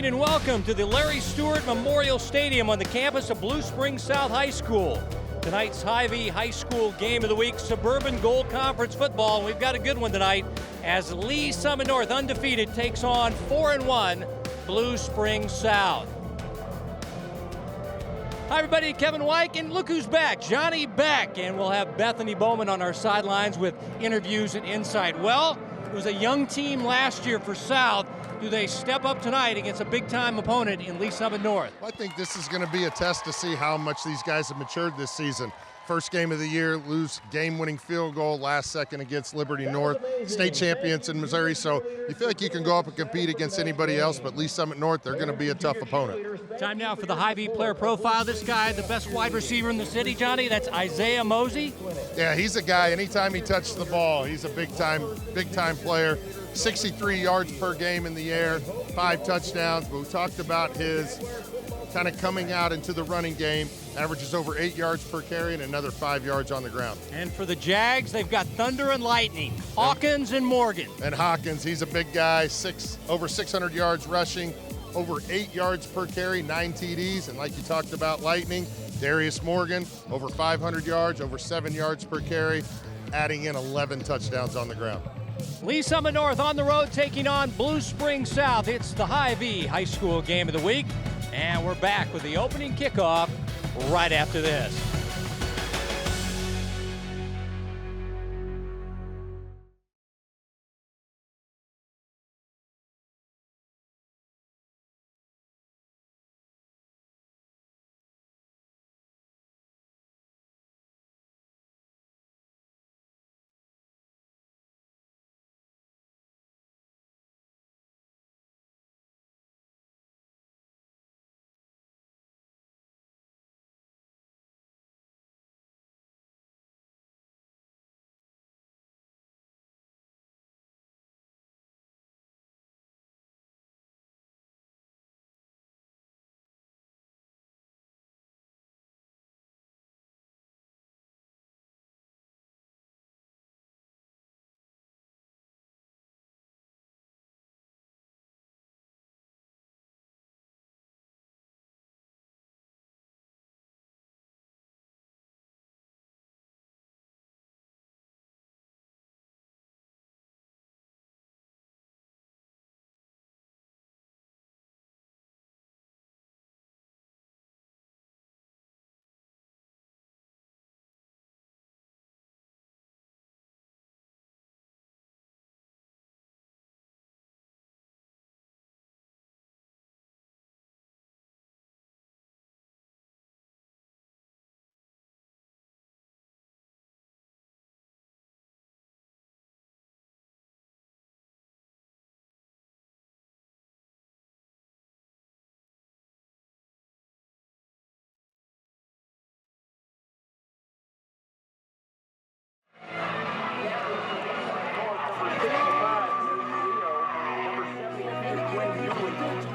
morning and welcome to the Larry Stewart Memorial Stadium on the campus of Blue Springs South High School. Tonight's Hy-Vee High School Game of the Week, Suburban Gold Conference football. And we've got a good one tonight as Lee Summit North, undefeated, takes on 4-1 Blue Springs South. Hi everybody, Kevin Wyke, and look who's back, Johnny Beck. And we'll have Bethany Bowman on our sidelines with interviews and insight. Well, it was a young team last year for South. Do they step up tonight against a big-time opponent in Lee Summit North? I think this is going to be a test to see how much these guys have matured this season. First game of the year, lose game-winning field goal last second against Liberty North, state champions in Missouri. So you feel like you can go up and compete against anybody else, but Lee Summit North, they're going to be a tough opponent. Time now for the Hy-Vee player profile. This guy, the best wide receiver in the city, Johnny, that's Isaiah Mosey. Yeah, he's a guy, anytime he touches the ball, he's a big-time player. 63 yards per game in the air, 5 touchdowns. But we talked about his kind of coming out into the running game, averages over 8 yards per carry and another 5 yards on the ground. And for the Jags, they've got Thunder and Lightning, Hawkins and Morgan. And Hawkins, he's a big guy, over 600 yards rushing, over 8 yards per carry, 9 TDs. And like you talked about, Lightning, Darius Morgan, over 500 yards, over 7 yards per carry, adding in 11 touchdowns on the ground. Lee Summit North on the road taking on Blue Springs South. It's the Hy-Vee High School Game of the Week. And we're back with the opening kickoff right after this.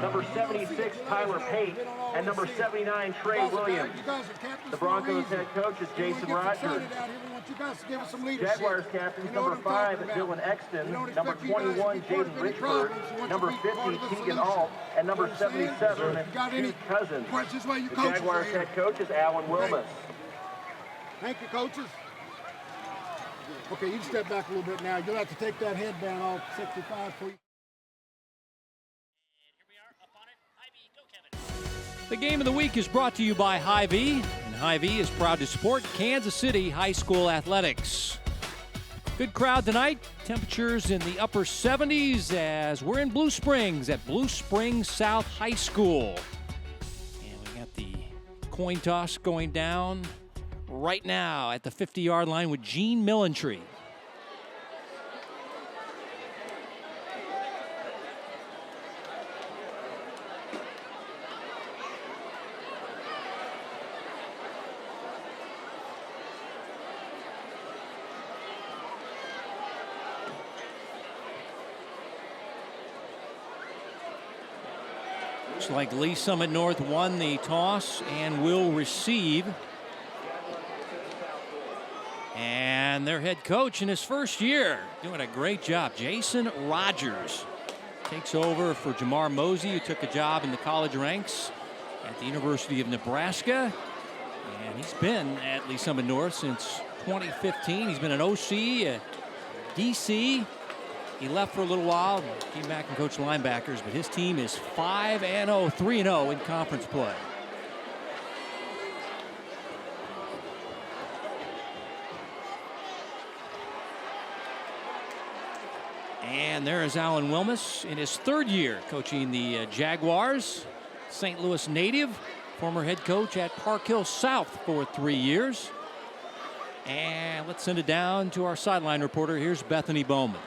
Number 76, Tyler Pate, and number 79, Trey Williams. The Broncos head coach is Jason Rogers. Jaguars captains, number 5, Dylan Exton, number 21, Jaden Richford, number 50, Keegan Alt, and number 77, Keith Cousins. The Jaguars head coach is Alan Wilmus. Thank you, coaches. Okay, you can step back a little bit now. You'll have to take that headband off 65 for you. The Game of the Week is brought to you by Hy-Vee, and Hy-Vee is proud to support Kansas City High School athletics. Good crowd tonight. Temperatures in the upper 70s as we're in Blue Springs at Blue Springs South High School. And we got the coin toss going down right now at the 50-yard line with Gene Millentree. Looks like Lee Summit North won the toss and will receive. And their head coach in his first year doing a great job, Jason Rogers. takes over for Jamar Mosey, who took a job in the college ranks at the University of Nebraska. And he's been at Lee Summit North since 2015. He's been an OC at DC. He left for a little while, came back and coached linebackers, but his team is 5-0, 3-0 in conference play. And there is Alan Wilmus in his third year coaching the Jaguars. St. Louis native, former head coach at Park Hill South for 3 years. And let's send it down to our sideline reporter. Here's Bethany Bowman.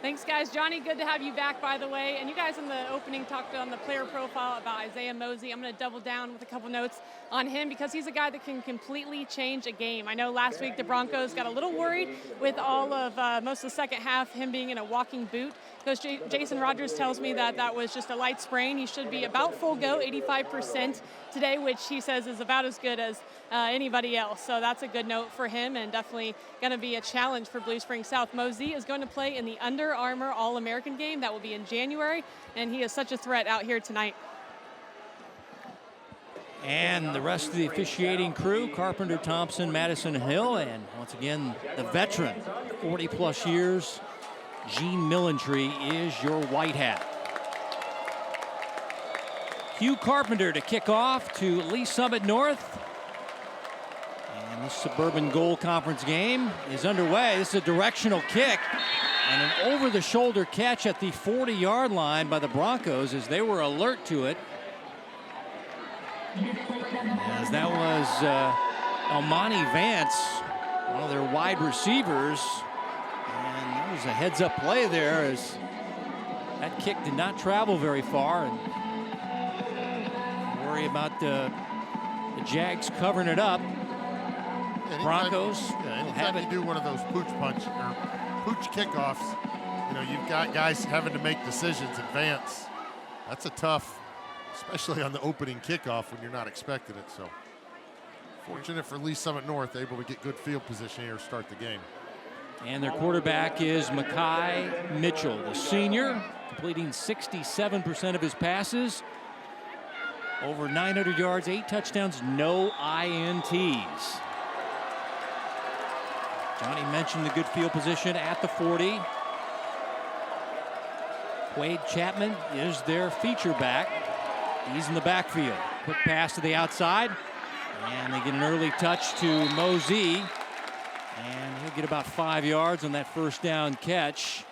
Thanks, guys. Johnny, good to have you back, by the way. And you guys in the opening talked on the player profile about Isaiah Mosey. I'm going to double down with a couple notes on him because he's a guy that can completely change a game. I know last week the Broncos got a little worried with all of most of the second half, him being in a walking boot. Coach Jason Rogers tells me that that was just a light sprain. He should be about full go, 85% today, which he says is about as good as anybody else. So that's a good note for him and definitely going to be a challenge for Blue Springs South. Mosey is going to play in the Under Armour All-American game. That will be in January, and he is such a threat out here tonight. And the rest of the officiating crew, Carpenter, Thompson, Madison Hill, and once again, the veteran, 40-plus years, Gene Millentree is your white hat. Hugh Carpenter to kick off to Lee Summit North. And this Suburban Gold Conference game is underway. This is a directional kick and an over-the-shoulder catch at the 40-yard line by the Broncos as they were alert to it. As that was Almani Vance, one of their wide receivers. And that was a heads-up play there as that kick did not travel very far. And worry about the Jags covering it up. Broncos anytime you do one of those pooch punch or pooch kickoffs, you know, you've got guys having to make decisions, advance. That's a tough, especially on the opening kickoff when you're not expecting it. So fortunate for Lee Summit North, able to get good field position here to start the game. And their quarterback is Makai Mitchell, the senior, completing 67% of his passes. Over 900 yards, 8 touchdowns, no INTs. Johnny mentioned the good field position at the 40. Quade Chapman is their feature back. He's in the backfield. Quick pass to the outside. And they get an early touch to Mosey. And he'll get about 5 yards on that first down catch.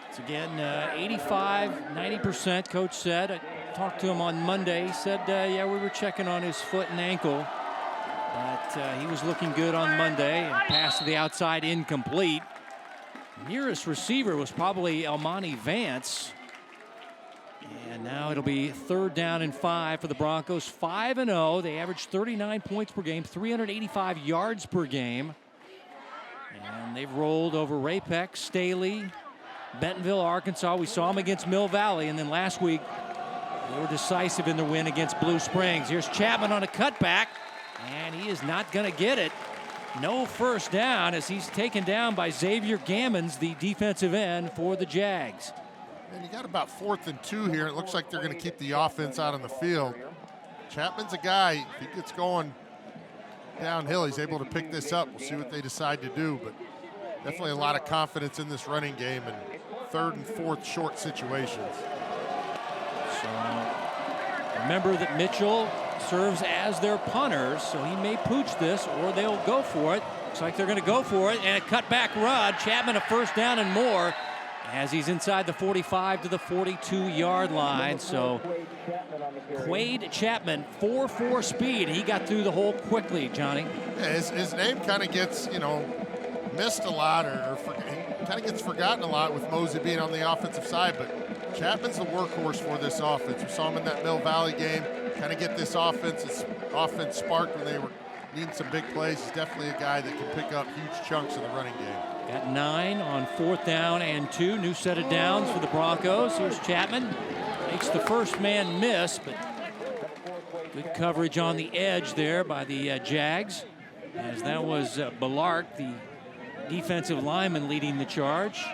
It's again 85, 90%, coach said. I talked to him on Monday. He said, yeah, we were checking on his foot and ankle. But he was looking good on Monday. And pass to the outside, incomplete. Nearest receiver was probably Almani Vance. And now it'll be 3rd down and 5 for the Broncos. 5-0. They average 39 points per game, 385 yards per game. And they've rolled over Rapex, Staley, Bentonville, Arkansas. We saw them against Mill Valley. And then last week, they were decisive in their win against Blue Springs. Here's Chapman on a cutback. And he is not going to get it. No first down as he's taken down by Xavier Gammons, the defensive end for the Jags. And you got about 4th and 2 here. It looks like they're going to keep the offense out on the field. Chapman's a guy, if he gets going downhill, he's able to pick this up. We'll see what they decide to do, but definitely a lot of confidence in this running game and 3rd and 4th short situations. So remember that Mitchell serves as their punter, so he may pooch this or they'll go for it. Looks like they're going to go for it, and a cutback run. Chapman a first down and more as he's inside the 45 to the 42-yard line. So Quade Chapman, 4.4 speed. He got through the hole quickly, Johnny. Yeah, his name kind of gets, missed a lot or kind of gets forgotten a lot with Mosey being on the offensive side, but Chapman's the workhorse for this offense. We saw him in that Mill Valley game, kind of get this offense sparked when they were needing some big plays. He's definitely a guy that can pick up huge chunks in the running game. Got 9 on 4th down and 2. New set of downs for the Broncos. Here's Chapman. Makes the first man miss, but good coverage on the edge there by the Jags. As that was Ballart, the defensive lineman leading the charge.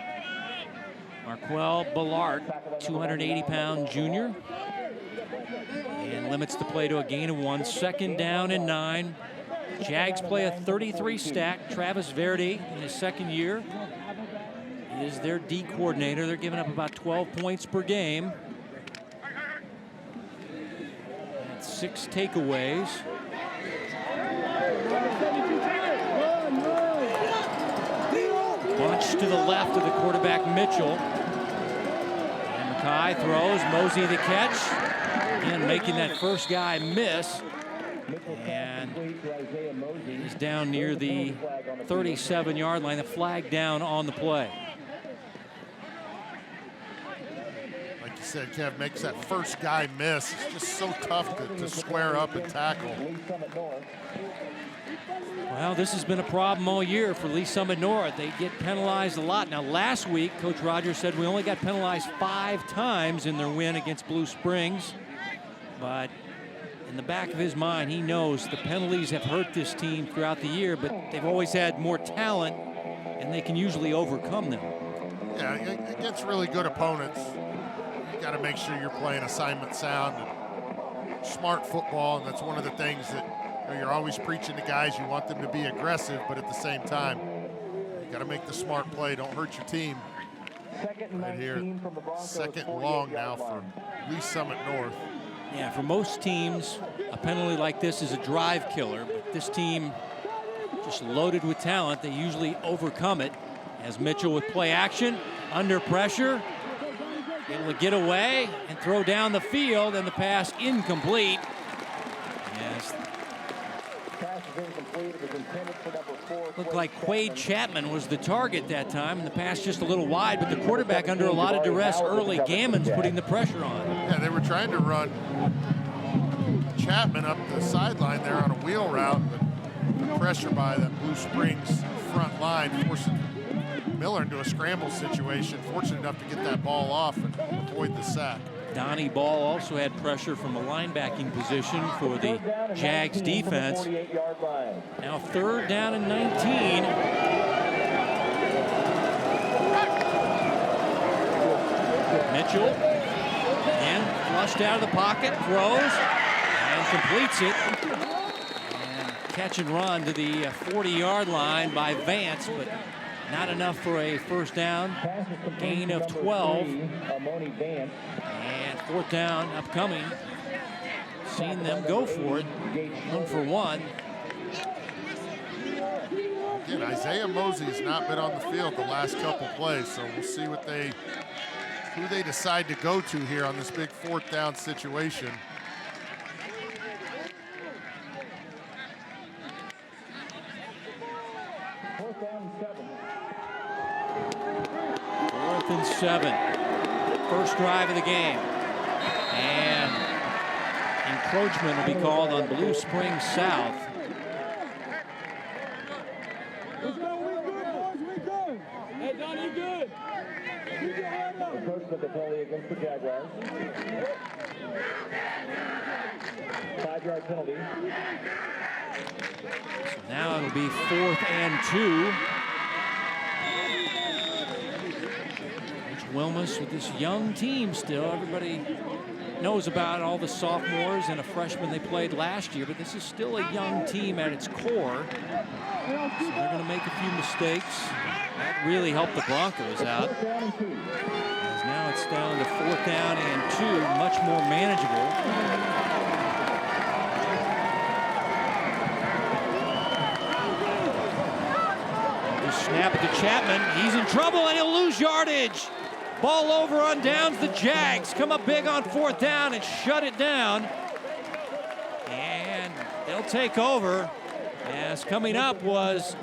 Marquel Ballart, 280-pound junior. And limits the play to a gain of 1. 2nd down and 9. Jags play a 33 stack. Travis Verdi, in his 2nd year, is their D coordinator. They're giving up about 12 points per game. And 6 takeaways. Bunch to the left of the quarterback, Mitchell. And Mackay throws, Mosey the catch. Again, making that first guy miss. And he's down near the 37-yard line. The flag down on the play. Like you said, Kev, makes that first guy miss. It's just so tough to square up and tackle. Well, this has been a problem all year for Lee Summit North. They get penalized a lot. Now, last week, Coach Rogers said we only got penalized 5 times in their win against Blue Springs. But in the back of his mind, he knows the penalties have hurt this team throughout the year, but they've always had more talent, and they can usually overcome them. Yeah, against really good opponents, you got to make sure you're playing assignment sound and smart football, and that's one of the things that you're always preaching to guys. You want them to be aggressive, but at the same time, you got to make the smart play. Don't hurt your team. Right here, 2nd and long now for Lee Summit North. Yeah, for most teams, a penalty like this is a drive killer. But this team, just loaded with talent, they usually overcome it. As Mitchell with play action, under pressure, able to get away and throw down the field, and the pass incomplete. Yes. Looked like Quade Chapman was the target that time, and the pass just a little wide, but the quarterback under a lot of duress early. Gammon's putting the pressure on. Yeah, they were trying to run Chapman up the sideline there on a wheel route, but pressure by the Blue Springs front line forcing Miller into a scramble situation. Fortunate enough to get that ball off and avoid the sack. Donnie Ball also had pressure from a linebacking position for the Jags defense. Now 3rd down and 19. Mitchell, again, flushed out of the pocket, throws, and completes it. And catch and run to the 40-yard line by Vance, but not enough for a 1st down. Gain of 12. And 4th down upcoming. Seen them go for it. 1 for 1. Again, Isaiah Mosey has not been on the field the last couple plays, so we'll see what who they decide to go to here on this big 4th down situation. Fourth and 7. First drive of the game. And encroachment will be called on Blue Springs South. Hey, Don, you good? The coach took the penalty against the Jaguars. 5-yard penalty. So now it'll be 4th and 2. Wilmus with this young team still. Everybody knows about all the sophomores and a freshman they played last year, but this is still a young team at its core. So they're going to make a few mistakes. That really helped the Broncos out. As now it's down to 4th down and 2, much more manageable. Just snap it to Chapman. He's in trouble and he'll lose yardage. Ball over on downs. The Jags come up big on 4th down and shut it down. And they'll take over. As coming up was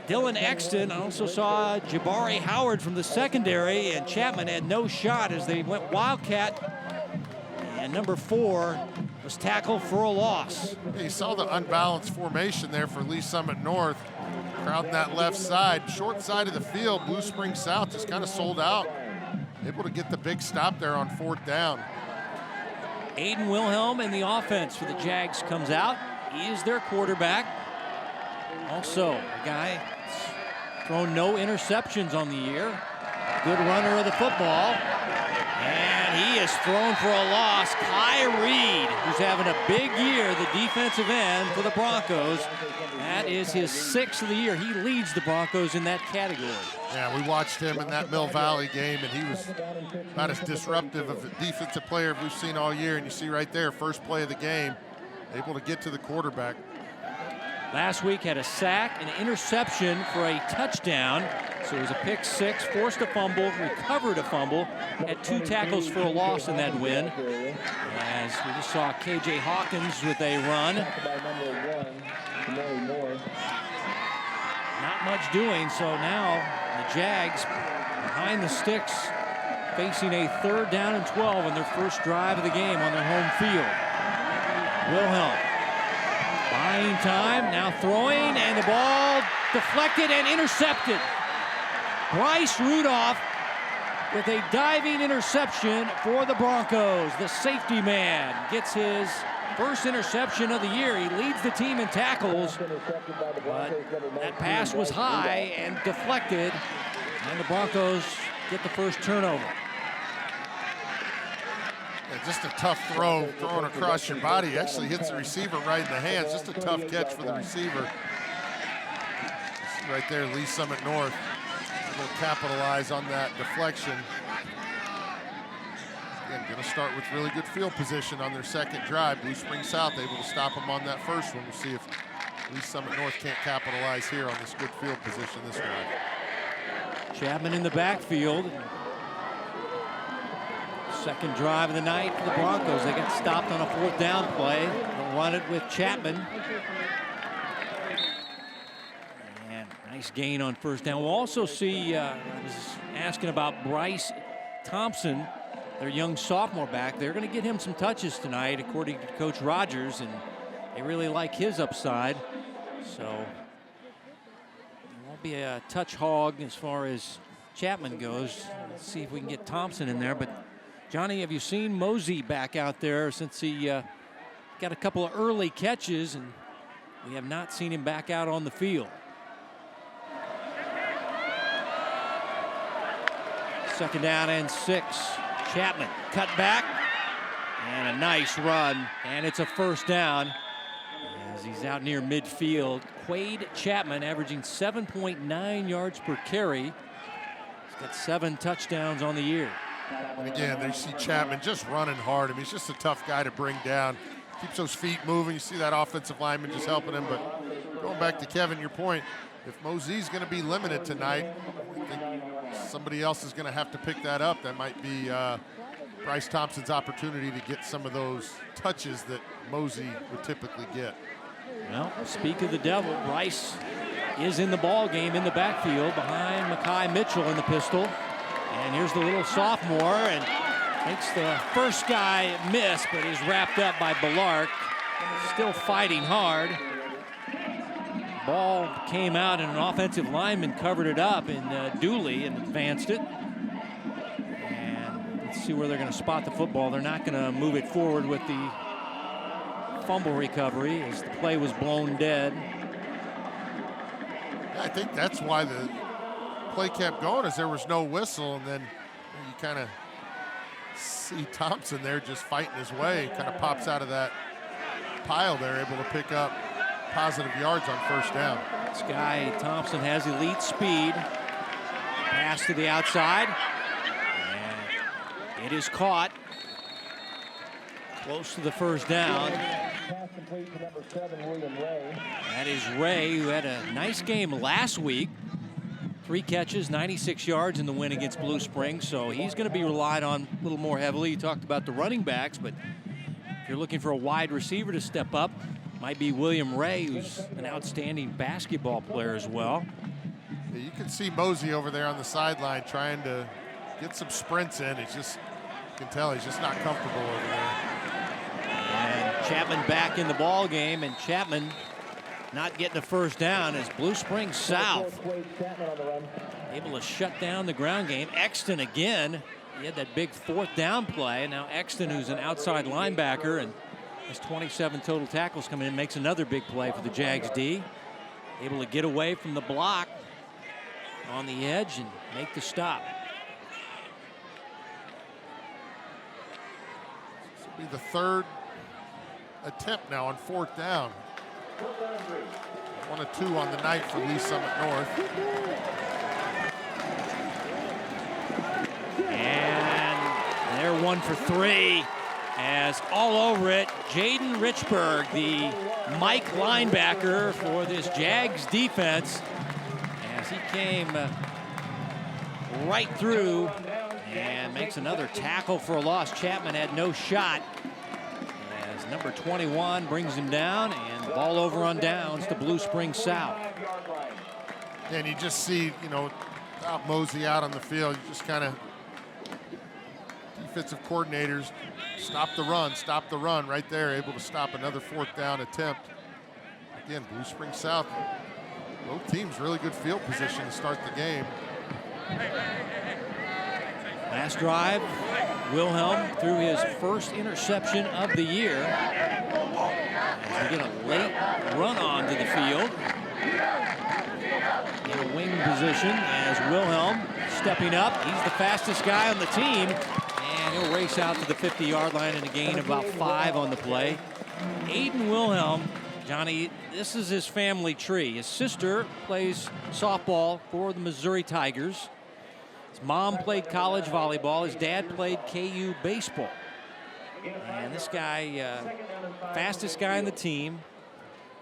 Dylan Exton. I also saw Jabari Howard from the secondary, and Chapman had no shot as they went Wildcat. And number 4 was tackled for a loss. You saw the unbalanced formation there for Lee Summit North. Crowding that left side, short side of the field. Blue Springs South just kind of sold out. Able to get the big stop there on 4th down. Aiden Wilhelm in the offense for the Jags comes out. He is their quarterback. Also, a guy thrown no interceptions on the year. Good runner of the football. And he is thrown for a loss. Kai Reed, who's having a big year, the defensive end for the Broncos. That is his 6th of the year. He leads the Broncos in that category. Yeah, we watched him in that Mill Valley game, and he was about as disruptive of a defensive player we've seen all year. And you see right there, first play of the game, able to get to the quarterback. Last week had a sack, an interception for a touchdown. So it was a pick 6, forced a fumble, recovered a fumble, had 2 tackles for a loss in that win. As we just saw KJ Hawkins with a run. Not much doing, so now the Jags behind the sticks, facing a 3rd down and 12 on their first drive of the game on their home field. Wilhelm buying time, now throwing, and the ball deflected and intercepted. Bryce Rudolph with a diving interception for the Broncos. The safety man gets his first interception of the year. He leads the team in tackles, but that pass was high and deflected, and the Broncos get the first turnover. Yeah, just a tough throw, throwing across your body. Actually hits the receiver right in the hands. Just a tough catch for the receiver. Right there, Lee Summit North will capitalize on that deflection. Again, going to start with really good field position on their second drive. Blue Spring South able to stop them on that first one. We'll see if Lee Summit North can't capitalize here on this good field position this drive. Chapman in the backfield. Second drive of the night for the Broncos. They get stopped on a 4th down play. They'll run it with Chapman. And nice gain on first down. We'll also see, I was asking about Bryce Thompson, their young sophomore back. They're going to get him some touches tonight, according to Coach Rogers, and they really like his upside. So it won't be a touch hog as far as Chapman goes. Let's see if we can get Thompson in there. But Johnny, have you seen Mosey back out there since he got a couple of early catches, and we have not seen him back out on the field. Second down and 6. Chapman cut back, and a nice run, and it's a first down as he's out near midfield. Quade Chapman averaging 7.9 yards per carry. He's got 7 touchdowns on the year. And again, they see Chapman just running hard. I mean, he's just a tough guy to bring down. Keeps those feet moving. You see that offensive lineman just helping him. But going back to Kevin, your point, if Mosey's going to be limited tonight, I think somebody else is going to have to pick that up. That might be Bryce Thompson's opportunity to get some of those touches that Mosey would typically get. Well, speak of the devil, Bryce is in the ball game in the backfield behind Makai Mitchell in the pistol. And here's the little sophomore, and thinks the first guy missed, but he's wrapped up by Ballark. Still fighting hard. Ball came out, and an offensive lineman covered it up in Dooley and advanced it. And let's see where they're going to spot the football. They're not going to move it forward with the fumble recovery as the play was blown dead. I think that's why the play kept going, as there was no whistle, and then you kind of see Thompson there just fighting his way, kind of pops out of that pile there, able to pick up positive yards on first down. This guy Thompson has elite speed. Pass to the outside, and it is caught close to the first down. That is Ray, who had a nice game last week. 3 catches, 96 yards in the win against Blue Springs, so he's going to be relied on a little more heavily. You talked about the running backs, but if you're looking for a wide receiver to step up, might be William Ray, who's an outstanding basketball player as well. Yeah, you can see Mosey over there on the sideline trying to get some sprints in. He's just, you can tell he's just not comfortable over there. And Chapman back in the ball game, and Chapman not getting a first down as Blue Springs South able to shut down the ground game. Exton again, he had that big 4th down play. Now Exton, who's an outside linebacker and has 27 total tackles coming in, makes another big play for the Jags D. Able to get away from the block on the edge and make the stop. This will be the third attempt now on 4th down. 1 of 2 on the night for Lee Summit North. And they're 1 for 3 as all over it, Jaden Richburg, the Mike linebacker for this Jags defense, as he came right through and makes another tackle for a loss. Chapman had no shot as number 21 brings him down, and ball over on downs to Blue Springs South. And you just see, without Mosey out on the field, you just kind of defensive coordinators stop the run right there, able to stop another 4th down attempt. Again, Blue Springs South, both teams really good field position to start the game. Last drive, Wilhelm threw his first interception of the year. As we get a late run onto the field. In a wing position as Wilhelm stepping up. He's the fastest guy on the team. And he'll race out to the 50-yard line and a gain of about 5 on the play. Aiden Wilhelm, Johnny, this is his family tree. His sister plays softball for the Missouri Tigers. His mom played college volleyball. His dad played KU baseball. And this guy, fastest guy on the team.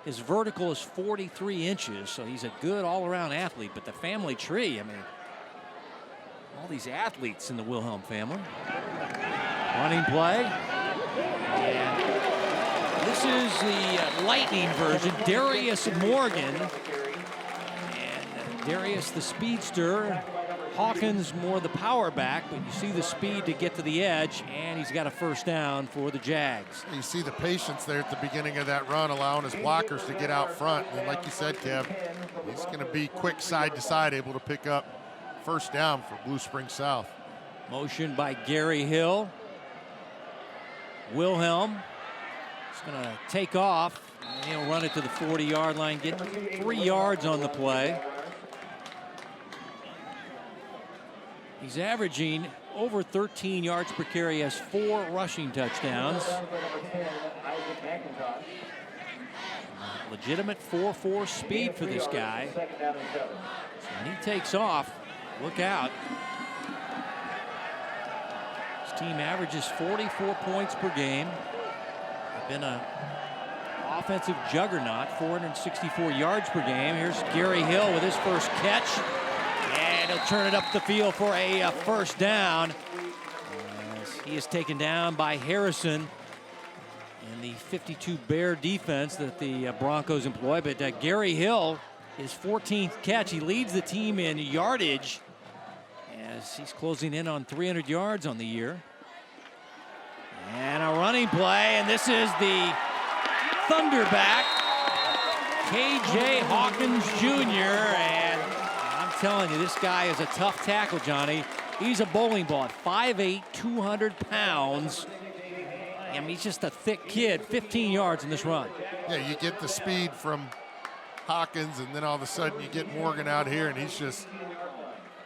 His vertical is 43 inches, so he's a good all-around athlete. But the family tree, I mean, all these athletes in the Wilhelm family. Running play. And this is the Lightning version. Darius Morgan. And Darius the speedster. Hawkins more the power back, but you see the speed to get to the edge, and he's got a first down for the Jags. You see the patience there at the beginning of that run, allowing his blockers to get out front. And like you said, Kev, he's going to be quick side to side, able to pick up first down for Blue Springs South. Motion by Gary Hill. Wilhelm is going to take off, and he'll run it to the 40-yard line, get 3 yards on the play. He's averaging over 13 yards per carry, has 4 rushing touchdowns. Legitimate 4.4 speed for this guy. And he takes off. Look out. His team averages 44 points per game. They've been an offensive juggernaut, 464 yards per game. Here's Gary Hill with his first catch. And he'll turn it up the field for a first down. As he is taken down by Harrison in the 52 Bear defense that the Broncos employ. But Gary Hill, his 14th catch, he leads the team in yardage as he's closing in on 300 yards on the year. And a running play, and this is the Thunderback, KJ Hawkins Jr. And I'm telling you, this guy is a tough tackle, Johnny. He's a bowling ball at 5'8", 200 pounds. I mean, he's just a thick kid. 15 yards in this run. Yeah, you get the speed from Hawkins, and then all of a sudden you get Morgan out here, and he's just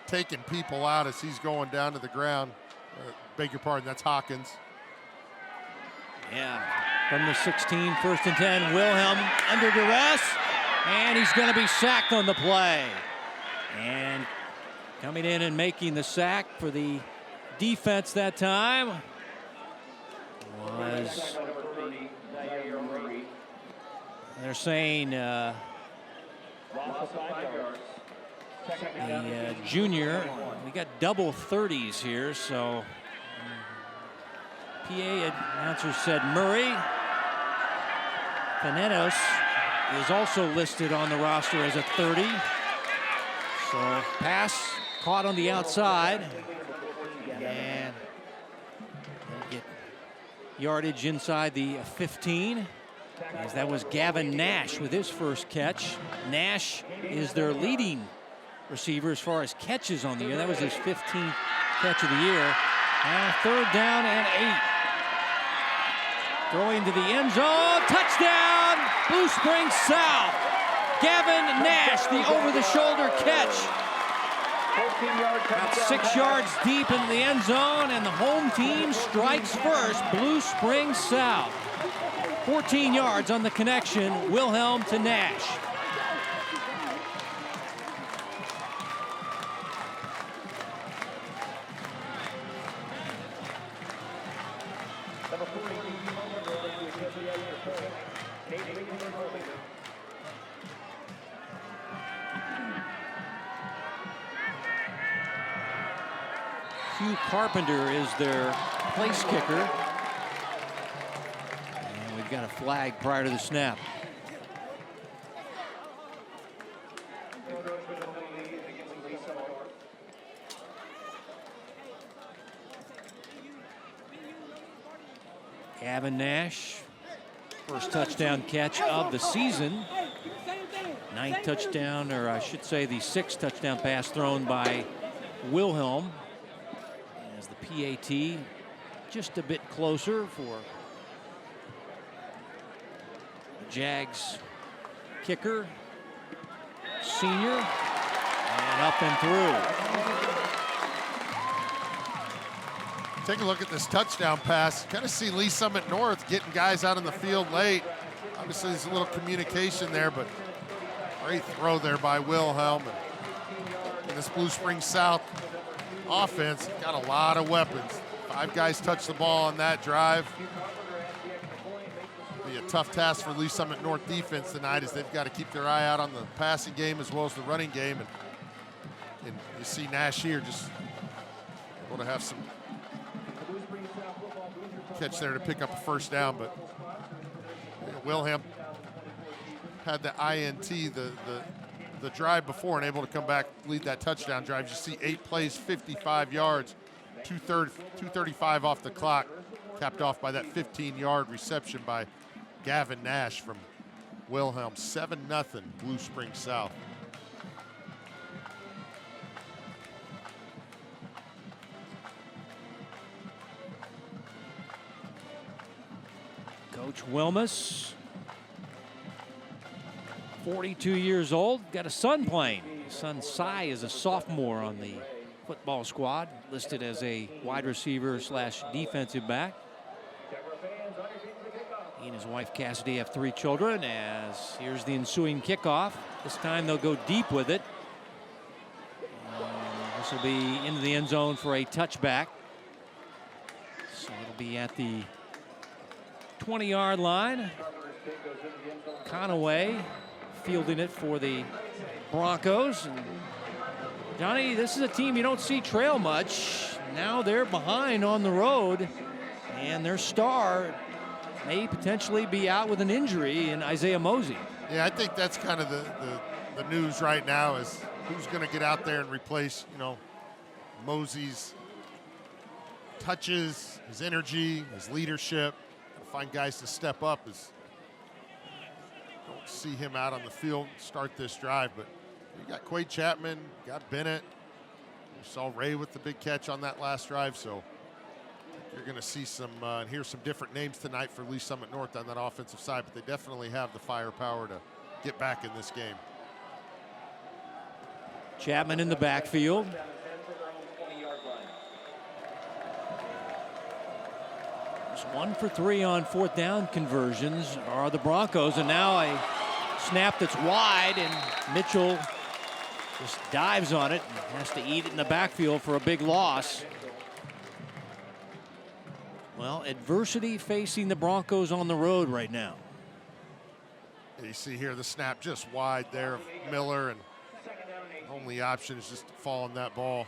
taking people out as he's going down to the ground. Beg your pardon, that's Hawkins. Yeah, from the 16, 1st and 10, Wilhelm under duress, and he's going to be sacked on the play. And coming in and making the sack for the defense that time was, they're saying the junior. We got double 30s here, so PA announcer said Murray Panetos is also listed on the roster as a 30. So pass caught on the outside, and get yardage inside the 15, as that was Gavin Nash with his first catch. Nash is their leading receiver as far as catches on the year. That was his 15th catch of the year. And 3rd down and 8. Throwing to the end zone, touchdown, Blue Springs South. Gavin Nash, the over-the-shoulder catch. 14-yard touchdown. About 6 pass. yards deep in the end zone, and the home team strikes first, Blue Springs South. 14 yards on the connection, Wilhelm to Nash. Hugh Carpenter is their place kicker. And we've got a flag prior to the snap. Gavin Nash, first touchdown catch of the season. 9th touchdown, or I should say the 6th touchdown pass thrown by Wilhelm. As the PAT just a bit closer for the Jags kicker, senior, and up and through. Take a look at this touchdown pass. Kind of see Lee Summit North getting guys out in the field late. Obviously, there's a little communication there, but great throw there by Wilhelm. And this Blue Springs South offense got a lot of weapons. 5 guys touched the ball on that drive. Be a tough task for Lee Summit North defense tonight, as they've got to keep their eye out on the passing game as well as the running game. And you see Nash here just able to have some catch there to pick up a first down, but Wilhelm had the INT the drive before and able to come back, lead that touchdown drive. You see 8 plays, 55 yards, 2:35 off the clock, capped off by that 15-yard reception by Gavin Nash from Wilhelm. 7-0 Blue Springs South. Coach Wilmus, 42 years old, got a son playing. His son Cy is a sophomore on the football squad, listed as a wide receiver / defensive back. He and his wife Cassidy have 3 children, as here's the ensuing kickoff. This time they'll go deep with it. This will be into the end zone for a touchback. So it'll be at the 20-yard line. Conaway fielding it for the Broncos. And Johnny, this is a team you don't see trail much. Now they're behind on the road, and their star may potentially be out with an injury in Isaiah Mosey. Yeah, I think that's kind of the news right now, is who's going to get out there and replace, Mosey's touches, his energy, his leadership. Find guys to step up. As don't see him out on the field start this drive, but you got Quade Chapman, you got Bennett. You saw Ray with the big catch on that last drive, so you're going to see some and hear some different names tonight for Lee Summit North on that offensive side, but they definitely have the firepower to get back in this game. Chapman in the backfield. Just 1 for 3 on 4th down conversions are the Broncos, and now a snap that's wide, and Mitchell just dives on it and has to eat it in the backfield for a big loss. Well, adversity facing the Broncos on the road right now. You see here the snap just wide there of Miller, and only option is just to fall on that ball.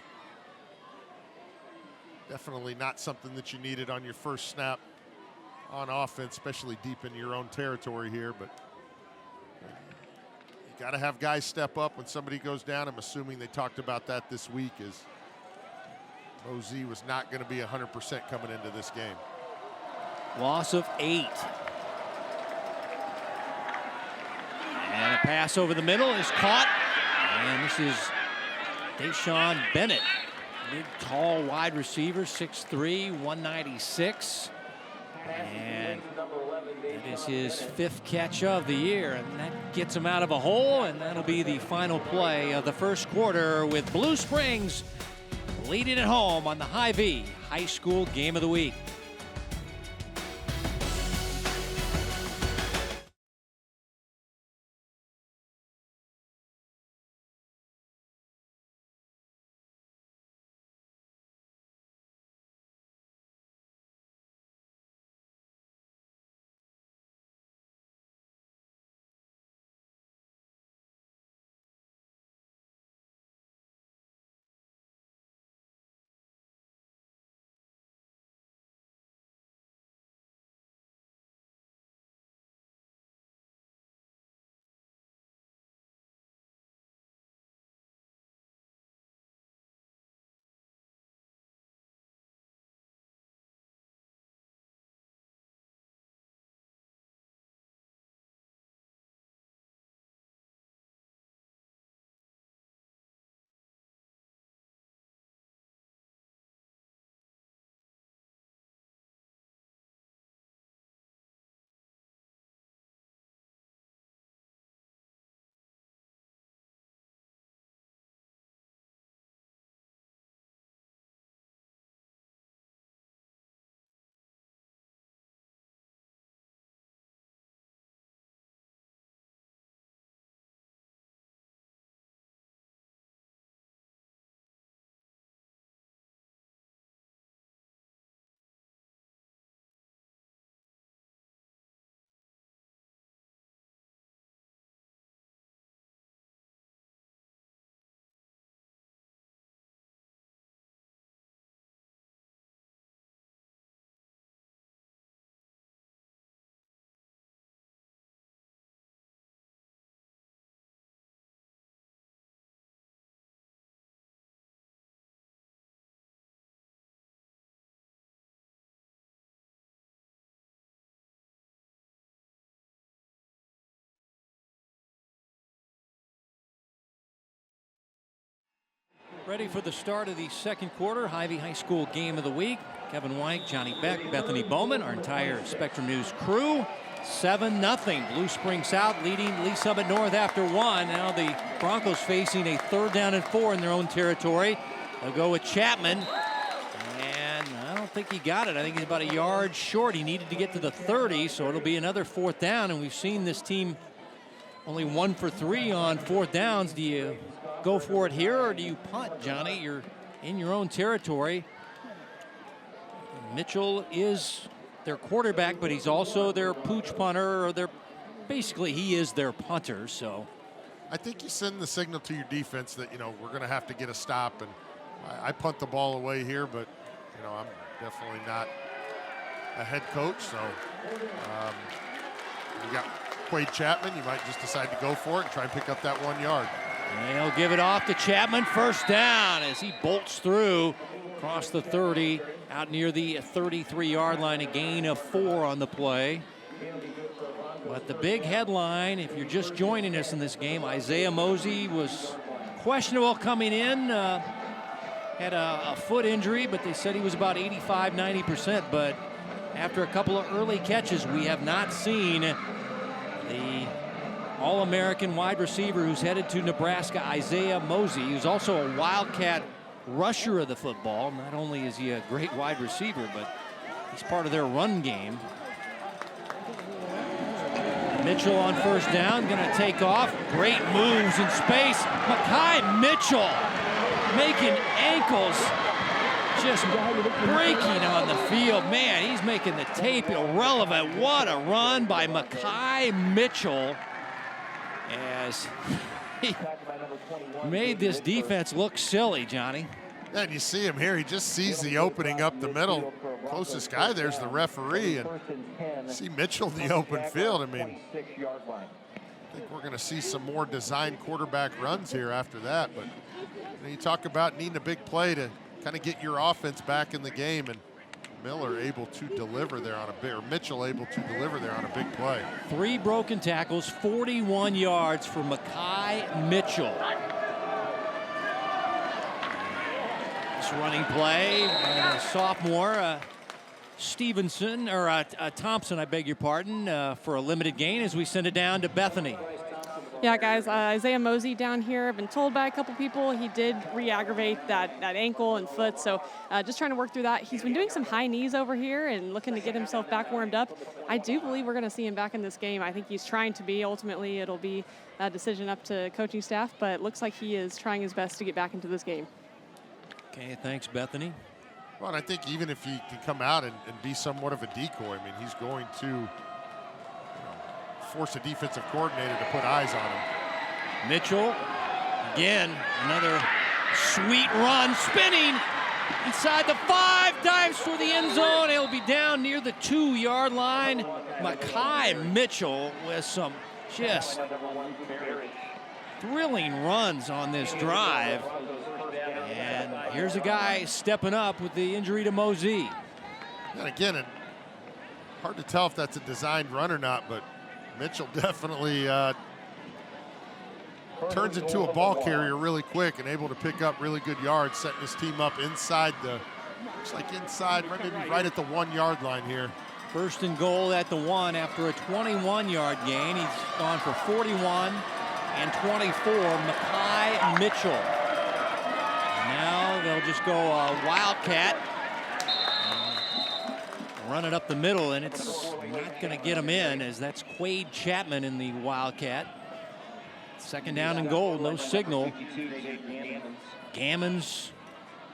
Definitely not something that you needed on your first snap on offense, especially deep in your own territory here, but you got to have guys step up when somebody goes down. I'm assuming they talked about that this week, as Mosey was not going to be 100% coming into this game. Loss of 8. And a pass over the middle is caught. And this is Deshaun Bennett. Big, tall wide receiver, 6'3", 196. And that is his 5th catch of the year, and that gets him out of a hole, and that'll be the final play of the first quarter with Blue Springs leading at home on the Hy-Vee High School Game of the Week. Ready for the start of the second quarter, Hy-Vee High School Game of the Week. Kevin White, Johnny Beck, Bethany Bowman, our entire Spectrum News crew. 7-0, Blue Springs South leading Lee Summit North after 1. Now the Broncos facing a 3rd down and 4 in their own territory. They'll go with Chapman, and I don't think he got it. I think he's about a yard short. He needed to get to the 30, so it'll be another 4th down, and we've seen this team only 1 for 3 on 4th downs. Do you go for it here, or do you punt, Johnny? You're in your own territory. Mitchell is their quarterback, but he's also their pooch punter, or basically he is their punter. So I think you send the signal to your defense that, we're going to have to get a stop, and I punt the ball away here, but, I'm definitely not a head coach, so you got Quade Chapman. You might just decide to go for it and try and pick up that 1 yard. And he'll give it off to Chapman. 1st down as he bolts through across the 30, out near the 33-yard line, a gain of 4 on the play. But the big headline, if you're just joining us in this game, Isaiah Mosey was questionable coming in. Had a foot injury, but they said he was about 85, 90%. But after a couple of early catches, we have not seen the All-American wide receiver who's headed to Nebraska, Isaiah Mosey, who's also a Wildcat rusher of the football. Not only is he a great wide receiver, but he's part of their run game. Mitchell on 1st down, going to take off. Great moves in space. Makai Mitchell making ankles just breaking on the field. Man, he's making the tape irrelevant. What a run by Makai Mitchell as he made this defense look silly, Johnny. Yeah, and you see him here. He just sees the opening up the middle. Closest guy there's the referee, and see Mitchell in the open field. I mean, I think we're going to see some more designed quarterback runs here after that. But you talk about needing a big play to kind of get your offense back in the game, and Miller able to deliver there on a big, or Mitchell able to deliver there on a big play. 3 broken tackles, 41 yards for Makai Mitchell. This running play, a sophomore, Stevenson, or Thompson, I beg your pardon, for a limited gain as we send it down to Bethany. Yeah, guys, Isaiah Mosey down here. I've been told by a couple people he did re-aggravate that ankle and foot, so just trying to work through that. He's been doing some high knees over here and looking to get himself back warmed up. I do believe we're going to see him back in this game. I think he's trying to be. Ultimately, it'll be a decision up to coaching staff, but it looks like he is trying his best to get back into this game. Okay, thanks, Bethany. Well, and I think even if he can come out and be somewhat of a decoy, I mean, he's going to force a defensive coordinator to put eyes on him. Mitchell, again, another sweet run, spinning inside the 5, dives for the end zone. It'll be down near the 2-yard line. Makai Mitchell with some just thrilling runs on this drive. And here's a guy stepping up with the injury to Mosey. And again, hard to tell if that's a designed run or not, but Mitchell definitely turns into a ball carrier really quick and able to pick up really good yards, setting his team up inside the, looks like inside, maybe right at the 1-yard line here. First and goal at the 1 after a 21-yard gain. He's gone for 41 and 24, Makai Mitchell. Now they'll just go Wildcat. Run it up the middle, and it's not going to get him in, as that's Quade Chapman in the Wildcat. Second down and goal, no signal. Gammons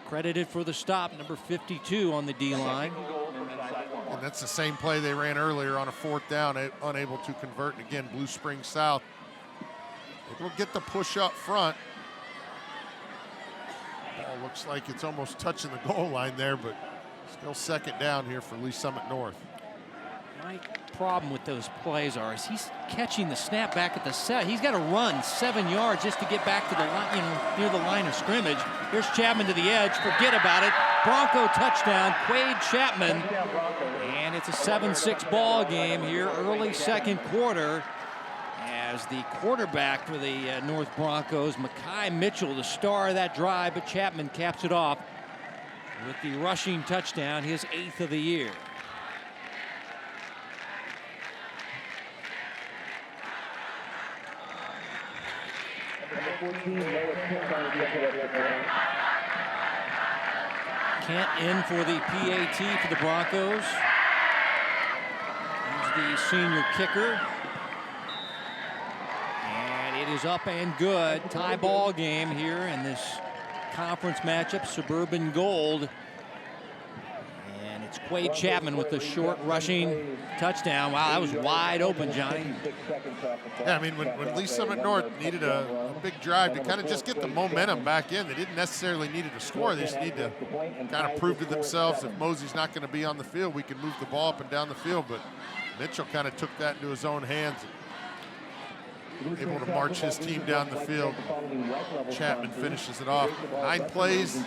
credited for the stop, number 52 on the D-line. And that's the same play they ran earlier on a 4th down, unable to convert. And again, Blue Springs South able to get the push up front. Ball looks like it's almost touching the goal line there, but still second down here for Lee Summit North. My problem with those plays is he's catching the snap back at the set. He's got to run 7 yards just to get back to the line, near the line of scrimmage. Here's Chapman to the edge. Forget about it. Bronco touchdown, Quade Chapman. And it's a 7-6 ball game here, early second quarter, as the quarterback for the North Broncos, Makai Mitchell, the star of that drive, but Chapman caps it off with the rushing touchdown, his 8th of the year. Kent in for the PAT for the Broncos. He's the senior kicker. And it is up and good. Tie ball game here in this conference matchup, Suburban Gold. And it's Quade Chapman with the short rushing touchdown. Wow, that was wide open, Johnny. Yeah, I mean, when Lee Summit North needed a big drive to kind of just get the momentum back in, they didn't necessarily need to score. They just need to kind of prove to themselves, if Mosey's not going to be on the field, we can move the ball up and down the field. But Mitchell kind of took that into his own hands, able to march his team down the field. Chapman finishes it off. 9 plays,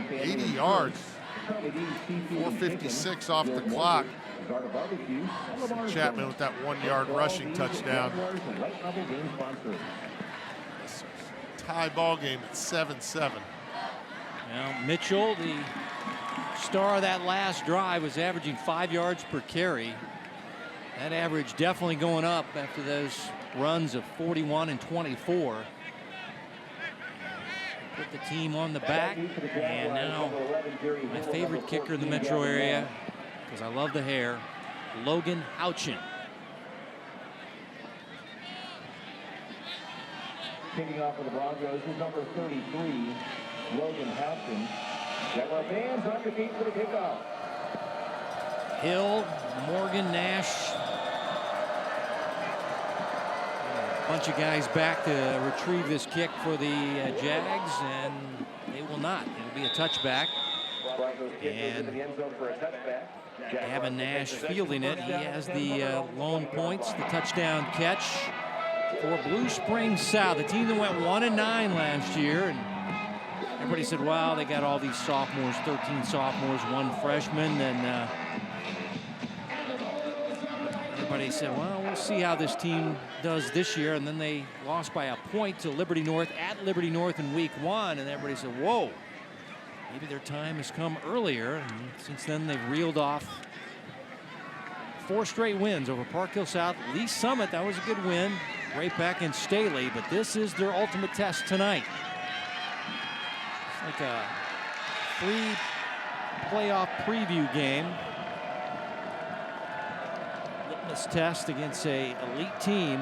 80 yards, 4:56 off the clock. Chapman with that 1-yard rushing touchdown. Tie ball game at 7-7. Now, Mitchell, the star of that last drive, was averaging 5 yards per carry. That average definitely going up after those runs of 41 and 24. Put the team on the back. And now my favorite kicker in the metro area, because I love the hair, Logan Houchin. Kicking off for the Broncos is number 33, Logan Houchin. Jaguar fans on your feet for the kickoff. Hill, Morgan, Nash. A bunch of guys back to retrieve this kick for the Jags, and they will not. It'll be a touchback. And Gavin Nash fielding it. He has the lone points, the touchdown catch for Blue Springs South, the team that went 1-9 last year. And everybody said, wow, they got all these sophomores, 13 sophomores, 1 freshman. And everybody said, well, we'll see how this team does this year. And then they lost by a point to Liberty North at Liberty North in week 1. And everybody said, whoa, maybe their time has come earlier. And since then, they've reeled off 4 straight wins over Park Hill South. Lee Summit, that was a good win right back in Staley, but this is their ultimate test tonight. It's like a free playoff preview game. Litmus test against a elite team.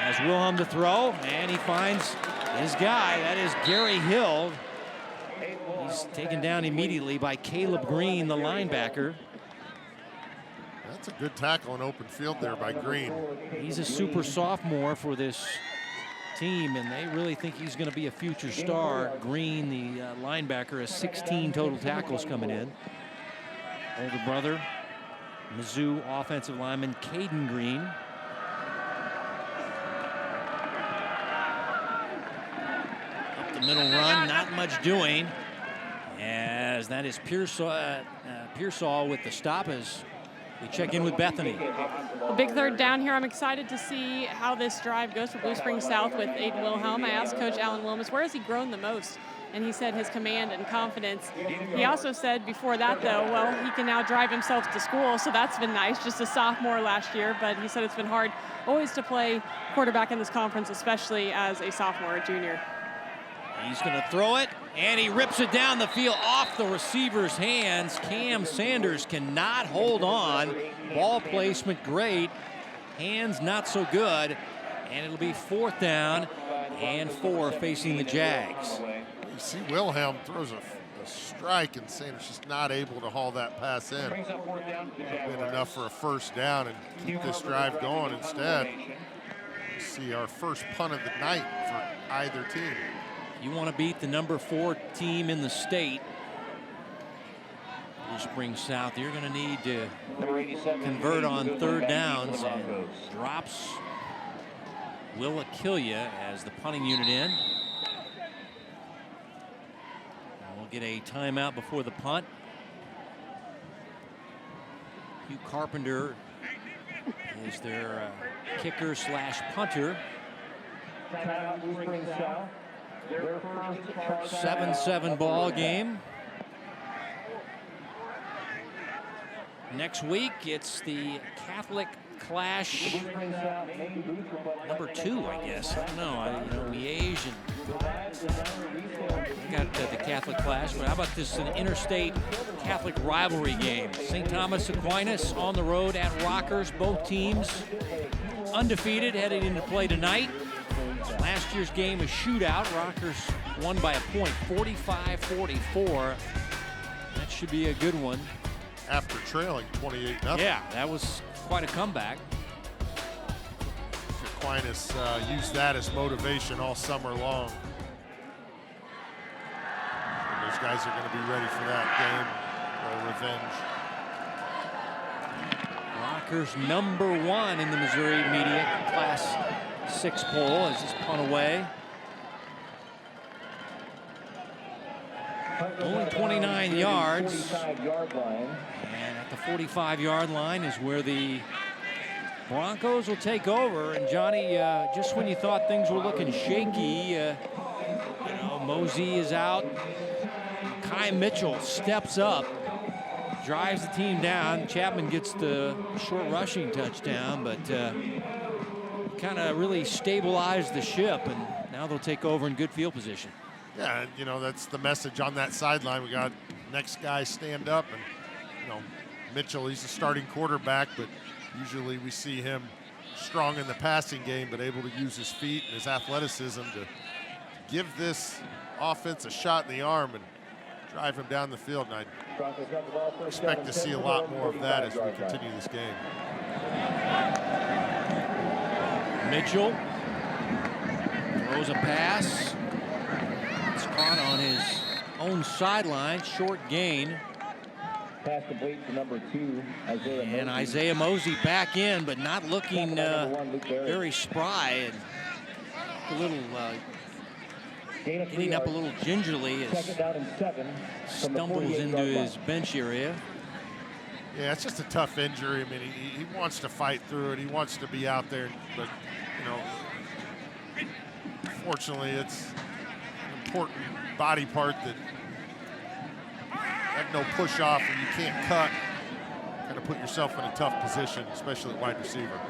As Wilhelm to throw, and he finds his guy. That is Gary Hill. He's taken down immediately by Caleb Green, the linebacker. That's a good tackle in open field there by Green. He's a super sophomore for this team, and they really think he's going to be a future star. Green, the linebacker, has 16 total tackles coming in. Older brother, Mizzou offensive lineman Caden Green. Up the middle run, not much doing. As that is Pearsall with the stop as we check in with Bethany. A big third down here. I'm excited to see how this drive goes for Blue Springs South with Aiden Wilhelm. I asked Coach Alan Wilmus, where has he grown the most? And he said his command and confidence. He also said before that, though, well, he can now drive himself to school, so that's been nice. Just a sophomore last year, but he said it's been hard always to play quarterback in this conference, especially as a sophomore or junior. He's going to throw it, and he rips it down the field off the receiver's hands. Cam Sanders cannot hold on. Ball placement great. Hands not so good. And it'll be 4th down and 4 facing the Jags. You see Wilhelm throws a strike, and Sanders just not able to haul that pass in. Been enough for a 1st down and keep this drive going instead. We see our first punt of the night for either team. You want to beat the number 4 team in the state, Blue Springs South, you're going to need to convert on 3rd downs, and drops Willa Killia as the punting unit in. And we'll get a timeout before the punt. Hugh Carpenter is their kicker / punter. 7-7 ball game. Next week, it's the Catholic Clash number 2, I guess. I don't know. Liège and got the Catholic Clash, but how about this an interstate Catholic rivalry game? St. Thomas Aquinas on the road at Rockers. Both teams undefeated heading into play tonight. Last year's game, a shootout. Rockers won by a point, 45-44. That should be a good one. After trailing 28-0. Yeah, that was quite a comeback. Aquinas used that as motivation all summer long. And those guys are going to be ready for that game. Revenge. Rockers number 1 in the Missouri Media Class 6 poll as this punt away. Only 29 yards. And at the 45-yard line is where the Broncos will take over. And Johnny, just when you thought things were looking shaky, Mosey is out. Kai Mitchell steps up, drives the team down. Chapman gets the short rushing touchdown, but kind of really stabilized the ship, and now they'll take over in good field position. Yeah, that's the message on that sideline. We got next guy stand up, and Mitchell, he's a starting quarterback, but usually we see him strong in the passing game, but able to use his feet and his athleticism to give this offense a shot in the arm and drive him down the field. And I expect to see a lot more of that as we continue this game. Mitchell throws a pass. It's caught on his own sideline, short gain. Pass complete to number 2, Isaiah Mosey. And Isaiah Mosey back in, but not looking very spry, and a little getting up a little gingerly as stumbles into his bench area. Yeah, it's just a tough injury. I mean, he wants to fight through it. He wants to be out there, but fortunately, it's an important body part that had no push off and you can't cut. Got to put yourself in a tough position, especially at wide receiver.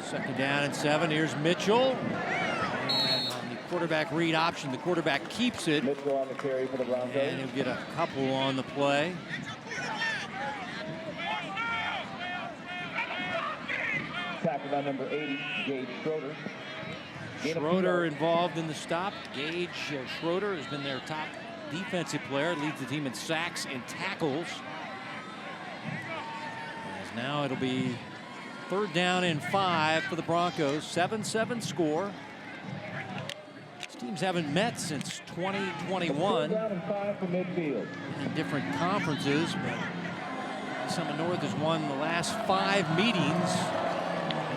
2nd down and 7. Here's Mitchell. And on the quarterback read option, the quarterback keeps it. Mitchell on the carry for the Broncos. And he'll get a couple on the play. Tackled on number 80, Gage Schroeder. Schroeder involved in the stop. Gage Schroeder has been their top defensive player, leads the team in sacks and tackles. As now it'll be 3rd down and 5 for the Broncos. 7-7 score. These teams haven't met since 2021 Down and 5 for midfield. in different conferences, but Summit North has won the last 5 meetings.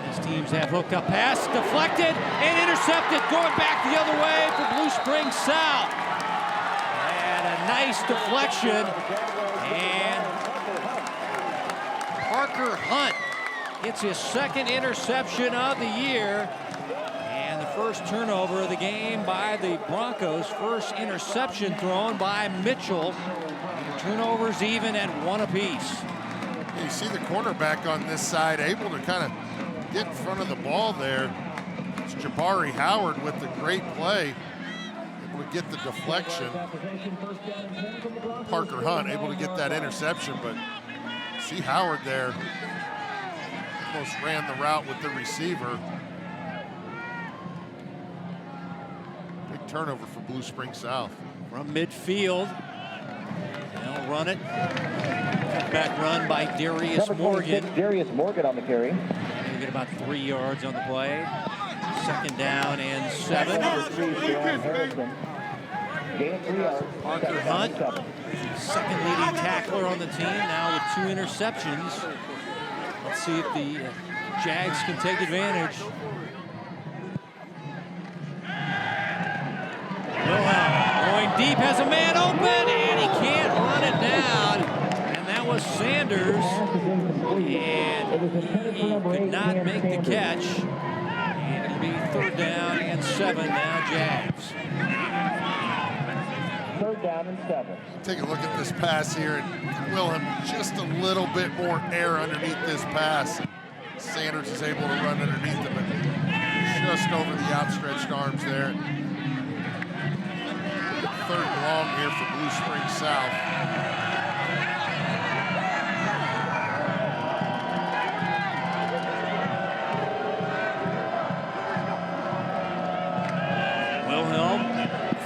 These teams have hooked up pass, deflected, and intercepted, going back the other way for Blue Springs South. And a nice deflection. And Parker Hunt gets his 2nd interception of the year. And the first turnover of the game by the Broncos. First interception thrown by Mitchell. Turnovers even at 1 apiece. You see the cornerback on this side able to kind of get in front of the ball there. It's Jabari Howard with the great play. Able to get the deflection. Parker Hunt able to get that interception, but see Howard there. Almost ran the route with the receiver. Big turnover for Blue Springs South. From midfield. They'll run it. Back run by Darius Morgan. Darius Morgan on the carry. They get about 3 yards on the play. 2nd down and 7. Number 3, Sharon Harrison. Gain of 3 yards. Parker Hunt, 2nd leading tackler on the team, now with 2 interceptions. Let's see if the Jags can take advantage. Wilhelm going deep, has a man open, and he can't run it down. And that was Sanders, and he could not make the catch. And it'll be 3rd down and 7 now, Jags. 3rd down and 7. Take a look at this pass here, and Wilhelm just a little bit more air underneath this pass. Sanders is able to run underneath him, but just over the outstretched arms there. 3rd and long here for Blue Springs South. Wilhelm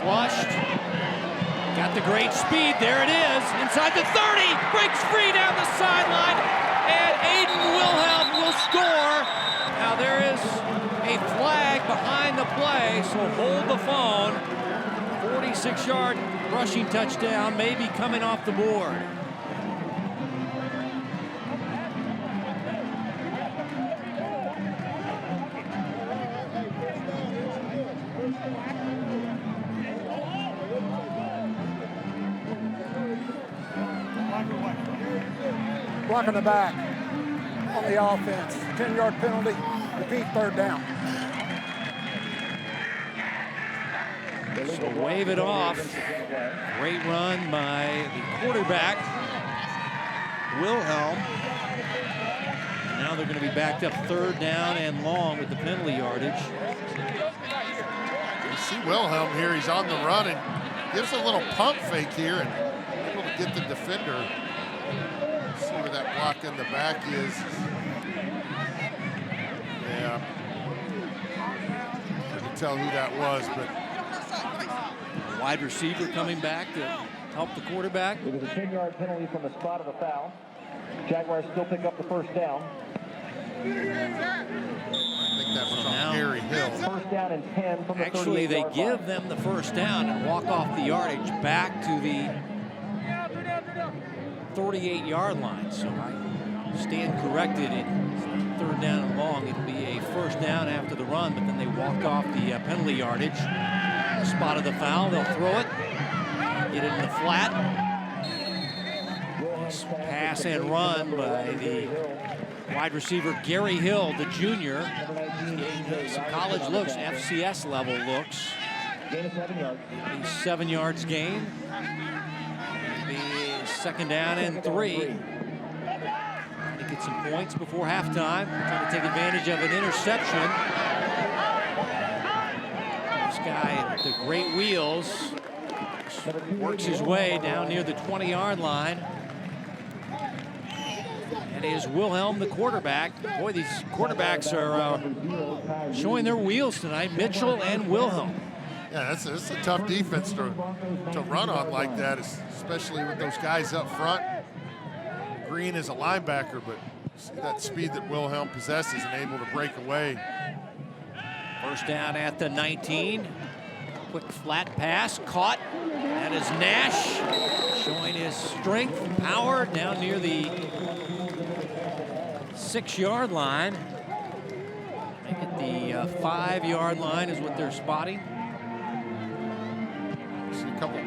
flushed. Got the great speed. There it is. Inside the 30. Breaks free down the sideline. And Aiden Wilhelm will score. Now there is a flag behind the play, so hold the phone. 46-yard rushing touchdown may be coming off the board. Blocking the back on the offense. 10-yard penalty. Repeat 3rd down. So wave it off. Great run by the quarterback, Wilhelm. Now they're going to be backed up 3rd down and long with the penalty yardage. You see Wilhelm here, he's on the run and gives a little pump fake here and able to get the defender. See where that block in the back is. Yeah. Couldn't tell who that was, but Wide receiver coming back to help the quarterback. It was a 10-yard penalty from the spot of the foul. Jaguars still pick up the 1st down. I think that was on Gary Hill. 1st down and 10 from the 38-yard line. Actually, they give them the 1st down and walk off the yardage back to the 38-yard line. So I stand corrected. It's 3rd down and long. It'll be a 1st down after the run, but then they walk off the penalty yardage. Spot of the foul, they'll throw it, get it in the flat. Pass and run by the wide receiver Gary Hill, the junior. Some college looks, FCS level looks. Gain of 7 yards. 7 yards gain. It'll be 2nd down and 3. He get some points before halftime. Trying to take advantage of an interception. This guy, the great wheels, works his way down near the 20-yard line. That is Wilhelm, the quarterback. Boy, these quarterbacks are showing their wheels tonight, Mitchell and Wilhelm. Yeah, it's a tough defense to run on like that, especially with those guys up front. Green is a linebacker, but see that speed that Wilhelm possesses and able to break away. First down at the 19. Quick flat pass, caught. That is Nash, showing his strength and power down near the 6-yard line. Make it the 5-yard line is what they're spotting. See a couple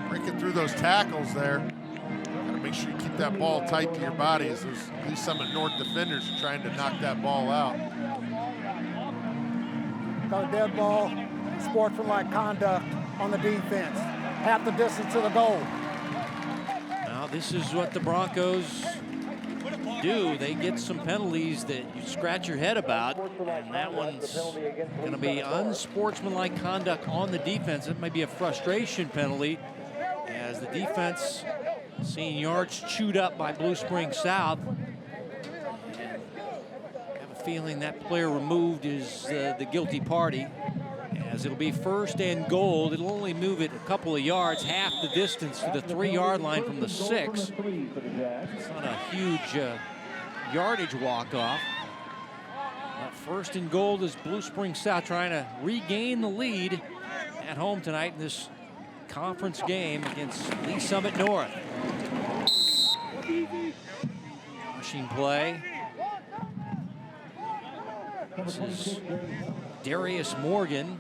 breaking through those tackles there. Got to make sure you keep that ball tight to your body, as there's at least some of the North defenders are trying to knock that ball out. Got a dead ball, sportsmanlike conduct on the defense. Half the distance to the goal. Now this is what the Broncos do. They get some penalties that you scratch your head about, and that one's going to be unsportsmanlike conduct on the defense. It may be a frustration penalty, as the defense seeing yards chewed up by Blue Springs South. And I have a feeling that player removed is the guilty party, as it'll be first and goal. It'll only move it a couple of yards, half the distance to the 3-yard line from the 6. It's not a huge yardage walk-off. First and goal is Blue Springs South trying to regain the lead at home tonight in this conference game against Lee Summit North. Rushing play. This is Darius Morgan.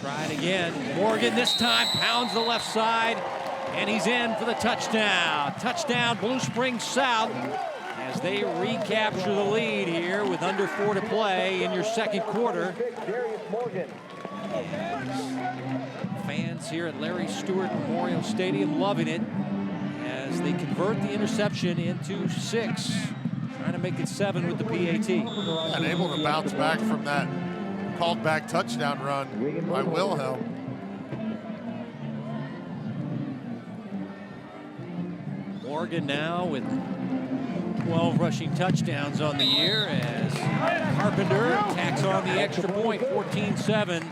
Try it again. Morgan this time pounds the left side, and he's in for the touchdown. Touchdown, Blue Springs South, as they recapture the lead here with under 4 to play in your second quarter. Fans here at Larry Stewart Memorial Stadium loving it as they convert the interception into 6. Trying to make it 7 with the PAT. And able to bounce back from that called back touchdown run by Wilhelm. Morgan now with 12 rushing touchdowns on the year, as Carpenter tacks on the extra point, 14-7.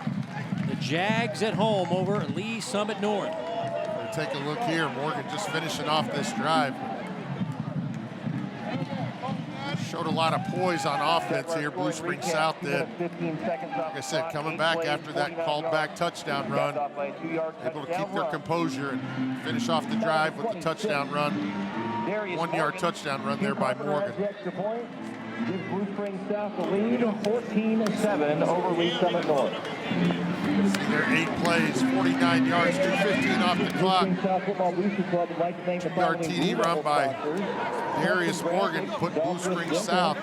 The Jags at home over Lee Summit North. We'll take a look here. Morgan just finishing off this drive. Showed a lot of poise on offense here, Blue Springs South did. Like I said, coming back after that called back touchdown run, able to keep their composure and finish off the drive with the touchdown run. 1-yard touchdown run there by Morgan. Gives Blue Springs South the lead, 14-7 over Lee Summit North. Their 8 plays, 49 yards, 2:15 off the clock. 2-yard TD run by Darius Morgan put Blue Springs South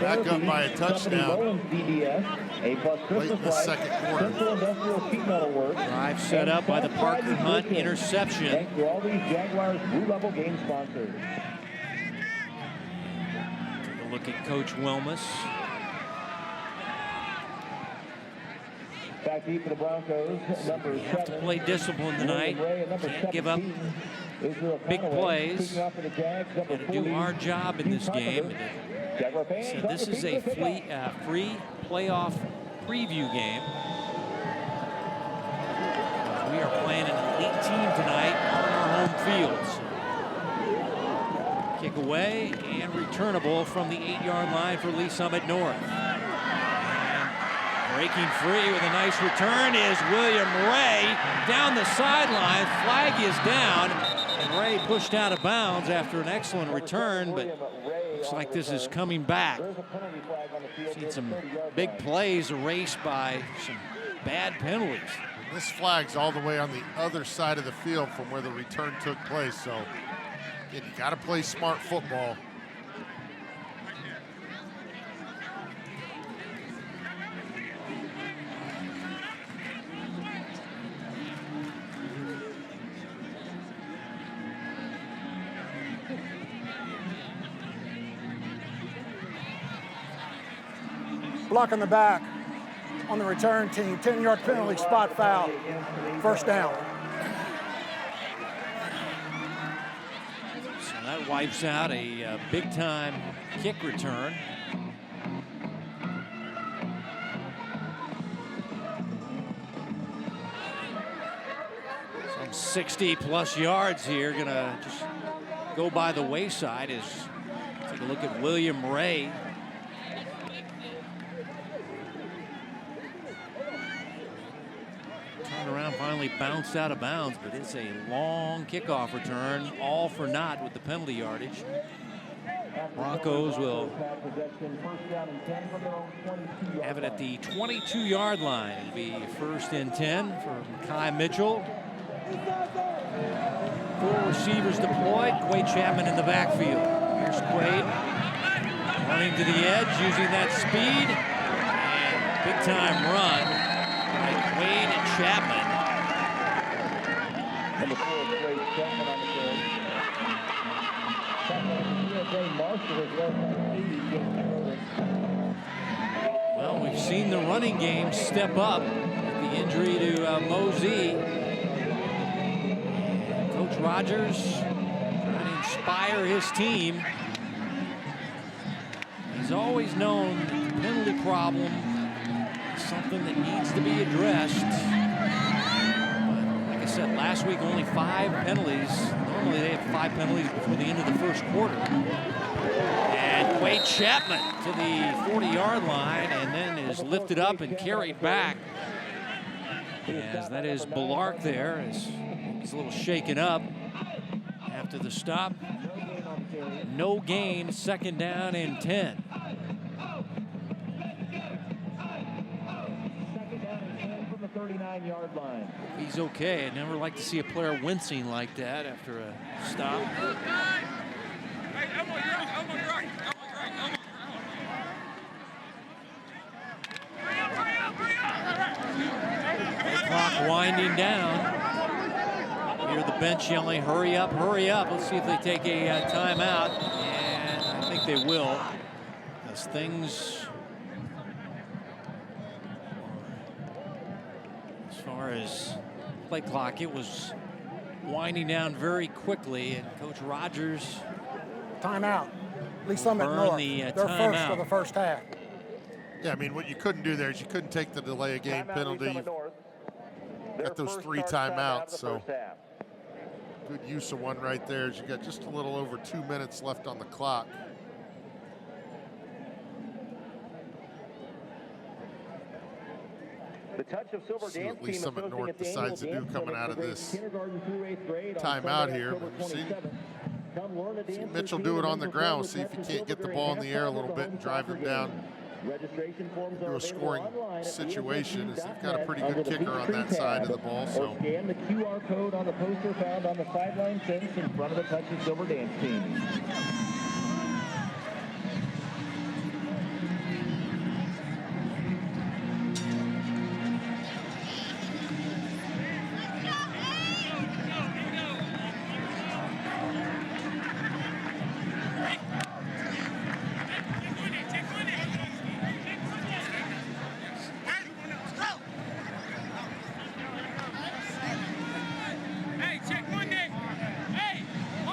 back up by a touchdown late in the second quarter. Drive set up by the Parker Hunt interception. Thanks to all these Jaguars Blue Level game sponsors. Look at Coach Wilmus. Back deep for the Broncos. Number We have to play discipline tonight. Can't give up big plays. Got to do our job in this game. So this is a free playoff preview game. We are playing an elite team tonight on our home fields. Kick away and returnable from the 8-yard line for Lee Summit North. And breaking free with a nice return is William Ray down the sideline. Flag is down, and Ray pushed out of bounds after an excellent return, but looks like this is coming back. Seen some big plays erased by some bad penalties. This flag's all the way on the other side of the field from where the return took place, so you got to play smart football. Blocking the back on the return team. 10-yard penalty, spot foul. First down. So that wipes out a big-time kick return. Some 60-plus yards here, gonna just go by the wayside. As take a look at William Ray. Turned around, finally bounced out of bounds, but it's a long kickoff return, all for naught with the penalty yardage. Broncos will have it at the 22-yard line. It'll be 1st and 10 for Kai Mitchell. 4 receivers deployed. Quade Chapman in the backfield. Here's Quade running to the edge, using that speed. And big-time run by Quade Chapman. Number 4, Quade Chapman on the field. Well, we've seen the running game step up with the injury to Mosey. Coach Rogers trying to inspire his team. He's always known that the penalty problem is something that needs to be addressed. But like I said, last week only 5 penalties. Normally they have 5 penalties before the end of the first quarter. And Quade Chapman to the 40-yard line, and then is lifted up and carried back. As that is Belark there, as he's a little shaken up after the stop. No gain, 2nd down and 10. From the 39-yard line. He's okay. I'd never like to see a player wincing like that after a stop. The clock winding down. Hear the bench yelling, hurry up, hurry up. Let's see if they take a timeout. And I think they will. As things, as far as play clock, it was winding down very quickly. And Coach Rogers. Timeout. Lee Summit North. They're first for the first half. Yeah, I mean, what you couldn't do there is you couldn't take the delay of game penalty. Got those 3 timeouts, so good use of one right there. As you got just a little over 2 minutes left on the clock. The touch of Silver See Dance what Lee team Summit hosting North a decides to Daniel do Dance coming out of grade this kindergarten through 8th grade on timeout Sunday, here. October We've seen 27th. Come learn the dance Mitchell routine do it on and the then ground. perform See if with he Dr. can't get the Silver ball in during the air a halftime little of bit the and drive home them soccer down. game. Registration forms Do are a scoring available online at situation. As they've got a pretty under good the kicker on Peachtree that side of tab. the ball. Or So scan the QR code on the poster found on the sideline fence in front of the Touch of Silver Dance team.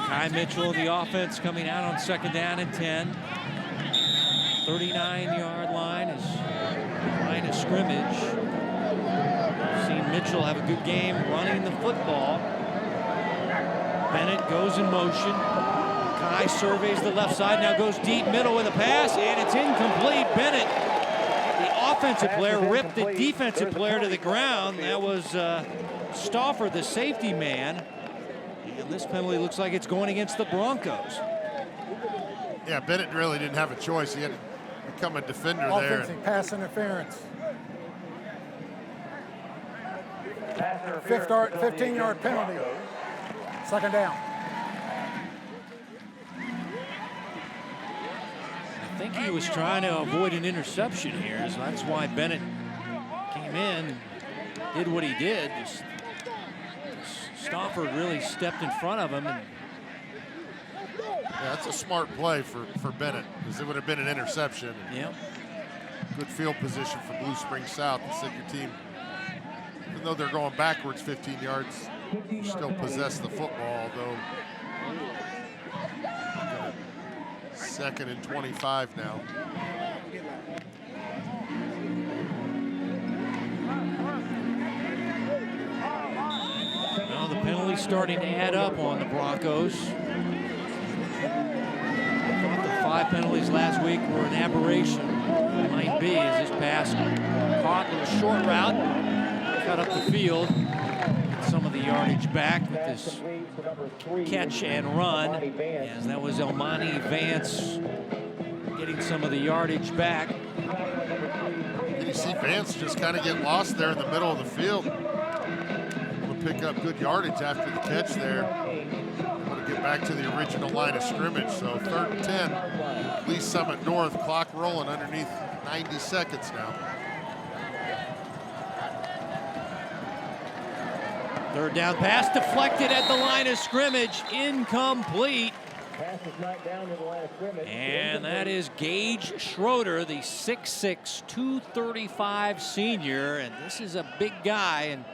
Kai Mitchell, the offense, coming out on 2nd down and 10. 39-yard line is line of scrimmage. We've seen Mitchell have a good game running the football. Bennett goes in motion. Kai surveys the left side, now goes deep middle with a pass, and it's incomplete. Bennett, the offensive player, ripped the defensive player to the ground. That was Stauffer, the safety man. And this penalty looks like it's going against the Broncos. yeah, Bennett really didn't have a choice. He had to become a defender there. Offensive pass interference. 15-yard penalty. 2nd down. I think he was trying to avoid an interception here, so that's why Bennett came in, did what he did. Just Stauffer really stepped in front of him. And Yeah, that's a smart play for Bennett, because it would have been an interception. yeah. Good field position for Blue Springs South. You said your team, even though they're going backwards 15 yards, you still possess the football, although 2nd and 25 now. Well, the penalties starting to add up on the Broncos. I thought the 5 penalties last week were an aberration. It might be, as this pass caught a little short route, cut up the field, get some of the yardage back with this catch and run, as that was Elmani Vance getting some of the yardage back. And you see Vance just kind of get lost there in the middle of the field. Able to pick up good yardage after the catch there. Able to get back to the original line of scrimmage. So 3rd and 10, Lee Summit North, clock rolling underneath 90 seconds now. 3rd down pass deflected at the line of scrimmage, incomplete. Pass is knocked down to the line of scrimmage. And that is Gage Schroeder, the 6'6", 235 senior. And this is a big guy, and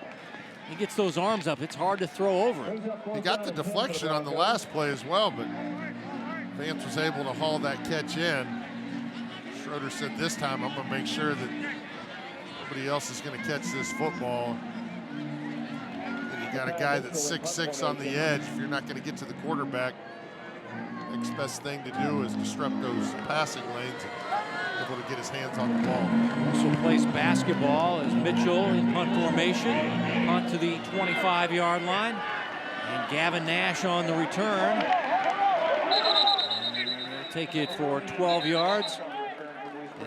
he gets those arms up. It's hard to throw over him. He got the deflection on the last play as well, but Vance was able to haul that catch in. Schroeder said this time, I'm going to make sure that nobody else is going to catch this football. And you got a guy that's 6'6" on the edge. If you're not going to get to the quarterback, next best thing to do is disrupt those passing lanes and able to get his hands on the ball. Also plays basketball as Mitchell in punt formation. Punt to the 25-yard line. And Gavin Nash on the return. And they'll take it for 12 yards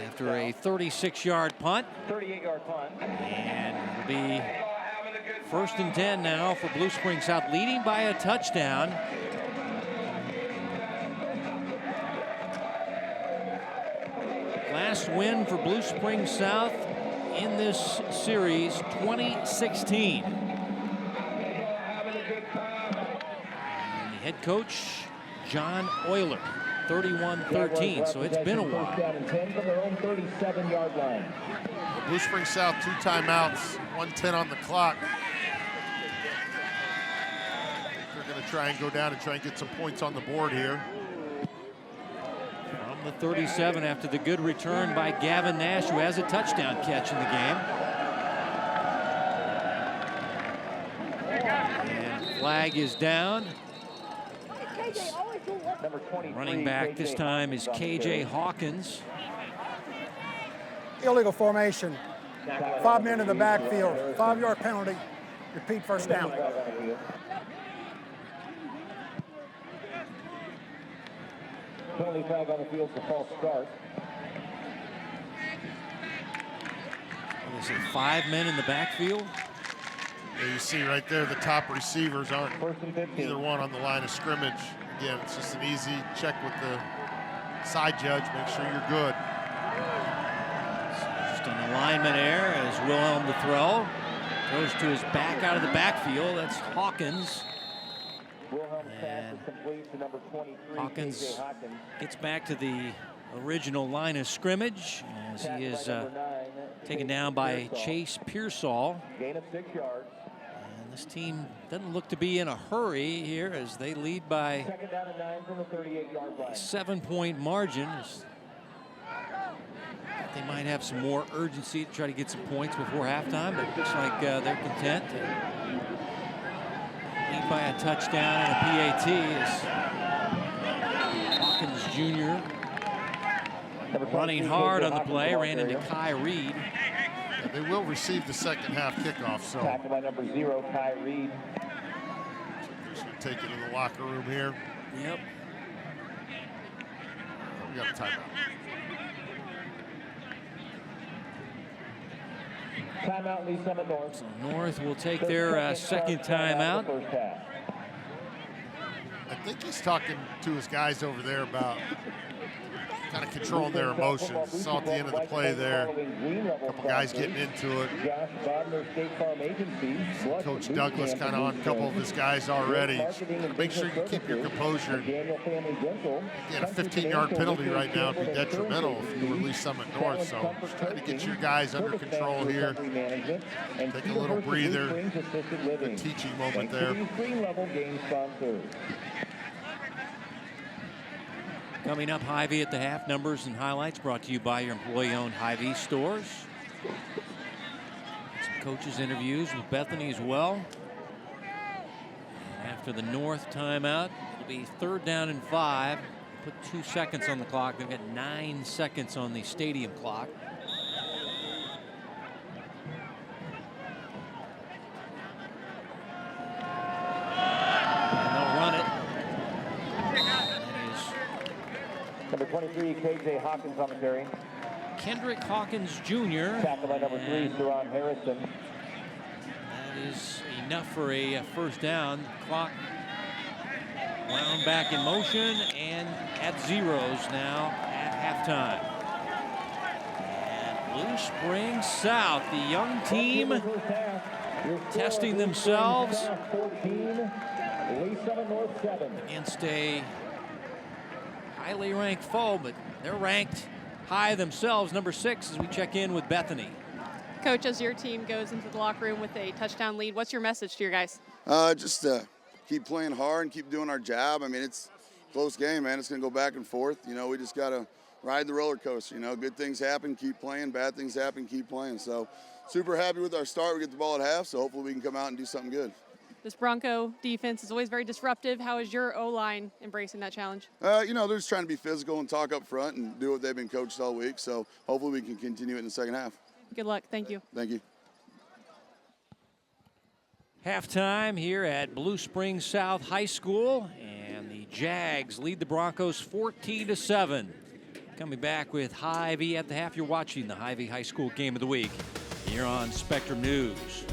after a 36-yard punt. 38-yard punt. And it'll be 1st and 10 now for Blue Springs South, leading by a touchdown. Last win for Blue Springs South in this series, 2016. And the head coach, John Euler, 31-13, so it's been a while. 10 from their own 37-yard line. Blue Springs South, 2 timeouts, 1:10 on the clock. They're going to try and go down and try and get some points on the board here. From the 37 after the good return by Gavin Nash, who has a touchdown catch in the game. And flag is down. Running back this time is KJ Hawkins. Illegal formation. 5 men in the backfield. 5-yard penalty. Repeat, 1st down. Penalty flag on the field for false start. Is it 5 men in the backfield? Yeah, you see right there the top receivers aren't 1st and 15. either one on the line of scrimmage. Again, it's just an easy check with the side judge, make sure you're good. Just an alignment error as Wilhelm to throw. Goes to his back out of the backfield. That's Hawkins. And Hawkins gets back to the original line of scrimmage as he is taken down by Chase Pearsall. Gain of 6 yards. And this team doesn't look to be in a hurry here as they lead by 2nd down and 9 from the 38-yard line. a 7-point margin. They might have some more urgency to try to get some points before halftime, but it looks like they're content to lead by a touchdown and a PAT as Hawkins Jr. running hard on the play, ran into Kai Reed. Yeah, they will receive the second half kickoff, so Tackled by number 0, Kai Reed. just gonna take it to the locker room here. Yep. We got a timeout. Timeout, Lee Summit North. So North will take their second timeout. First half. I think he's talking to his guys over there about kind of controlling their emotions. Saw at the end of the play there, a couple guys getting into it. Coach Douglas kind of on a couple of his guys already. Make sure you keep your composure. Again, a 15-yard penalty right now would be detrimental if you release some at North. So just trying to get your guys under control here. Take a little breather. A teaching moment there. Coming up, Hy-Vee at the half. Numbers and highlights brought to you by your employee-owned Hy-Vee stores. Some coaches' interviews with Bethany as well. And after the North timeout, it'll be 3rd down and 5. Put 2 seconds on the clock. They've got 9 seconds on the stadium clock. Number 23, KJ Hawkins on the carry. Kendrick Hawkins Jr. Tackled by number 3, Teron Harrison. That is enough for a 1st down. Clock wound back in motion and at zeros now at halftime. And Blue Springs South, the young team, testing themselves against a highly ranked foe, but they're ranked high themselves, number 6, as we check in with Bethany. Coach, as your team goes into the locker room with a touchdown lead, what's your message to your guys? Just keep playing hard and keep doing our job. I mean, it's a close game, man. It's going to go back and forth. You know, we just got to ride the roller coaster. You know, good things happen, keep playing. Bad things happen, keep playing. So super happy with our start. We get the ball at half, so hopefully we can come out and do something good. This Bronco defense is always very disruptive. How is your O-line embracing that challenge? You know, they're just trying to be physical and talk up front and do what they've been coached all week. So hopefully we can continue it in the second half. Good luck. Thank you. Thank you. Halftime here at Blue Springs South High School, and the Jags lead the Broncos 14-7. Coming back with Hy-Vee at the half. You're watching the Hy-Vee High School Game of the Week here on Spectrum News.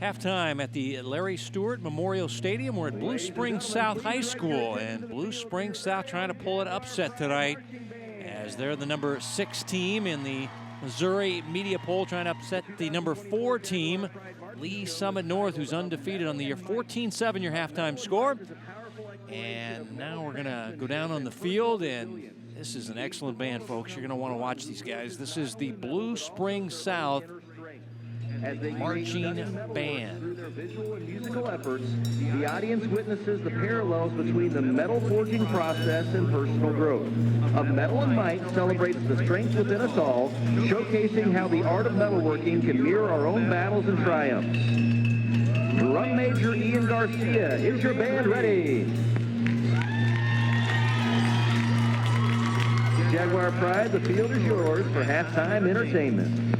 Halftime at the Larry Stewart Memorial Stadium. We're at Blue Springs South High School, and Blue Springs South trying to pull an upset tonight as they're the number 6 team in the Missouri media poll trying to upset the number 4 team, Lee Summit North, who's undefeated on the year. 14-7 your halftime score. And now we're going to go down on the field, and this is an excellent band, folks. You're going to want to watch these guys. This is the Blue Spring South marching band. Through their visual and musical efforts, the audience witnesses the parallels between the metal forging process and personal growth. Of Metal and Might celebrates the strength within us all, showcasing how the art of metalworking can mirror our own battles and triumphs. Drum Major Ian Garcia, is your band ready? Jaguar Pride, the field is yours for halftime entertainment.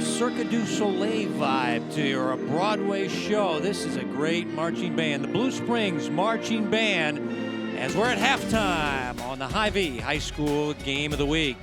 Cirque du Soleil vibe to you, or a Broadway show. This is a great marching band, the Blue Springs Marching Band, as we're at halftime on the Hy-Vee High School Game of the Week.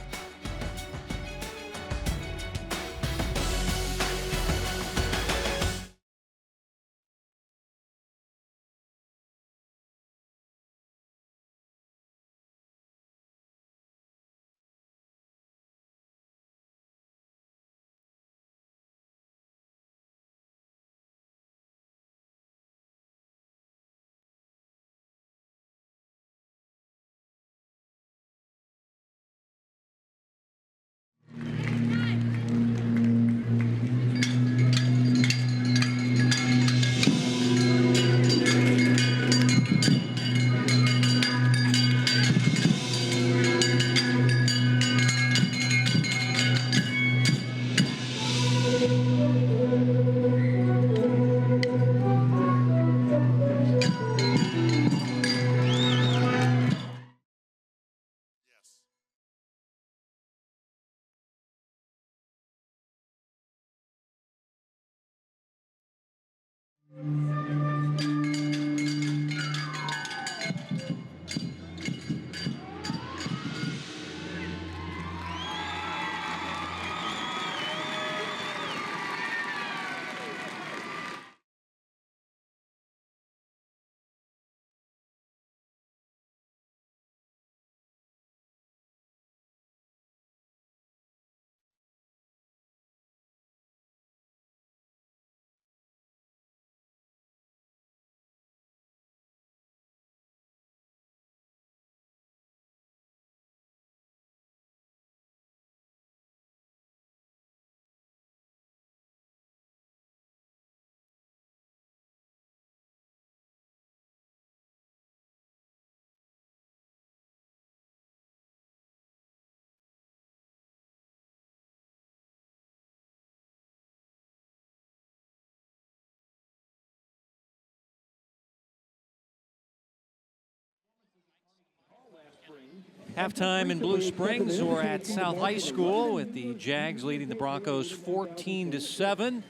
Halftime in Blue Springs. We're at South High School with the Jags leading the Broncos 14-7.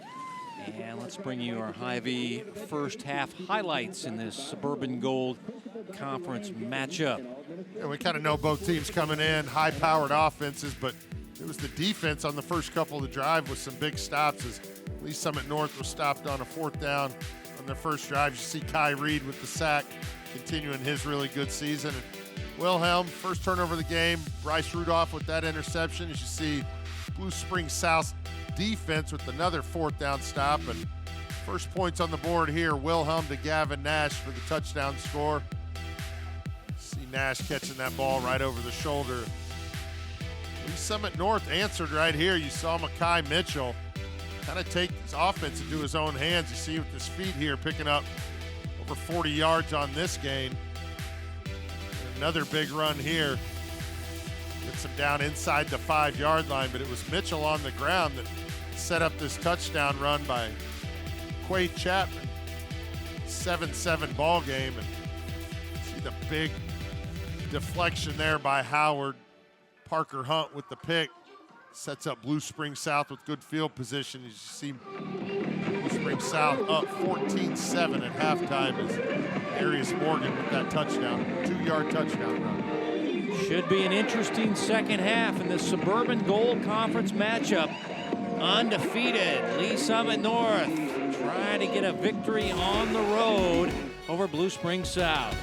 And let's bring you our Hy-Vee first half highlights in this Suburban Gold Conference matchup. And we kind of know both teams coming in, high-powered offenses, but it was the defense on the first couple of the drive with some big stops as Lee Summit North was stopped on a 4th down on their first drive. You see Kai Reed with the sack, continuing his really good season. And Wilhelm, first turnover of the game. Bryce Rudolph with that interception. As you see, Blue Springs South defense with another 4th down stop. And first points on the board here, Wilhelm to Gavin Nash for the touchdown score. See Nash catching that ball right over the shoulder. Lee Summit North answered right here. You saw Makai Mitchell kind of take his offense into his own hands. You see with his feet here picking up over 40 yards on this gain. Another big run here. Gets him down inside the 5-yard line, but it was Mitchell on the ground that set up this touchdown run by Quade Chapman. 7-7 ball game. And see the big deflection there by Howard. Parker Hunt with the pick. Sets up Blue Springs South with good field position. As you see Blue Springs South up 14-7 at halftime as Arias Morgan with that touchdown, 2-yard touchdown run. Should be an interesting second half in the Suburban Gold Conference matchup. Undefeated Lee Summit North trying to get a victory on the road over Blue Springs South.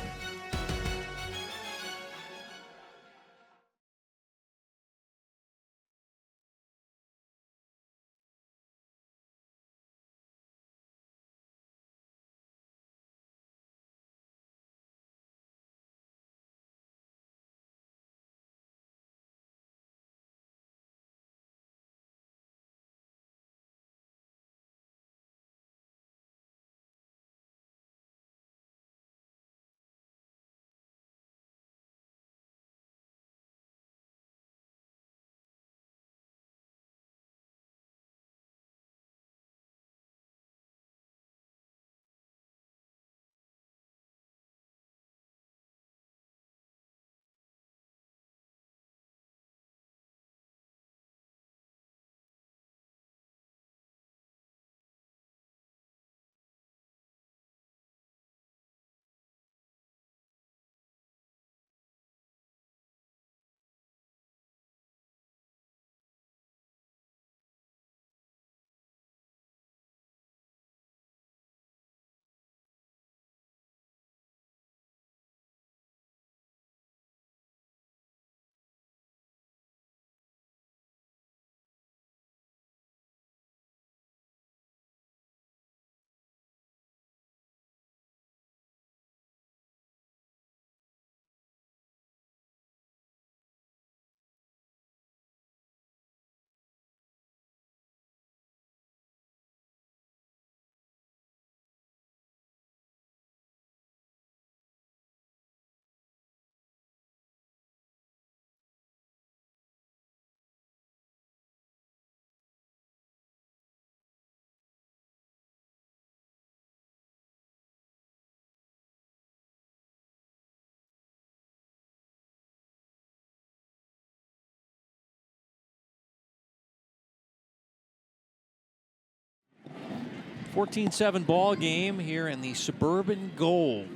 14-7 ball game here in the Suburban Gold.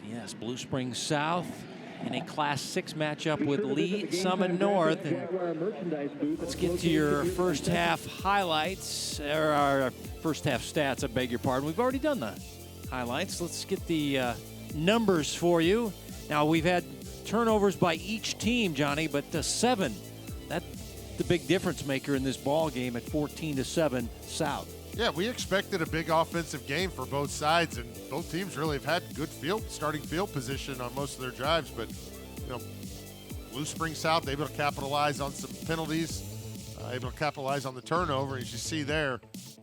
Yes, Blue Springs South in a Class 6 matchup with Lee Summit North. And let's get to your first half highlights, or our first half stats, I beg your pardon. We've already done the highlights. Let's get the numbers for you. Now, we've had turnovers by each team, Johnny, but 7. That's the big difference maker in this ball game at 14-7 South. Yeah, we expected a big offensive game for both sides, and both teams really have had good starting field position on most of their drives. But, you know, Blue Springs South able to capitalize on some penalties, able to capitalize on the turnover. As you see there,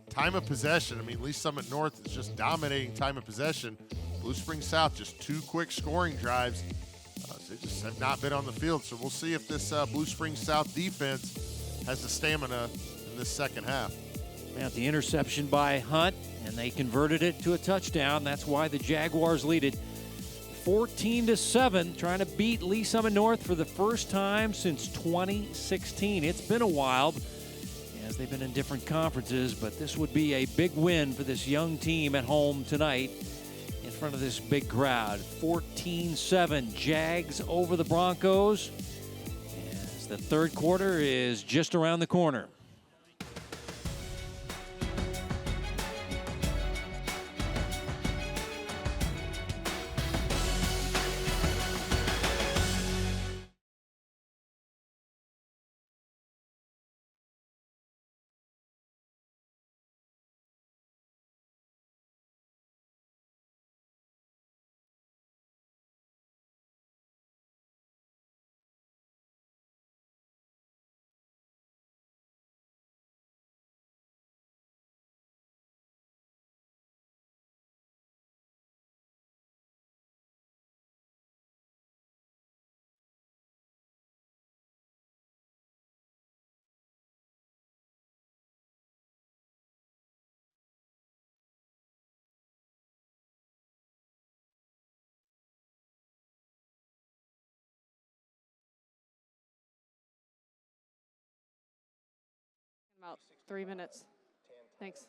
time of possession. I mean, Lee Summit North is just dominating time of possession. Blue Springs South just 2 quick scoring drives. They just have not been on the field. So we'll see if this Blue Springs South defense has the stamina in this second half. At the interception by Hunt, and they converted it to a touchdown. That's why the Jaguars lead it 14-7, trying to beat Lee Summit North for the first time since 2016. It's been a while, as they've been in different conferences, but this would be a big win for this young team at home tonight in front of this big crowd. 14-7, Jags over the Broncos, as the third quarter is just around the corner. About 3 minutes. Thanks.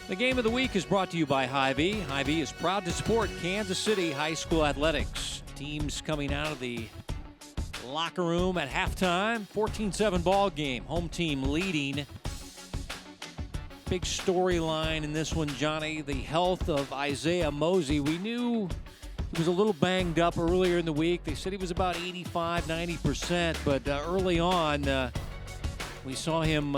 The game of the week is brought to you by Hy-Vee. Hy-Vee is proud to support Kansas City high school athletics. Teams coming out of the locker room at halftime. 14-7 ball game. Home team leading. Big storyline in this one, Johnny. The health of Isaiah Mosey. We knew he was a little banged up earlier in the week. They said he was about 85, 90%. But early on, we saw him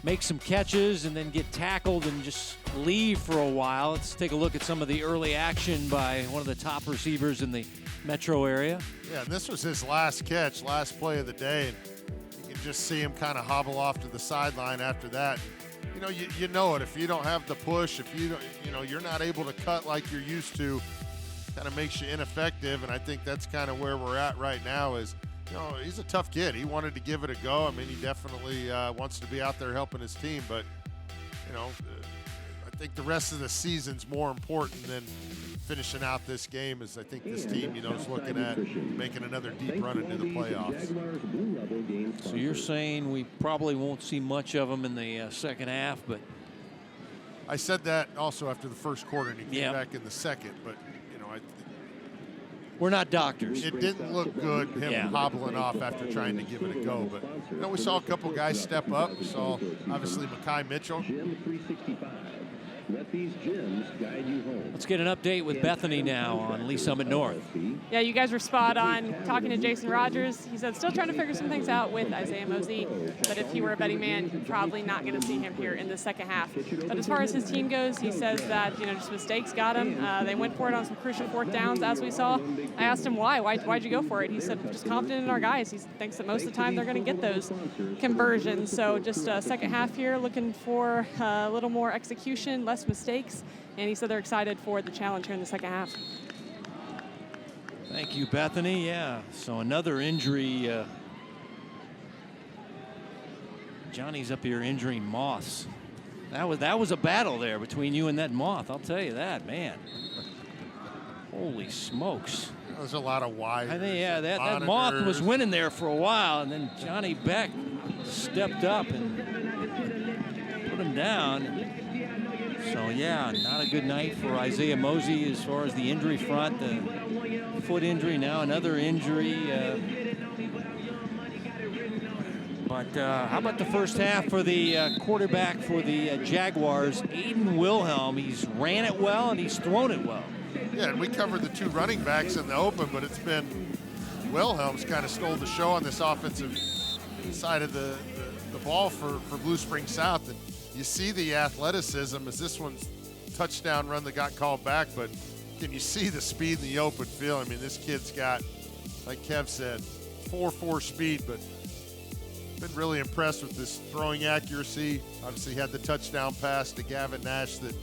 make some catches and then get tackled and just leave for a while. Let's take a look at some of the early action by one of the top receivers in the metro area. Yeah, and this was his last catch, last play of the day. And you can just see him kind of hobble off to the sideline after that. You know, you know it. If you don't have the push, if you don't, you know, you're not able to cut like you're used to, kind of makes you ineffective. And I think that's kind of where we're at right now is, you know, he's a tough kid. He wanted to give it a go. I mean, he definitely wants to be out there helping his team. But, you know, I think the rest of the season's more important than finishing out this game. As I think this team, you know, is looking at making another deep run into the playoffs. So you're saying we probably won't see much of him in the second half, but I said that also after the first quarter, and he came Yeah. back in the second. But We're not doctors. it didn't look good, him hobbling off after trying to give it a go. But we saw a couple guys step up. We saw obviously Makai Mitchell. Let these gyms guide you home. Let's get an update with Bethany now on Lee Summit North. Yeah, you guys were spot on. Talking to Jason Rogers, he said still trying to figure some things out with Isaiah Mosey, but if he were a betting man, you're probably not going to see him here in the second half. But as far as his team goes, he says that just mistakes got him. They went for it on some crucial fourth downs, as we saw. I asked him why'd you go for it? He said just confident in our guys. He thinks that most of the time they're going to get those conversions. So just a second half here, looking for a little more execution, less mistakes, and he said they're excited for the challenge here in the second half. Thank you, Bethany. Yeah, so another injury. Johnny's up here injuring moths. That was a battle there between you and that moth. I'll tell you that, man. Holy smokes. There's a lot of wires. I think, yeah, that moth was winning there for a while, and then Johnny Beck stepped up and put him down. So, yeah, not a good night for Isaiah Mosey as far as the injury front. The foot injury, now another injury. But how about the first half for the quarterback for the Jaguars, Aiden Wilhelm? He's ran it well and he's thrown it well. Yeah, and we covered the two running backs in the open, but it's been Wilhelm's kind of stole the show on this offensive side of the ball for Blue Spring South. And you see the athleticism as this one's touchdown run that got called back, but can you see the speed in the open field? I mean, this kid's got, like Kev said, 4.4 speed, but been really impressed with this throwing accuracy. Obviously had the touchdown pass to Gavin Nash that,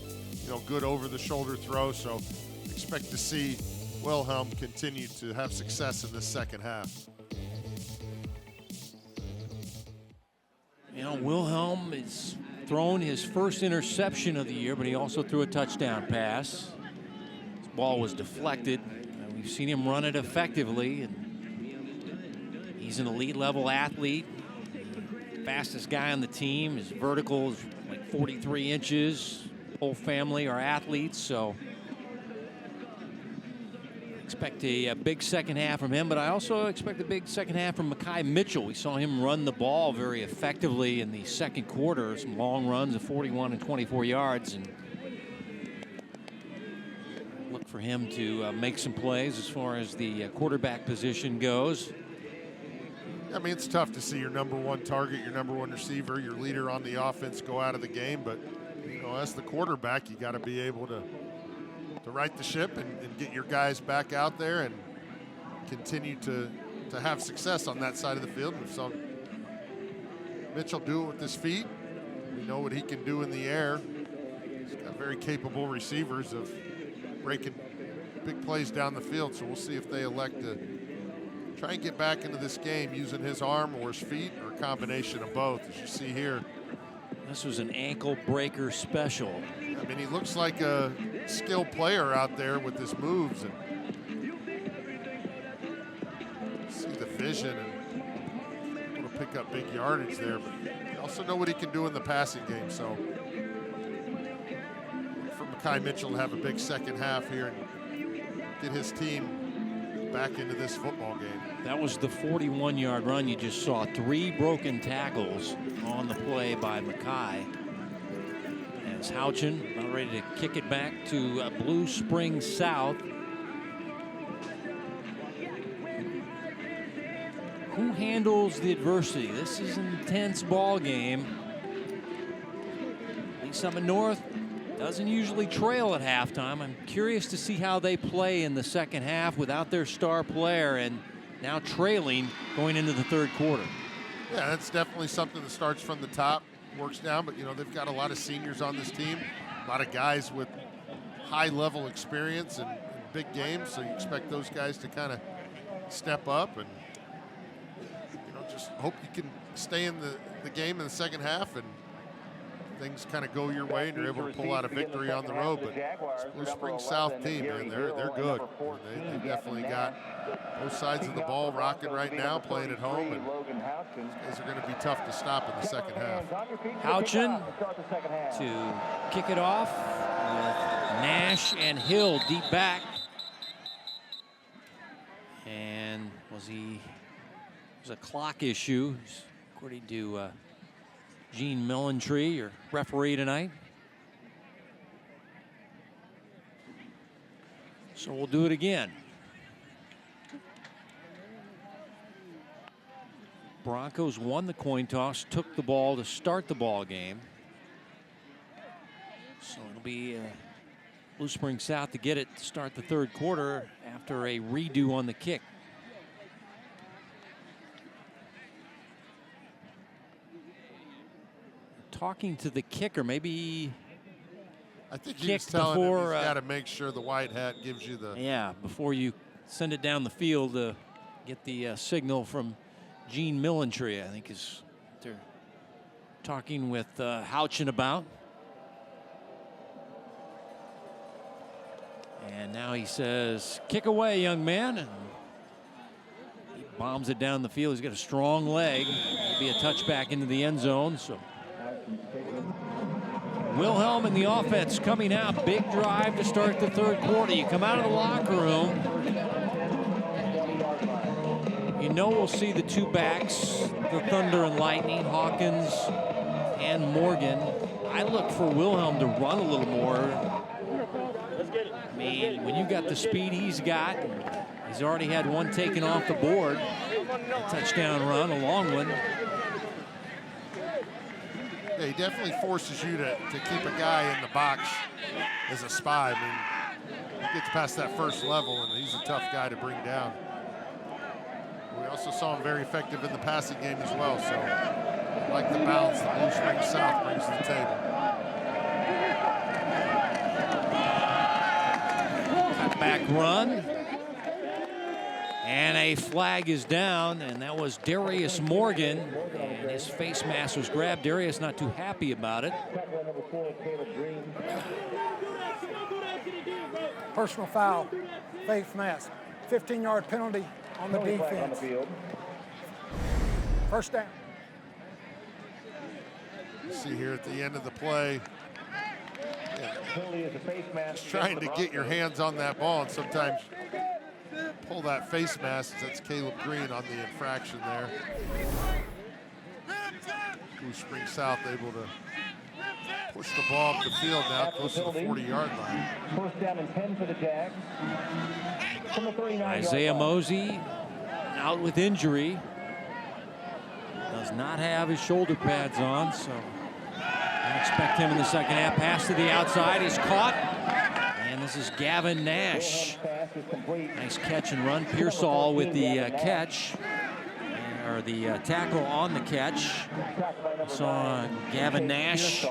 good over-the-shoulder throw. So expect to see Wilhelm continue to have success in this second half. Wilhelm has thrown his first interception of the year, but he also threw a touchdown pass. His ball was deflected, and we've seen him run it effectively. And he's an elite level athlete. Fastest guy on the team. His vertical is like 43 inches. Whole family are athletes, so expect a big second half from him, but I also expect a big second half from Makai Mitchell. We saw him run the ball very effectively in the second quarter, some long runs of 41 and 24 yards, and look for him to make some plays as far as the quarterback position goes. I mean, it's tough to see your number one target, your number one receiver, your leader on the offense go out of the game, but as the quarterback, you got to be able to right the ship and get your guys back out there and continue to have success on that side of the field. We saw Mitchell do it with his feet. We know what he can do in the air. He's got very capable receivers of breaking big plays down the field, so we'll see if they elect to try and get back into this game using his arm or his feet or a combination of both, as you see here. This was an ankle breaker special. I mean, he looks like a skilled player out there with his moves, and see the vision and able to pick up big yardage there. But you also know what he can do in the passing game. So for Makai Mitchell to have a big second half here and get his team back into this football game. That was the 41-yard run you just saw. 3 broken tackles on the play by Makai. As Houchin about ready to kick it back to Blue Spring South. Who handles the adversity? This is an intense ball game. Lee Summit North doesn't usually trail at halftime. I'm curious to see how they play in the second half without their star player and now trailing going into the third quarter. Yeah, that's definitely something that starts from the top, works down, but they've got a lot of seniors on this team, a lot of guys with high level experience and big games, so you expect those guys to kind of step up and just hope you can stay in the game in the second half and things kind of go your way and you're able to pull out a victory on the road. But this Blue Springs South team, man, they're good. They definitely got both sides of the ball rocking right now, playing at home, and these guys are going to be tough to stop in the second half. Houchin to kick it off with Nash and Hill deep back. And was a clock issue, according to Gene Millentree, your referee tonight. So we'll do it again. Broncos won the coin toss, took the ball to start the ball game. So it'll be Blue Springs South to get it to start the third quarter after a redo on the kick. Talking to the kicker, maybe. I think he was telling him he's got to make sure the white hat gives you the. Yeah, before you send it down the field to get the signal from Gene Millentree, I think is what they're talking with Houchin about. And now he says, kick away, young man. And he bombs it down the field. He's got a strong leg. It'll be a touchback into the end zone. So Wilhelm in the offense coming out. Big drive to start the third quarter. You come out of the locker room, you know we'll see the two backs, the Thunder and Lightning, Hawkins and Morgan. I look for Wilhelm to run a little more. I mean, when you got the speed he's got, he's already had one taken off the board. A touchdown run, a long one. Yeah, he definitely forces you to keep a guy in the box as a spy. I mean, he gets past that first level, and he's a tough guy to bring down. We also saw him very effective in the passing game as well, so I like the balance that Blue Springs South brings to the table. Back run, and a flag is down, and that was Darius Morgan, and his face mask was grabbed. Darius not too happy about it. Personal foul, face mask, 15-yard penalty on the defense. First down. You see here at the end of the play, just trying to get your hands on that ball, and sometimes pull that face mask. That's Caleb Green on the infraction there. Blue Springs South able to push the ball up the field now, close to the 40-yard line. First down and 10 for the Jags. From the 39-yard Isaiah line. Mosey out with injury. Does not have his shoulder pads on, so I expect him in the second half. Pass to the outside, he's caught. And this is Gavin Nash. Nice catch and run. Pearsall with the catch, or the tackle on the catch. Saw Gavin Nash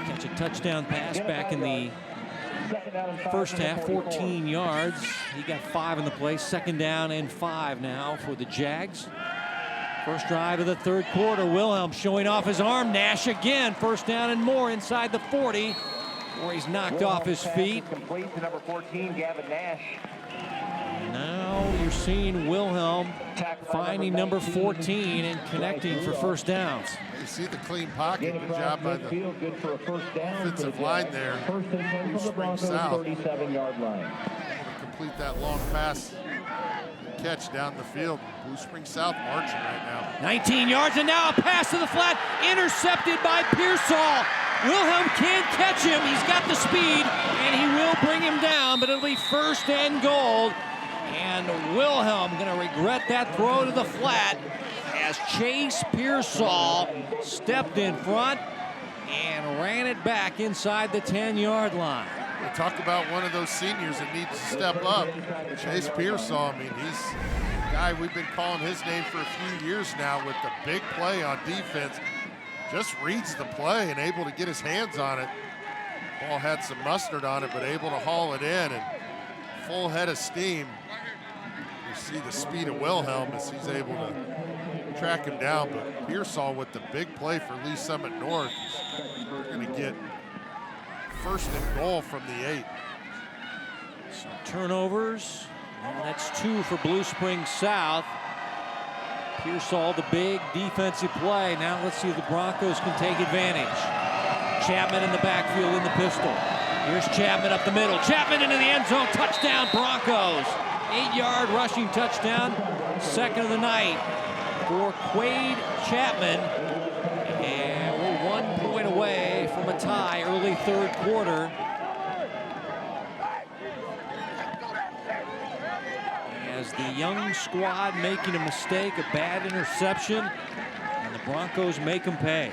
catch a touchdown pass back in the first half, 14 yards. He got 5 in the play. Second down and 5 now for the Jags. First drive of the third quarter. Wilhelm showing off his arm. Nash again. First down and more inside the 40. Where he's knocked off his feet. Complete to number 14, Gavin Nash. Now you're seeing Wilhelm finding number 14 and connecting for first downs. You see the clean pocket. Good job by the offensive line there. Blue Springs South. 37-yard line. Complete that long pass. Catch down the field. Blue Springs South marching right now. 19 yards, and now a pass to the flat. Intercepted by Pearsall. Wilhelm can't catch him. He's got the speed, and he will bring him down, but it'll be first and goal. And Wilhelm going to regret that throw to the flat as Chase Pearsall stepped in front and ran it back inside the 10-yard line. We talk about one of those seniors that needs to step up. Chase Pearsall, I mean, he's a guy we've been calling his name for a few years now with the big play on defense. Just reads the play and able to get his hands on it. Ball had some mustard on it, but able to haul it in and full head of steam. You see the speed of Wilhelm as he's able to track him down, but Pearsall with the big play for Lee Summit North. He's first and goal from the 8. Some turnovers. And that's 2 for Blue Springs South. Pearsall, the big defensive play. Now let's see if the Broncos can take advantage. Chapman in the backfield in the pistol. Here's Chapman up the middle. Chapman into the end zone. Touchdown, Broncos. 8-yard rushing touchdown. Second of the night for Quade Chapman. And we're 1 point away from a tie early third quarter. As the young squad making a mistake, a bad interception, and the Broncos make them pay.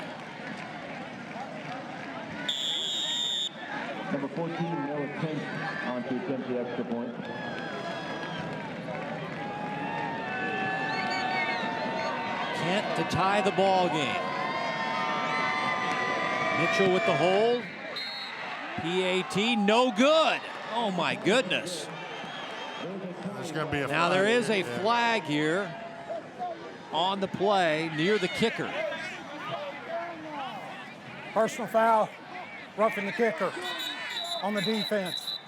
Number 14, Noah Kent, on to attempt the extra point. Kent to tie the ball game. Mitchell with the hold. PAT, no good. Oh my goodness. There's going to be a Now flag. there is a flag here on the play near the kicker. Personal foul, roughing the kicker on the defense.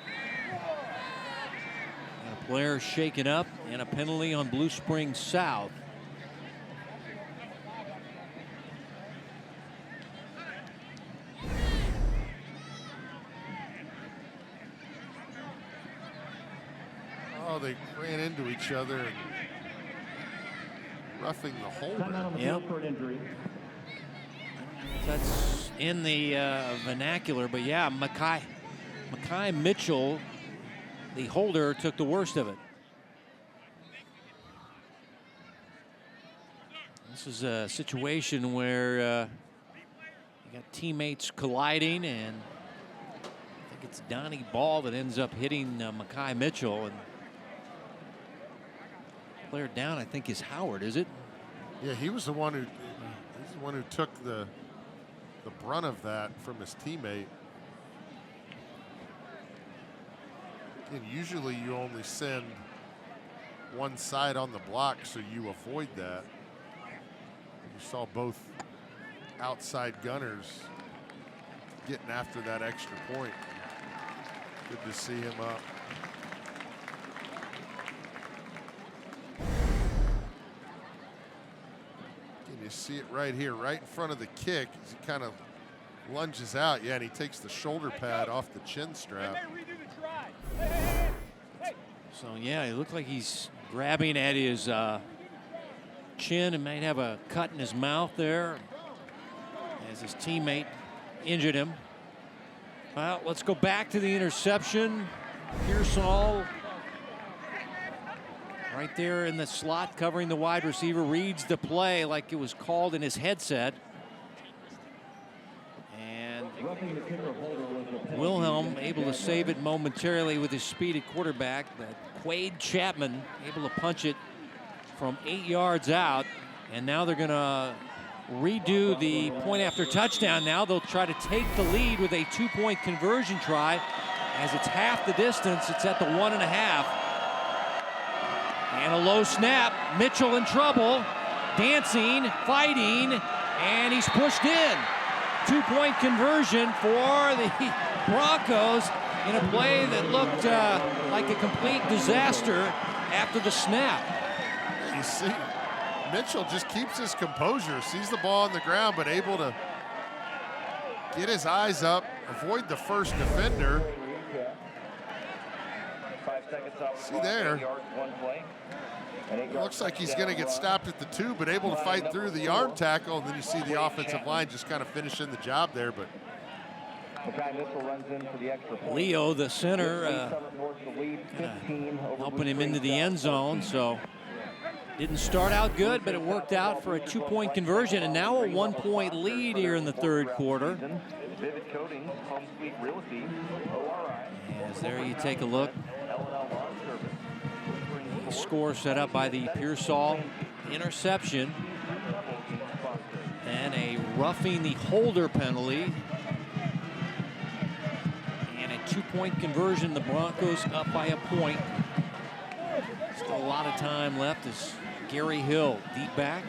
And a player shaken up and a penalty on Blue Springs South. Oh, they ran into each other and roughing the holder. Yep. That's in the vernacular, but yeah, Makai Mitchell, the holder, took the worst of it. This is a situation where you got teammates colliding, and I think it's Donnie Ball that ends up hitting Makai Mitchell. And player down, I think, is Howard, is it? Yeah, he was the one who took the brunt of that from his teammate. And usually you only send one side on the block so you avoid that. You saw both outside gunners getting after that extra point. Good to see him up. You see it right here, right in front of the kick. As he kind of lunges out. Yeah, and he takes the shoulder pad off the chin strap. So, yeah, it looked like he's grabbing at his chin and might have a cut in his mouth there as his teammate injured him. Well, let's go back to the interception. Pearsall right there in the slot covering the wide receiver, reads the play like it was called in his headset. And Wilhelm able to save it momentarily with his speed at quarterback. But Quade Chapman able to punch it from 8 yards out. And now they're going to redo the point after touchdown. Now they'll try to take the lead with a 2-point conversion try. As it's half the distance, it's at the 1.5. And a low snap. Mitchell in trouble. Dancing, fighting, and he's pushed in. 2-point conversion for the Broncos in a play that looked like a complete disaster after the snap. You see, Mitchell just keeps his composure, sees the ball on the ground, but able to get his eyes up, avoid the first defender. See there. It looks like he's going to get stopped at the 2, but able to fight through the arm tackle. And then you see the offensive line just kind of finishing the job there. But Leo, the center, helping him into the end zone. So didn't start out good, but it worked out for a 2-point conversion. And now a 1-point lead here in the third quarter. As there you take a look. Score set up by the Pearsall interception. And a roughing the holder penalty. And a 2-point conversion. The Broncos up by a point. Still a lot of time left as Gary Hill deep back,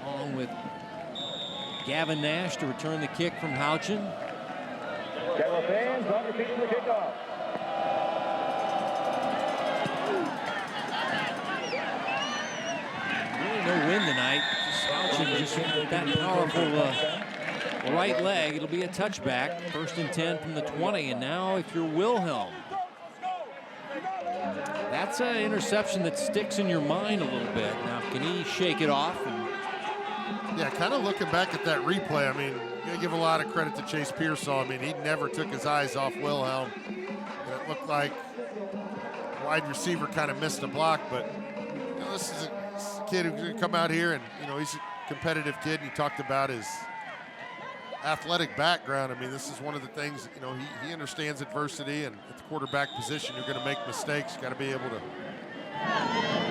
along with Gavin Nash to return the kick from Houchin. Jaguar fans on your feet for the kickoff. Really no wind tonight. Slouching just with that powerful right leg. It'll be a touchback. 1st and 10 from the 20. And now if you're Wilhelm, that's an interception that sticks in your mind a little bit. Now, can he shake it off? Yeah, kind of looking back at that replay, I mean, you gotta give a lot of credit to Chase Pearsall. I mean, he never took his eyes off Wilhelm. And it looked like wide receiver kind of missed a block, but you know, this is a kid who's gonna come out here and, you know, he's a competitive kid. And he talked about his athletic background. I mean, this is one of the things, you know, he understands adversity, and at the quarterback position, you're going to make mistakes. You got to be able to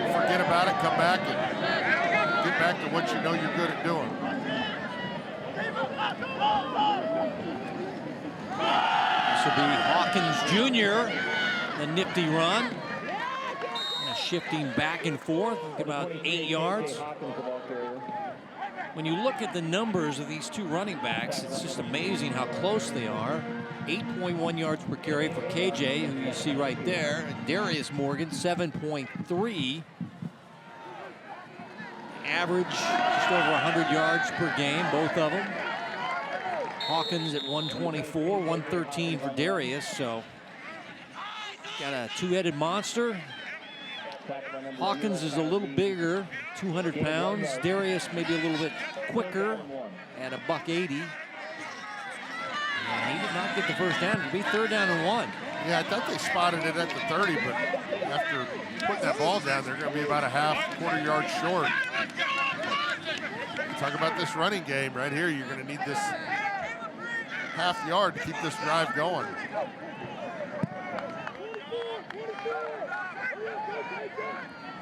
forget about it, come back, and get back to what you know you're good at doing. This will be Hawkins Jr., a nifty run. Shifting back and forth, about 8 yards. When you look at the numbers of these two running backs, it's just amazing how close they are. 8.1 yards per carry for KJ, who you see right there. And Darius Morgan, 7.3. Average just over 100 yards per game, both of them. Hawkins at 124, 113 for Darius. So got a two-headed monster. Hawkins is a little bigger, 200 pounds. Darius maybe a little bit quicker at $180. And he did not get the first down. It'll be 3rd down and 1. Yeah, I thought they spotted it at the 30, but after putting that ball down, they're going to be about a quarter yard short. Talk about this running game right here. You're going to need this half yard to keep this drive going.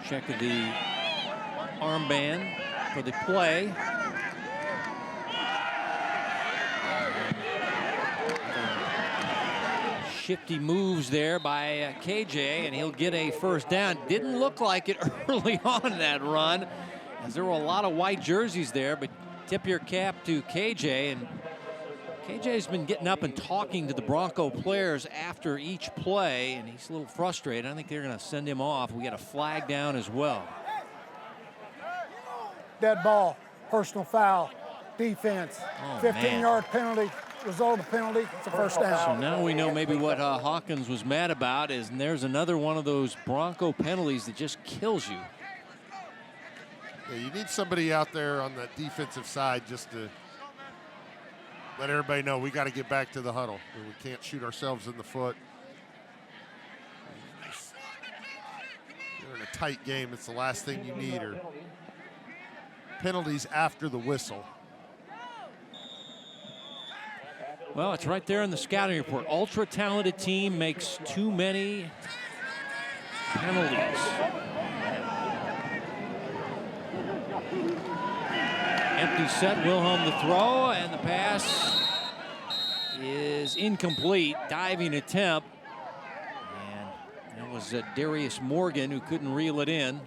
Check the armband for the play. Shifty moves there by KJ, and he'll get a first down. Didn't look like it early on that run, as there were a lot of white jerseys there, but tip your cap to KJ. And KJ's been getting up and talking to the Bronco players after each play, and he's a little frustrated. I think they're going to send him off. We got a flag down as well. Dead ball, personal foul, defense, Oh, 15-yard penalty, result of penalty, it's a first down. So now we know maybe what Hawkins was mad about is, and there's another one of those Bronco penalties that just kills you. Yeah, you need somebody out there on the defensive side just to let everybody know we got to get back to the huddle. We can't shoot ourselves in the foot. You're in a tight game. It's the last thing you need, or penalties after the whistle. Well, it's right there in the scouting report. Ultra talented team makes too many penalties. Empty set, Wilhelm the throw, and the pass is incomplete. Diving attempt. And it was Darius Morgan who couldn't reel it in.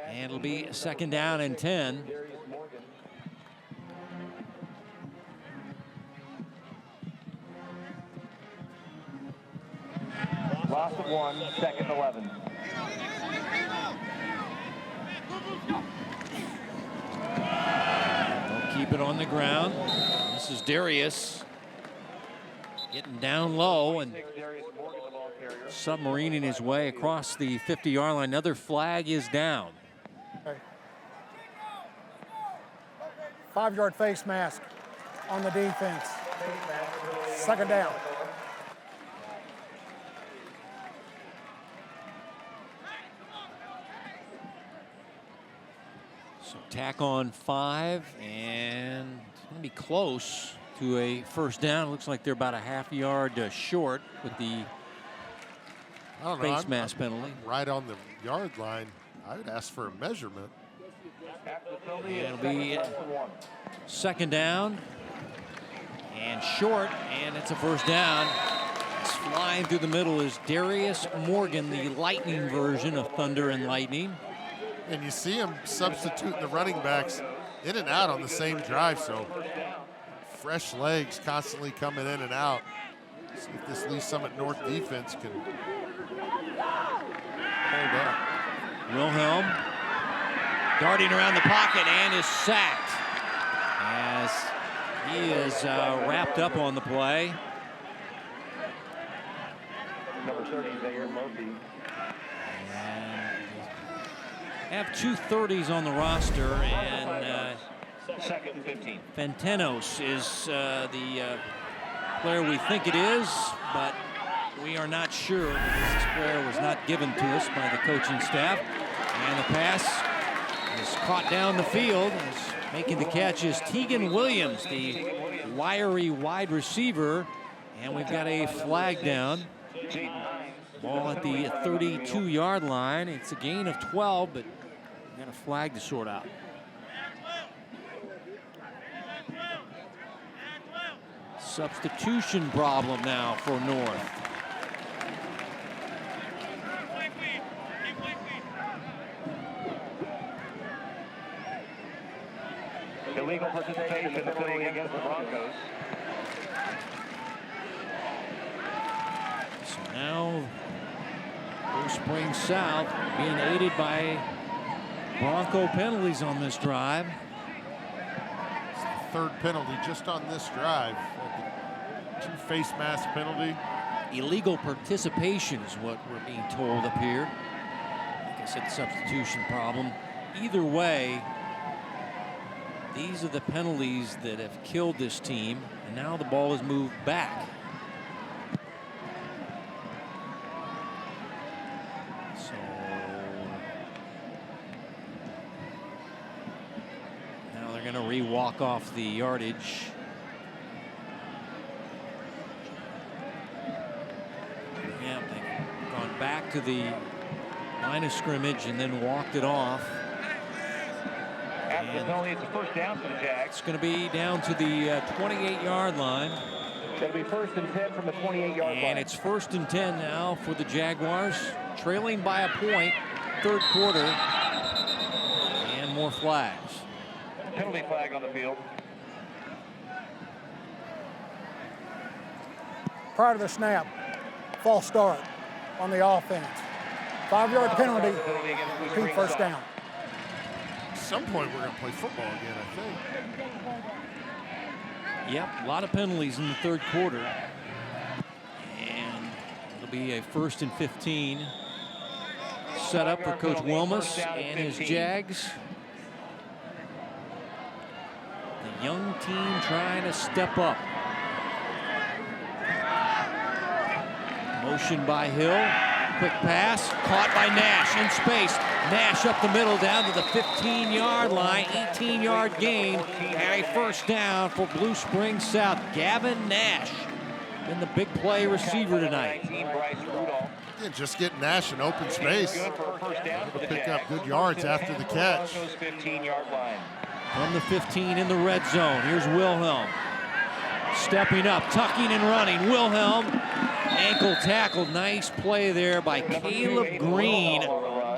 And it'll be 2nd down and 10. Loss of 1, 2nd 11. They'll keep it on the ground. This is Darius getting down low and submarining his way across the 50-yard line. Another flag is down. 5-yard face mask on the defense. 2nd down. So tack on 5, and it's going to be close to a first down. Looks like they're about a half yard short with the face mask penalty. Right on the yard line. I would ask for a measurement. And it'll be 2nd down and short, and it's a first down. It's flying through the middle is Darius Morgan, the Lightning version of Thunder and Lightning. And you see him substituting the running backs in and out on the same drive, so fresh legs constantly coming in and out. See if this Lee Summit North defense can hold up. Wilhelm darting around the pocket and is sacked as he is wrapped up on the play. Number 30, Zaire Murphy. Have 2 30s on the roster, and Second and 15. Fentenos is the player we think it is, but we are not sure because this player was not given to us by the coaching staff. And the pass is caught down the field. Making the catch is Tegan Williams, the wiry wide receiver, and we've got a flag down. Ball at the 32-yard line. It's a gain of 12, but we've got a flag to sort out. Substitution problem now for North. Illegal participation penalty against the Broncos. So now Blue Springs South being aided by Bronco penalties on this drive. It's the 3rd penalty just on this drive. 2 face mask penalty. Illegal participation is what we're being told up here. Like I said, substitution problem. Either way, these are the penalties that have killed this team, and now the ball is moved back. So now they're going to re-walk off the yardage. Yeah, they've gone back to the line of scrimmage and then walked it off. After the penalty, it's a first down for the Jags. It's going to be down to the 28-yard line. It'll be 1st and 10 from the 28-yard line. And it's 1st and 10 now for the Jaguars, trailing by a point, 3rd quarter, and more flags. Penalty flag on the field. Prior to the snap, false start on the offense. 5-yard penalty, repeat first down. At some point, we're going to play football again, I think. Yep, a lot of penalties in the 3rd quarter. And it'll be a 1st and 15 set up for Coach Wilmus and his Jags. The young team trying to step up. Motion by Hill. Quick pass, caught by Nash in space. Nash up the middle down to the 15-yard line, 18-yard gain, and a first down for Blue Springs South. Gavin Nash been the big play receiver tonight. Yeah, just get Nash in open space. Able to pick up good yards after the catch. From the 15 in the red zone, here's Wilhelm. Stepping up, tucking and running. Wilhelm, ankle tackle. Nice play there by Caleb Green.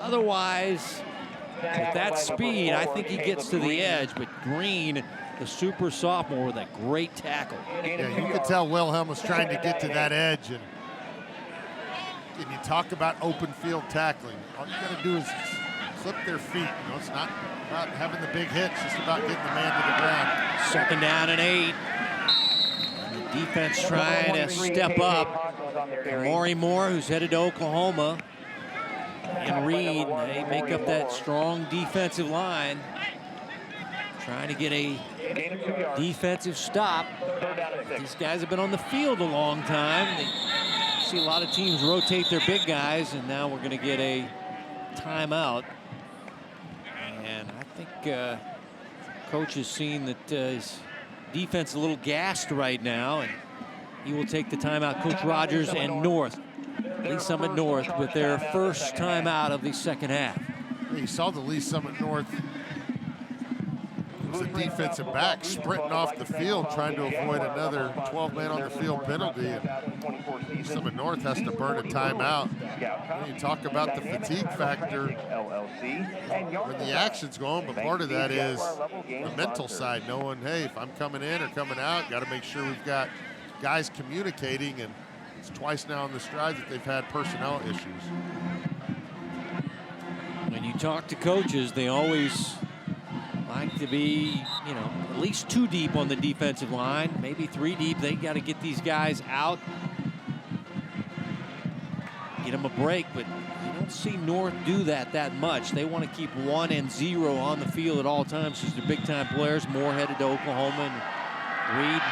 Otherwise, with that speed, I think he gets to the edge. But Green, the super sophomore, with a great tackle. Yeah, you could tell Wilhelm was trying to get to that edge. And you talk about open field tackling. All you got to do is clip their feet. You know, it's not about having the big hit. It's just about getting the man to the ground. 2nd down and 8. Defense trying to step up. Maury Moore, who's headed to Oklahoma, and Reed, they make up that strong defensive line. Trying to get a defensive stop. These guys have been on the field a long time. They see a lot of teams rotate their big guys, and now we're going to get a timeout. And I think Coach has seen that his defense a little gassed right now, and he will take the timeout. Coach Rogers and North, Lee Summit North, with their first timeout of the second half. You saw the Lee Summit North. It was a defensive back sprinting off the field trying to avoid another 12-man on the field penalty. And Lee Summit North has to burn a timeout. When you talk about the fatigue factor, when the action's going, but part of that is the mental side, knowing, hey, if I'm coming in or coming out, got to make sure we've got guys communicating. And It's twice now in the stride that they've had personnel issues. When you talk to coaches, they always like to be, you know, at least 2 deep on the defensive line, maybe 3 deep. They got to get these guys out, get them a break, but you don't see North do that much. They want to keep 1 and 0 on the field at all times because they're big-time players. Moore headed to Oklahoma, and Reed,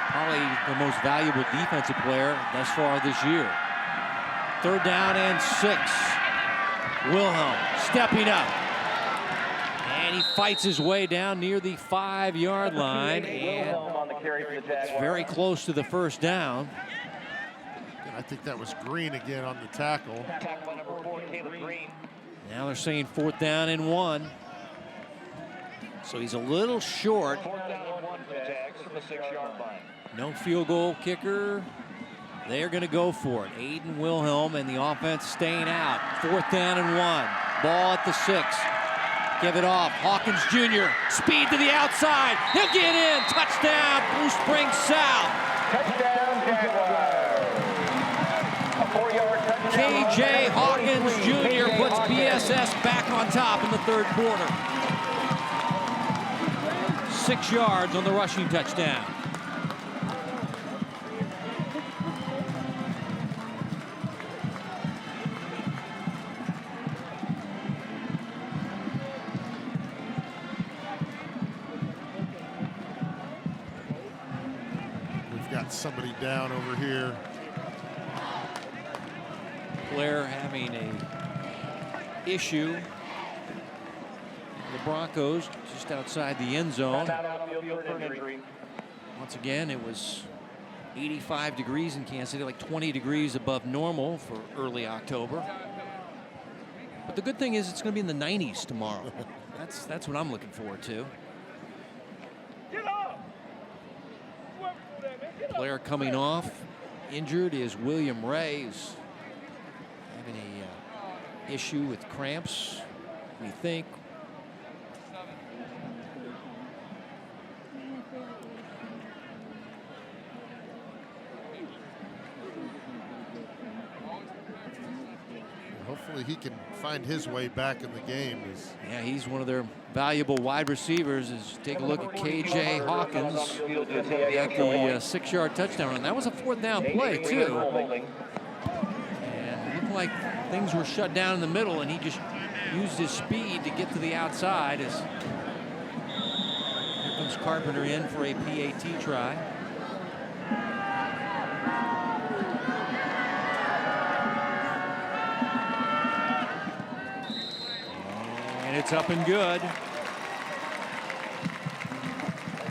probably the most valuable defensive player thus far this year. 3rd down and 6. Wilhelm stepping up. And he fights his way down near the 5-yard line. And it's very close to the 1st down. And I think that was Green again on the tackle. Now they're saying 4th down and 1. So he's a little short. No field goal kicker. They're going to go for it. Aiden Wilhelm and the offense staying out. 4th down and 1. Ball at the 6. Give it off. Hawkins Jr. Speed to the outside. He'll get in. Touchdown, Blue Springs South. Touchdown, Jaguars. A 4-yard touchdown. KJ Hawkins Jr. puts BSS back on top in the 3rd quarter. 6 yards on the rushing touchdown. Somebody down over here. Blair having a issue. The Broncos just outside the end zone. Once again, it was 85 degrees in Kansas City, like 20 degrees above normal for early October. But the good thing is it's going to be in the 90s tomorrow. That's what I'm looking forward to. Player coming off injured is William Ray, who's having a issue with cramps, we think. Hopefully he can find his way back in the game. Yeah, he's one of their valuable wide receivers. Take a look at KJ Hawkins at the 6-yard touchdown run. That was a 4th down play, too. And it looked like things were shut down in the middle, and he just used his speed to get to the outside. Here comes Carpenter in for a PAT try. And it's up and good.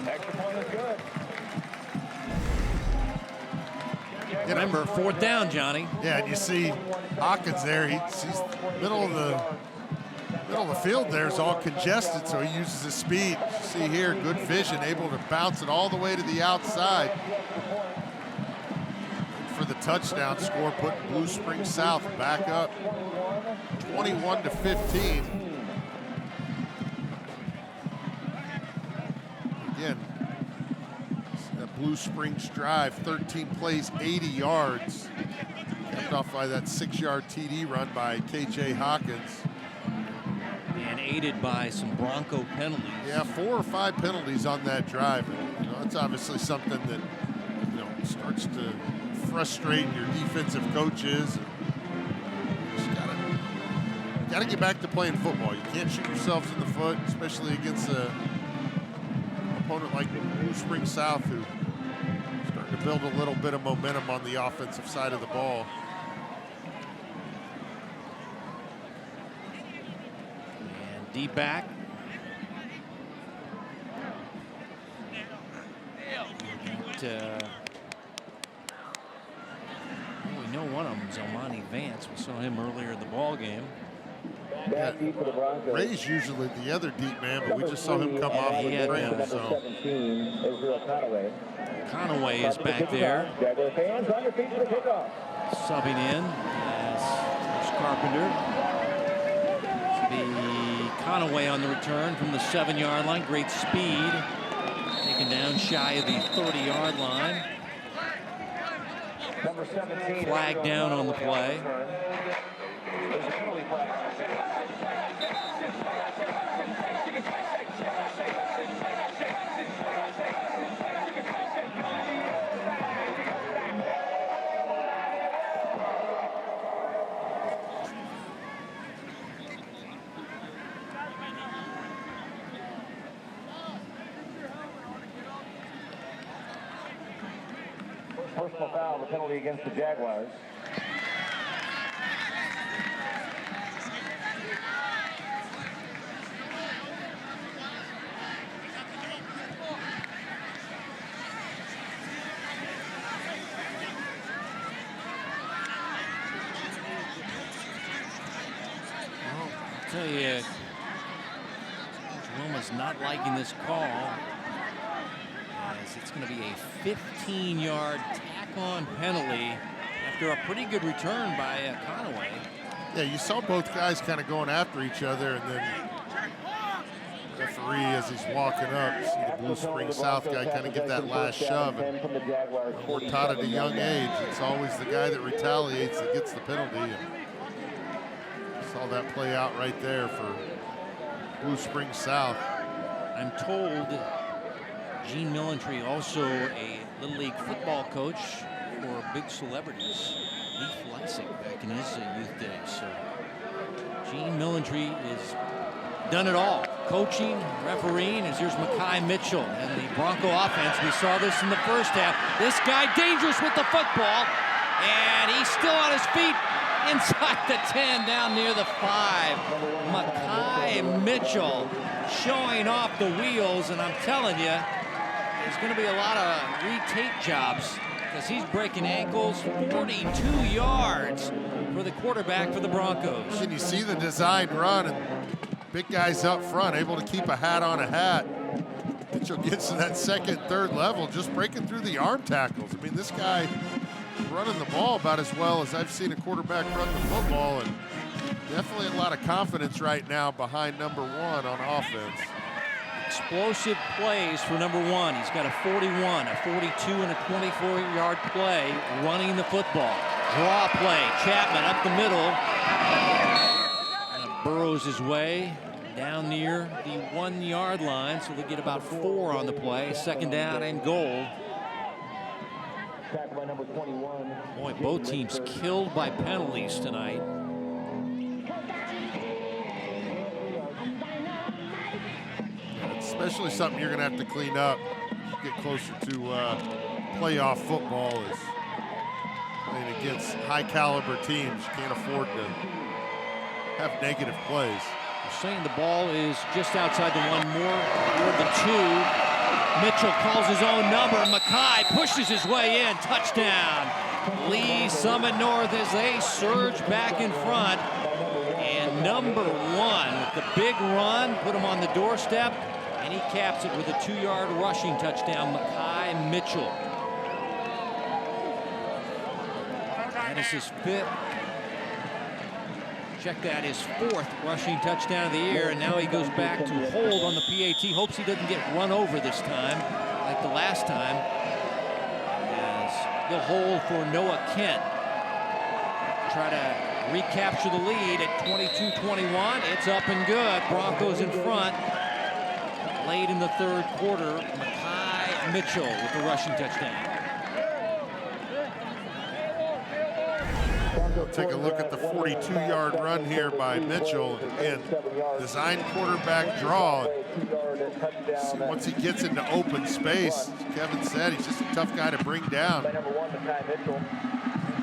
Extra point is good. Remember, 4th down, Johnny. Yeah, and you see Hawkins there. He's middle of the field there is all congested, so he uses his speed. You see here, good vision, able to bounce it all the way to the outside for the touchdown score, put Blue Springs South back up 21-15. Again, that Blue Springs drive, 13 plays, 80 yards. Capped off by that 6-yard TD run by KJ Hawkins. And aided by some Bronco penalties. Yeah, 4 or 5 penalties on that drive. And, that's obviously something that starts to frustrate your defensive coaches. You just gotta get back to playing football. You can't shoot yourselves in the foot, especially against an opponent like Blue Springs South, who starting to build a little bit of momentum on the offensive side of the ball. And deep back. We know one of them is Omani Vance. We saw him earlier in the ball game. Yeah, Ray's usually the other deep man, but we just saw him come off with Graham. So Conaway is back there. Subbing in as Carpenter. The Conaway on the return from the 7-yard line. Great speed. Taken down shy of the 30-yard line. Number 17. Flag down on the play. There's a penalty flag. Personal foul, the penalty against the Jaguars. I'll tell you, Wilma's not liking this call. It's going to be a 15-yard tack-on penalty after a pretty good return by Conaway. Yeah, you saw both guys kind of going after each other, and then the referee, as he's walking up, see the Blue Spring South guy kind of get that last shove. And we're taught at a young age, it's always the guy that retaliates that gets the penalty. And saw that play out right there for Blue Spring South. I'm told Gene Millentry, also a Little League football coach for big celebrities, Leaf Leisig back in his youth days. So Gene Millentry has done it all. Coaching, refereeing, as here's Makai Mitchell and the Bronco offense. We saw this in the first half. This guy dangerous with the football, and he's still on his feet inside the 10, down near the 5. Makai Mitchell showing off the wheels, and I'm telling you, there's going to be a lot of retake jobs because he's breaking ankles. 42 yards for the quarterback for the Broncos. And you see the design run, and big guys up front able to keep a hat on a hat. Mitchell gets to that second, third level, just breaking through the arm tackles. I mean, this guy running the ball about as well as I've seen a quarterback run the football, and definitely a lot of confidence right now behind number 1 on offense. Explosive plays for number 1. He's got a 41, a 42, and a 24-yard play running the football. Draw play. Chapman up the middle. And burrows his way down near the 1-yard line, so they get about 4 on the play. Second down and goal. By number 21. Boy, both teams killed by penalties tonight. Especially something you're going to have to clean up, get closer to playoff football, is playing against high-caliber teams. You can't afford to have negative plays. They're saying the ball is just outside the 1, more toward the 2. Mitchell calls his own number. Makai pushes his way in. Touchdown. Lee Summit North as they surge back in front. And number 1 with the big run, put him on the doorstep. And he caps it with a 2-yard rushing touchdown, Makai Mitchell. That is his 5th. Check that, his 4th rushing touchdown of the year, and now he goes back to hold on the PAT. Hopes he doesn't get run over this time, like the last time. As he'll hold for Noah Kent. Try to recapture the lead at 22-21. It's up and good. Broncos in front. Late in the 3rd quarter, Makai Mitchell with the rushing touchdown. Take a look at the 42-yard run here by Mitchell. Again, design quarterback draw. See, once he gets into open space, as Kevin said, he's just a tough guy to bring down. By number 1, Makai Mitchell.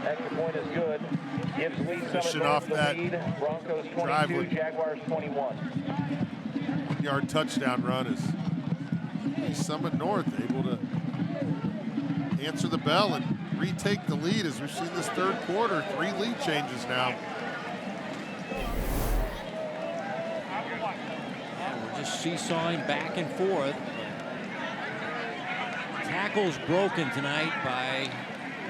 Extra point is good. Gives Lee Finishing Summit off the that lead. Broncos 22, drive. Jaguars 21. 1-yard touchdown run is Summit North able to answer the bell and retake the lead as we've seen this 3rd quarter. 3 lead changes now. Yeah, we're just seesawing back and forth. Tackles broken tonight by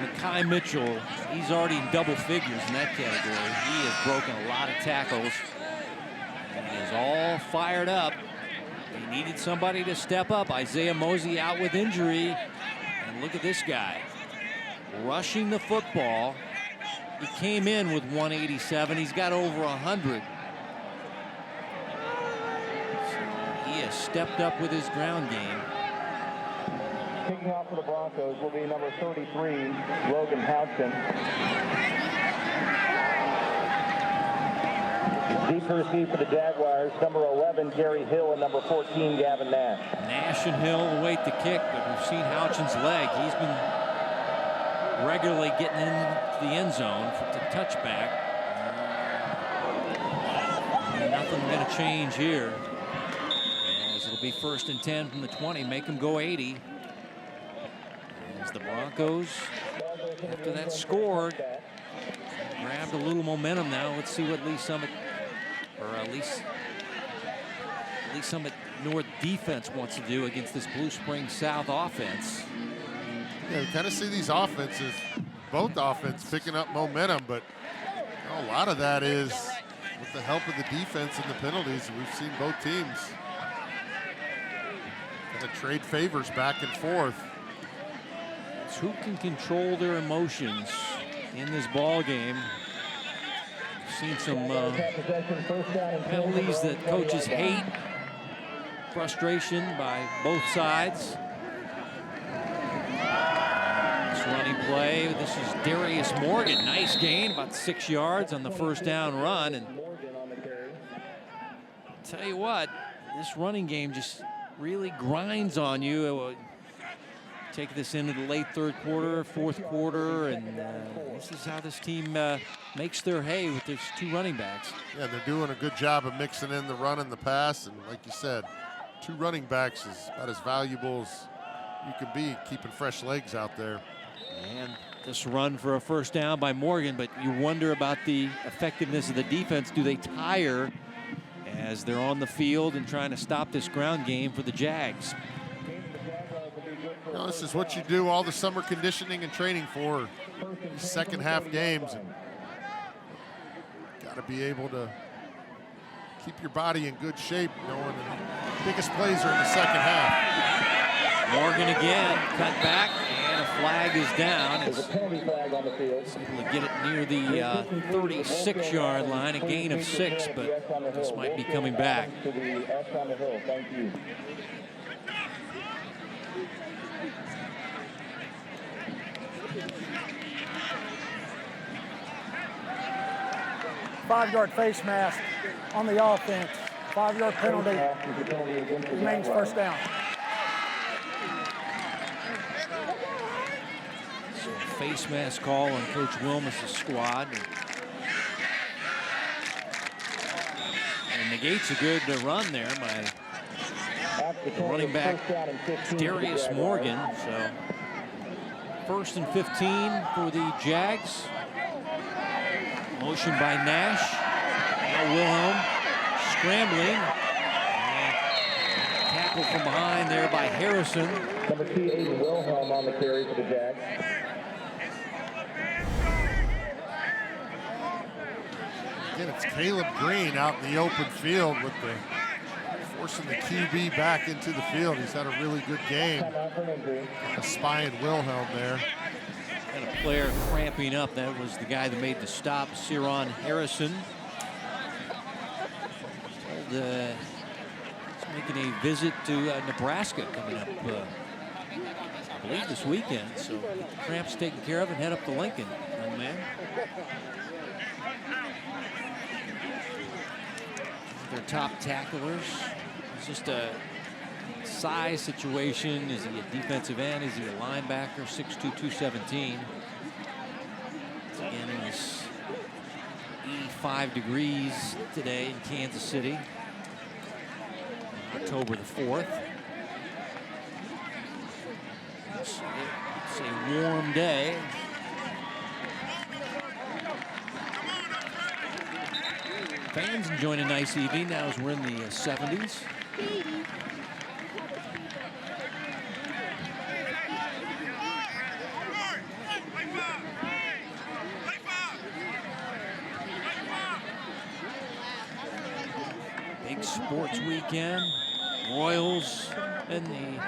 Makai Mitchell. He's already in double figures in that category. He has broken a lot of tackles. He is all fired up. He needed somebody to step up. Isaiah Mosey out with injury. And look at this guy. rushing the football. He came in with 187. He's got over 100. So he has stepped up with his ground game. Kicking off for the Broncos will be number 33, Logan Hodgson. Deep to receive for the Jaguars, number 11, Gary Hill, and number 14, Gavin Nash. Nash and Hill will wait the kick, but we've seen Houchin's leg. He's been regularly getting into the end zone for the touchback. Nothing going to change here, as it'll be 1st and 10 from the 20. Make them go 80. As the Broncos, after that score, grabbed a little momentum now. Let's see what Lee Summit, or at least Summit North defense wants to do against this Blue Springs South offense. Yeah, we kind of see these offenses, both offenses picking up momentum, but a lot of that is with the help of the defense and the penalties. We've seen both teams kind of trade favors back and forth. It's who can control their emotions in this ball game. Seen some penalties that coaches hate. Frustration by both sides. This running play. This is Darius Morgan. Nice gain, about 6 yards on the 1st down run. And tell you what, this running game just really grinds on you. Take this into the late 3rd quarter, 4th quarter, and this is how this team makes their hay with these 2 running backs. Yeah, they're doing a good job of mixing in the run and the pass, and like you said, 2 running backs is about as valuable as you can be, keeping fresh legs out there. And this run for a 1st down by Morgan, but you wonder about the effectiveness of the defense. Do they tire as they're on the field and trying to stop this ground game for the Jags? You know, this is what you do all the summer conditioning and training for, these 2nd half games. And got to be able to keep your body in good shape, knowing the biggest plays are in the 2nd half. Morgan again, cut back, and a flag is down. There's a penalty flag on the field. Able to get it near the 36-yard line, a gain of 6, but this might be coming back. To the S on the hill. Thank you. Five-yard face mask on the offense. 5-yard penalty. Remains 1st down. So face mask call on Coach Wilmus' squad. And negates a good run there by the running back Darius Morgan. So 1st and 15 for the Jags. Motion by Nash. Now Wilhelm scrambling. And tackle from behind there by Harrison. Number 2, Aiden Wilhelm on the carry for the Jags. Again, it's Caleb Green out in the open field with forcing the QB back into the field. He's had a really good game. Spying Wilhelm there. And a player cramping up. That was the guy that made the stop, Ciron Harrison. He's making a visit to Nebraska coming up, I believe, this weekend. So get the cramps taken care of and head up to Lincoln, young man. Their top tacklers. It's just a size situation. Is he a defensive end? Is he a linebacker? 6'2", 217. Again, it was 85 degrees today in Kansas City. October the 4th. It's a warm day. Fans enjoying a nice evening now as we're in the 70s. Big sports weekend. Royals and the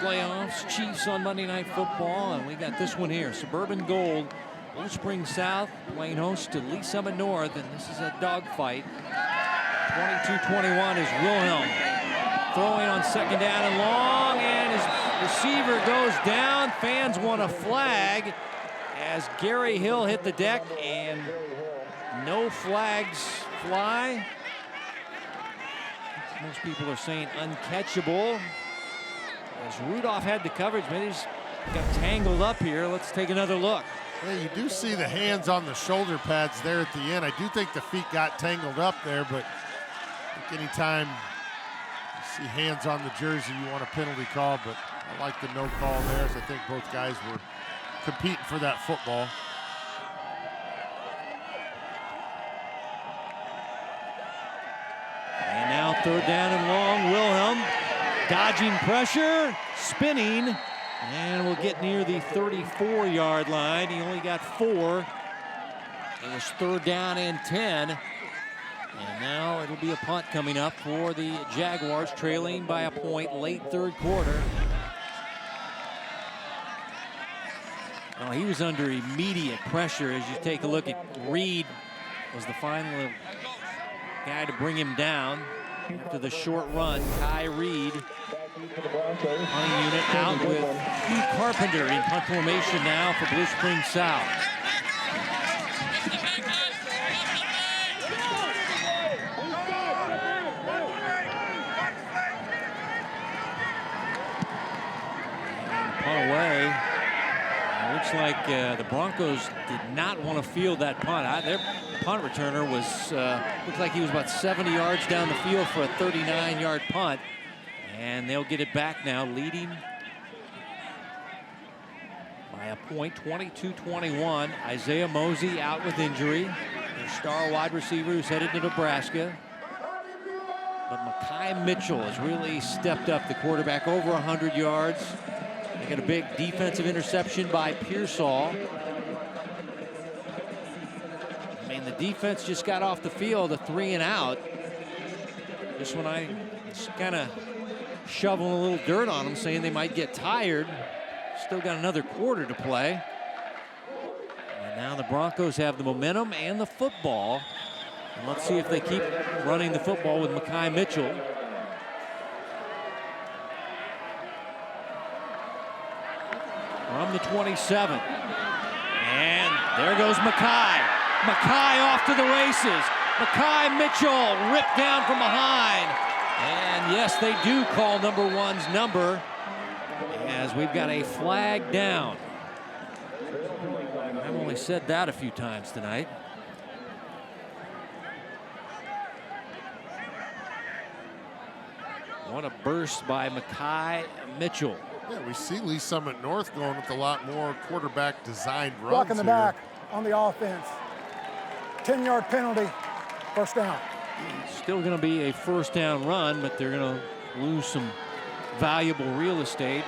playoffs. Chiefs on Monday Night Football, and we got this one here. Suburban Gold, Blue Springs South, playing host to Lee Summit North, and this is a dogfight. 22-21 is Wilhelm throwing on second down and long, and his receiver goes down. Fans want a flag as Gary Hill hit the deck, and no flags fly. Most people are saying uncatchable. As Rudolph had the coverage, maybe he's got tangled up here. Let's take another look. Yeah, you do see the hands on the shoulder pads there at the end. I do think the feet got tangled up there, but I think anytime you see hands on the jersey, you want a penalty call, but I like the no call there, as I think both guys were competing for that football. And now third down and long. Wilhelm dodging pressure, spinning, and will get near the 34-yard line. He only got 4. It was third down and 10. And now it'll be a punt coming up for the Jaguars, trailing by a point late third quarter. Well, he was under immediate pressure. As you take a look at Reed, was the final guy to bring him down after the short run. Kai Reed, punting unit out with Hugh Carpenter in punt formation now for Blue Springs South. Punt away. Looks like the Broncos did not want to field that punt. Their punt returner was looked like he was about 70 yards down the field for a 39-yard punt, and they'll get it back now, leading by a point, 22-21. Isaiah Mosey out with injury, their star wide receiver who's headed to Nebraska. But Mekhi Mitchell has really stepped up, the quarterback, over 100 yards. They got a big defensive interception by Pearsall. I mean, the defense just got off the field, a 3 and out. Just when I kind of shoveling a little dirt on them, saying they might get tired. Still got another quarter to play. And now the Broncos have the momentum and the football. And let's see if they keep running the football with Mekhi Mitchell. From the 27. And there goes Mekhi. Mekhi off to the races. Mekhi Mitchell ripped down from behind. And yes, they do call number 1's number, as we've got a flag down. I've only said that a few times tonight. What a burst by Mekhi Mitchell. Yeah, we see Lee Summit North going with a lot more quarterback designed runs. Block in the here. back on the offense. 10-yard penalty, first down. Still going to be a first down run, but they're going to lose some valuable real estate,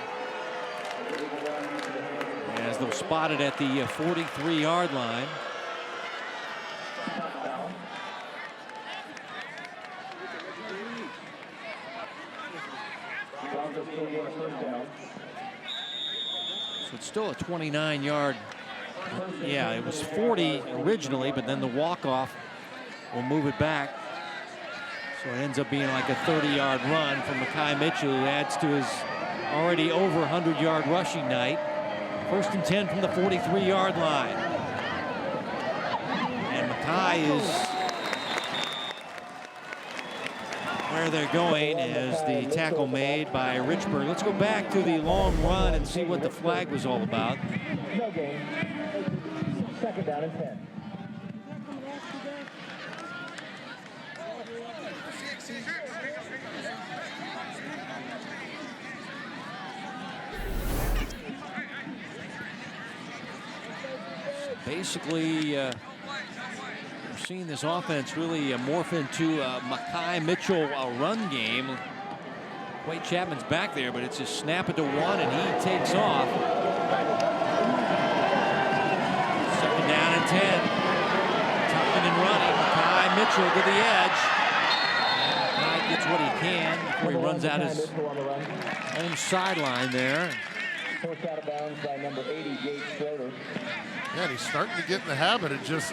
as they'll spot it at the 43-yard line. So it's still a 29-yard. Yeah, it was 40 originally, but then the walk-off will move it back. So it ends up being like a 30-yard run from Mekhi Mitchell, who adds to his already over 100-yard rushing night. First and 10 from the 43-yard line. And Mekhi is where they're going, as the tackle made by Richburg. Let's go back to the long run and see what the flag was all about. No gain. Second down and 10. Basically, we're seeing this offense really morph into a Mekhi Mitchell run game. Wade Chapman's back there, but it's just snap it to one, and he takes off. Second down and 10. Tucking and running. Mekhi Mitchell to the edge. Mekhi gets what he can before he runs out his own sideline there. Forced out of bounds by number 80, Gage Schroeder. Yeah, and he's starting to get in the habit of just,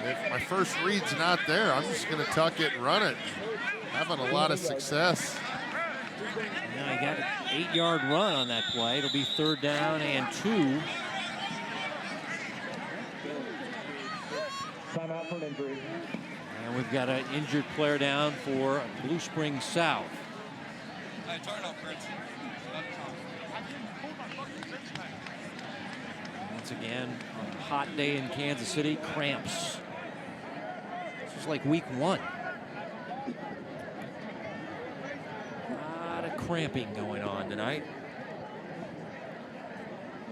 if my first read's not there, I'm just going to tuck it and run it. Having a lot of success. Now he got an 8-yard run on that play. It'll be 3rd down and 2. Timeout for an injury. And we've got an injured player down for Blue Springs South. Once again, a hot day in Kansas City, cramps. This is like week 1. A lot of cramping going on tonight.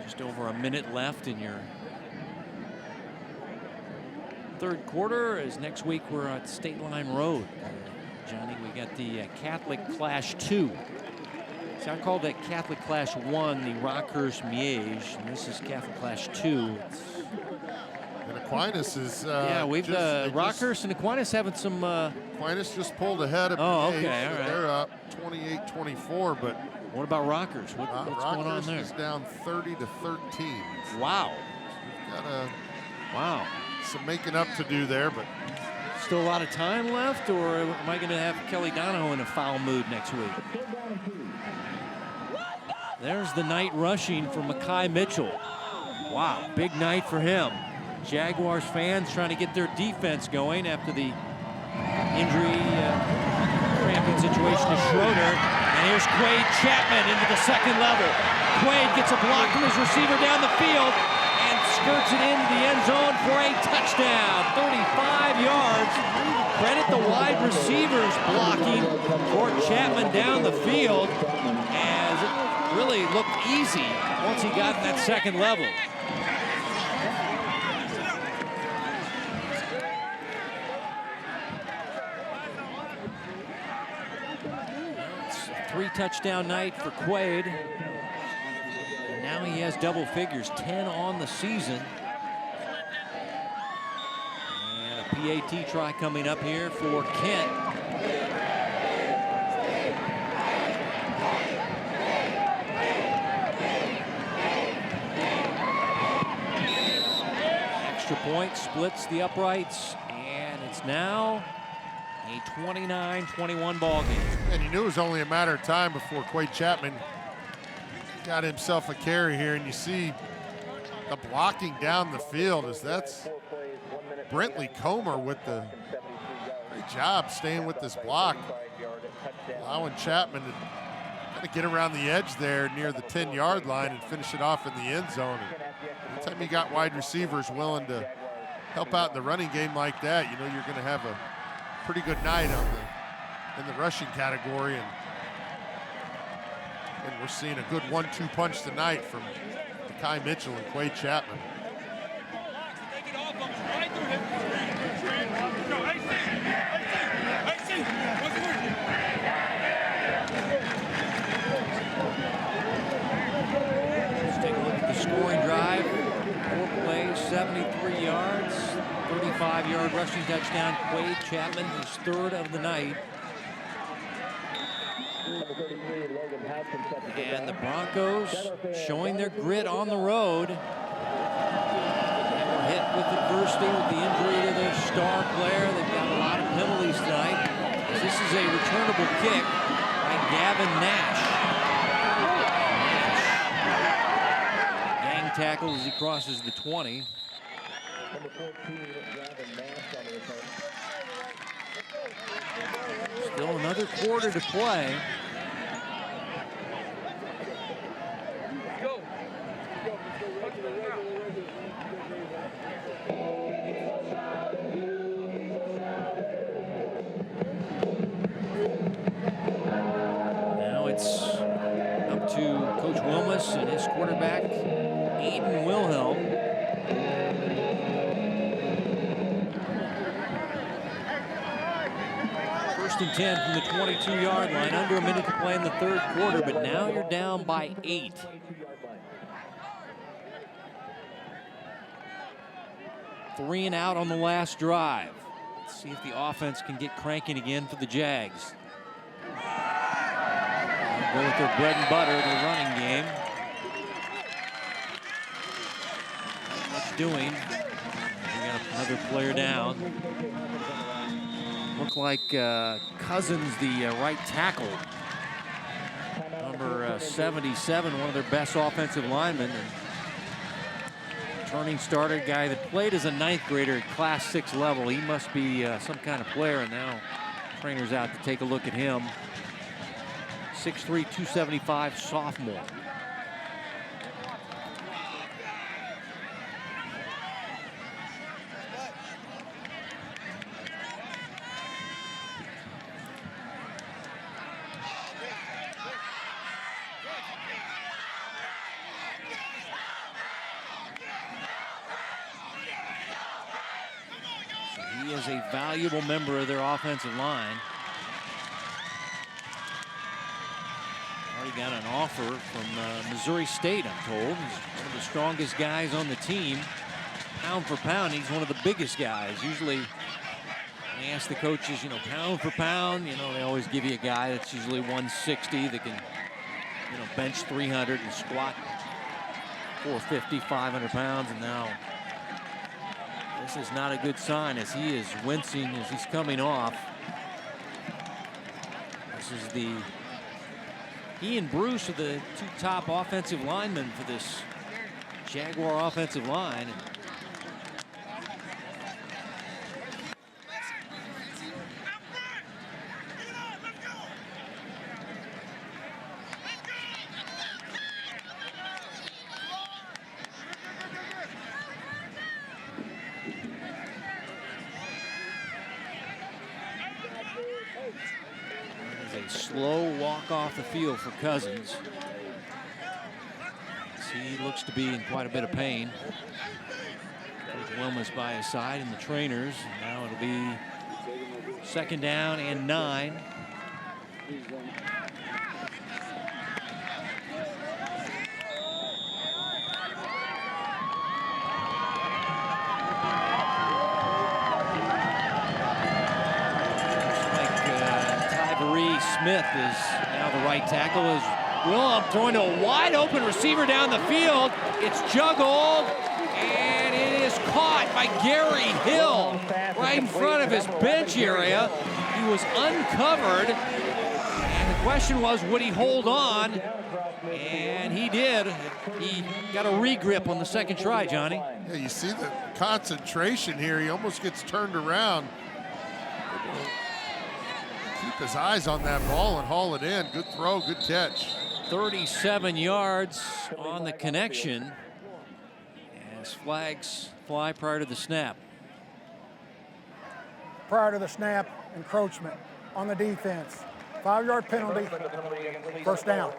Just over a minute left in your 3rd quarter, as next week we're at State Line Road. Johnny, we got the Catholic Clash 2. See, I called that Catholic Clash 1 the Rockhurst Miege, and this is Catholic Clash 2. And Aquinas is... yeah, we've Rockhurst and Aquinas having some... Aquinas just pulled ahead of Oh, Miege, okay, all so right. they're up 28-24, but... What about Rockhurst? What's going on Rockhurst there? is down 30-13. Wow. We've got Wow. some making up to do there, but... Still a lot of time left, or am I going to have Kelly Donahoe in a foul mood next week? There's the night rushing for Makai Mitchell. Wow, big night for him. Jaguars fans trying to get their defense going after the injury cramping situation to Schroeder. And here's Quade Chapman into the 2nd level. Quade gets a block from his receiver down the field and skirts it into the end zone for a touchdown. 35 yards. Credit the wide receivers blocking for Chapman down the field, as it really looked easy once he got in that 2nd level. It's a 3-touchdown night for Quade. And now he has double figures, 10 on the season. PAT try coming up here for Kent. Extra point splits the uprights, and it's now a 29-21 ball game. And you knew it was only a matter of time before Quade Chapman got himself a carry here, and you see the blocking down the field as that's Brentley Comer with the great job staying with this block, allowing Chapman to kind of get around the edge there near the 10-yard line and finish it off in the end zone. And anytime you got wide receivers willing to help out in the running game like that, you know you're going to have a pretty good night in the rushing category. And we're seeing a good 1-2 punch tonight from Makai Mitchell and Quade Chapman. Let's take a look at the scoring drive. 4 plays, 73 yards, 35-yard rushing touchdown. Quade Chapman, his 3rd of the night. And the Broncos showing their grit on the road. Hit with adversity with the injury to their star player. They've got a lot of penalties tonight. This is a returnable kick by Gavin Nash. Gang tackle as he crosses the 20. Number 14, Gavin Nash on the return. Still another quarter to play. Now it's up to Coach Wilmus and his quarterback, Aiden Wilhelm. First and 10 from the 22-yard line. Under a minute to play in the 3rd quarter, but now you're down by 8. Three and out on the last drive. Let's see if the offense can get cranking again for the Jags. Go with their bread and butter, the running game. Not much doing. We got another player down. Looked like Cousins, the right tackle. Number 77, one of their best offensive linemen. And turning starter, guy that played as a 9th grader at Class 6 level. He must be some kind of player, and now trainer's out to take a look at him. 6'3", 275 sophomore. He is a valuable member of their offensive line. Already got an offer from Missouri State, I'm told. He's one of the strongest guys on the team. Pound for pound, he's one of the biggest guys. Usually, when they ask the coaches, you know, pound for pound, you know, they always give you a guy that's usually 160 that can, you know, bench 300 and squat 450, 500 pounds. And now, this is not a good sign as he is wincing as he's coming off. This is he and Bruce are the 2 top offensive linemen for this Jaguar offensive line. Slow walk off the field for Cousins. He looks to be in quite a bit of pain. Coach Wilma's by his side and the trainers. Now it'll be 2nd down and 9. Smith is now the right tackle as Wilhelm throwing to a wide open receiver down the field. It's juggled and it is caught by Gary Hill right in front of his bench area. He was uncovered and the question was, would he hold on? And he did. He got a regrip on the 2nd try, Johnny. Yeah, you see the concentration here. He almost gets turned around. Keep his eyes on that ball and haul it in. Good throw, good catch. 37 yards on the connection as flags fly prior to the snap. Prior to the snap, encroachment on the defense. 5-yard penalty, 1st down.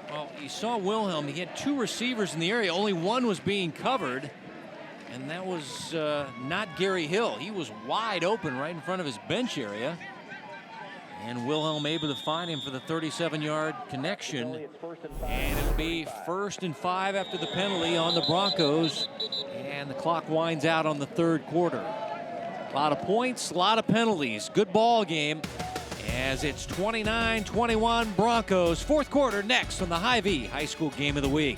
Well, you saw Wilhelm. He had 2 receivers in the area. Only one was being covered. And that was not Gary Hill. He was wide open right in front of his bench area. And Wilhelm able to find him for the 37-yard connection. And it'll be 1st and 5 after the penalty on the Broncos. And the clock winds out on the 3rd quarter. A lot of points, a lot of penalties. Good ball game as it's 29-21 Broncos. 4th quarter next on the Hy-Vee High School Game of the Week.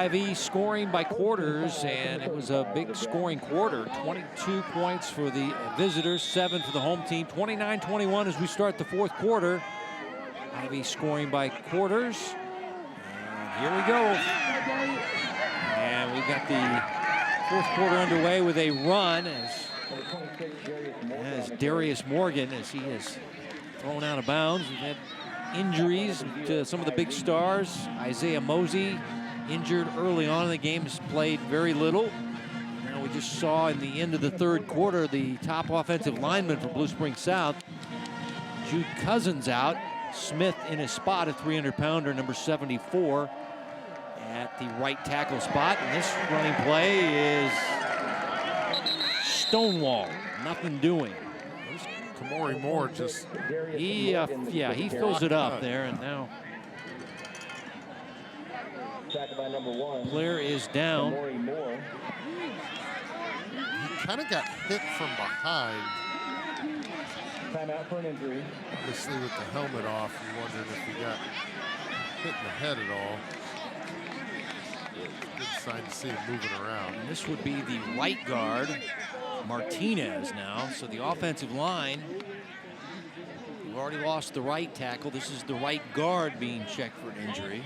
Hy-Vee scoring by quarters, and it was a big scoring quarter. 22 points for the visitors, 7 for the home team. 29-21 as we start the fourth quarter. Hy-Vee scoring by quarters. And here we go. And we've got the fourth quarter underway with a run as Darius Morgan, as he is thrown out of bounds. We've had injuries to some of the big stars. Isaiah Mosey injured early on in the game, has played very little. Now we just saw in the end of the third quarter the top offensive lineman for Blue Springs South, Jude Cousins, out. Smith in his spot, a 300-pounder, number 74, at the right tackle spot. And this running play is stonewall, nothing doing. Kamori Moore just... He fills it up there, and now Blair is down. He kind of got hit from behind. Timeout for an injury. Obviously with the helmet off, you wondered if he got hit in the head at all. Good sign to see him moving around. And this would be the right guard, Martinez now. So the offensive line, we've already lost the right tackle. This is the right guard being checked for an injury.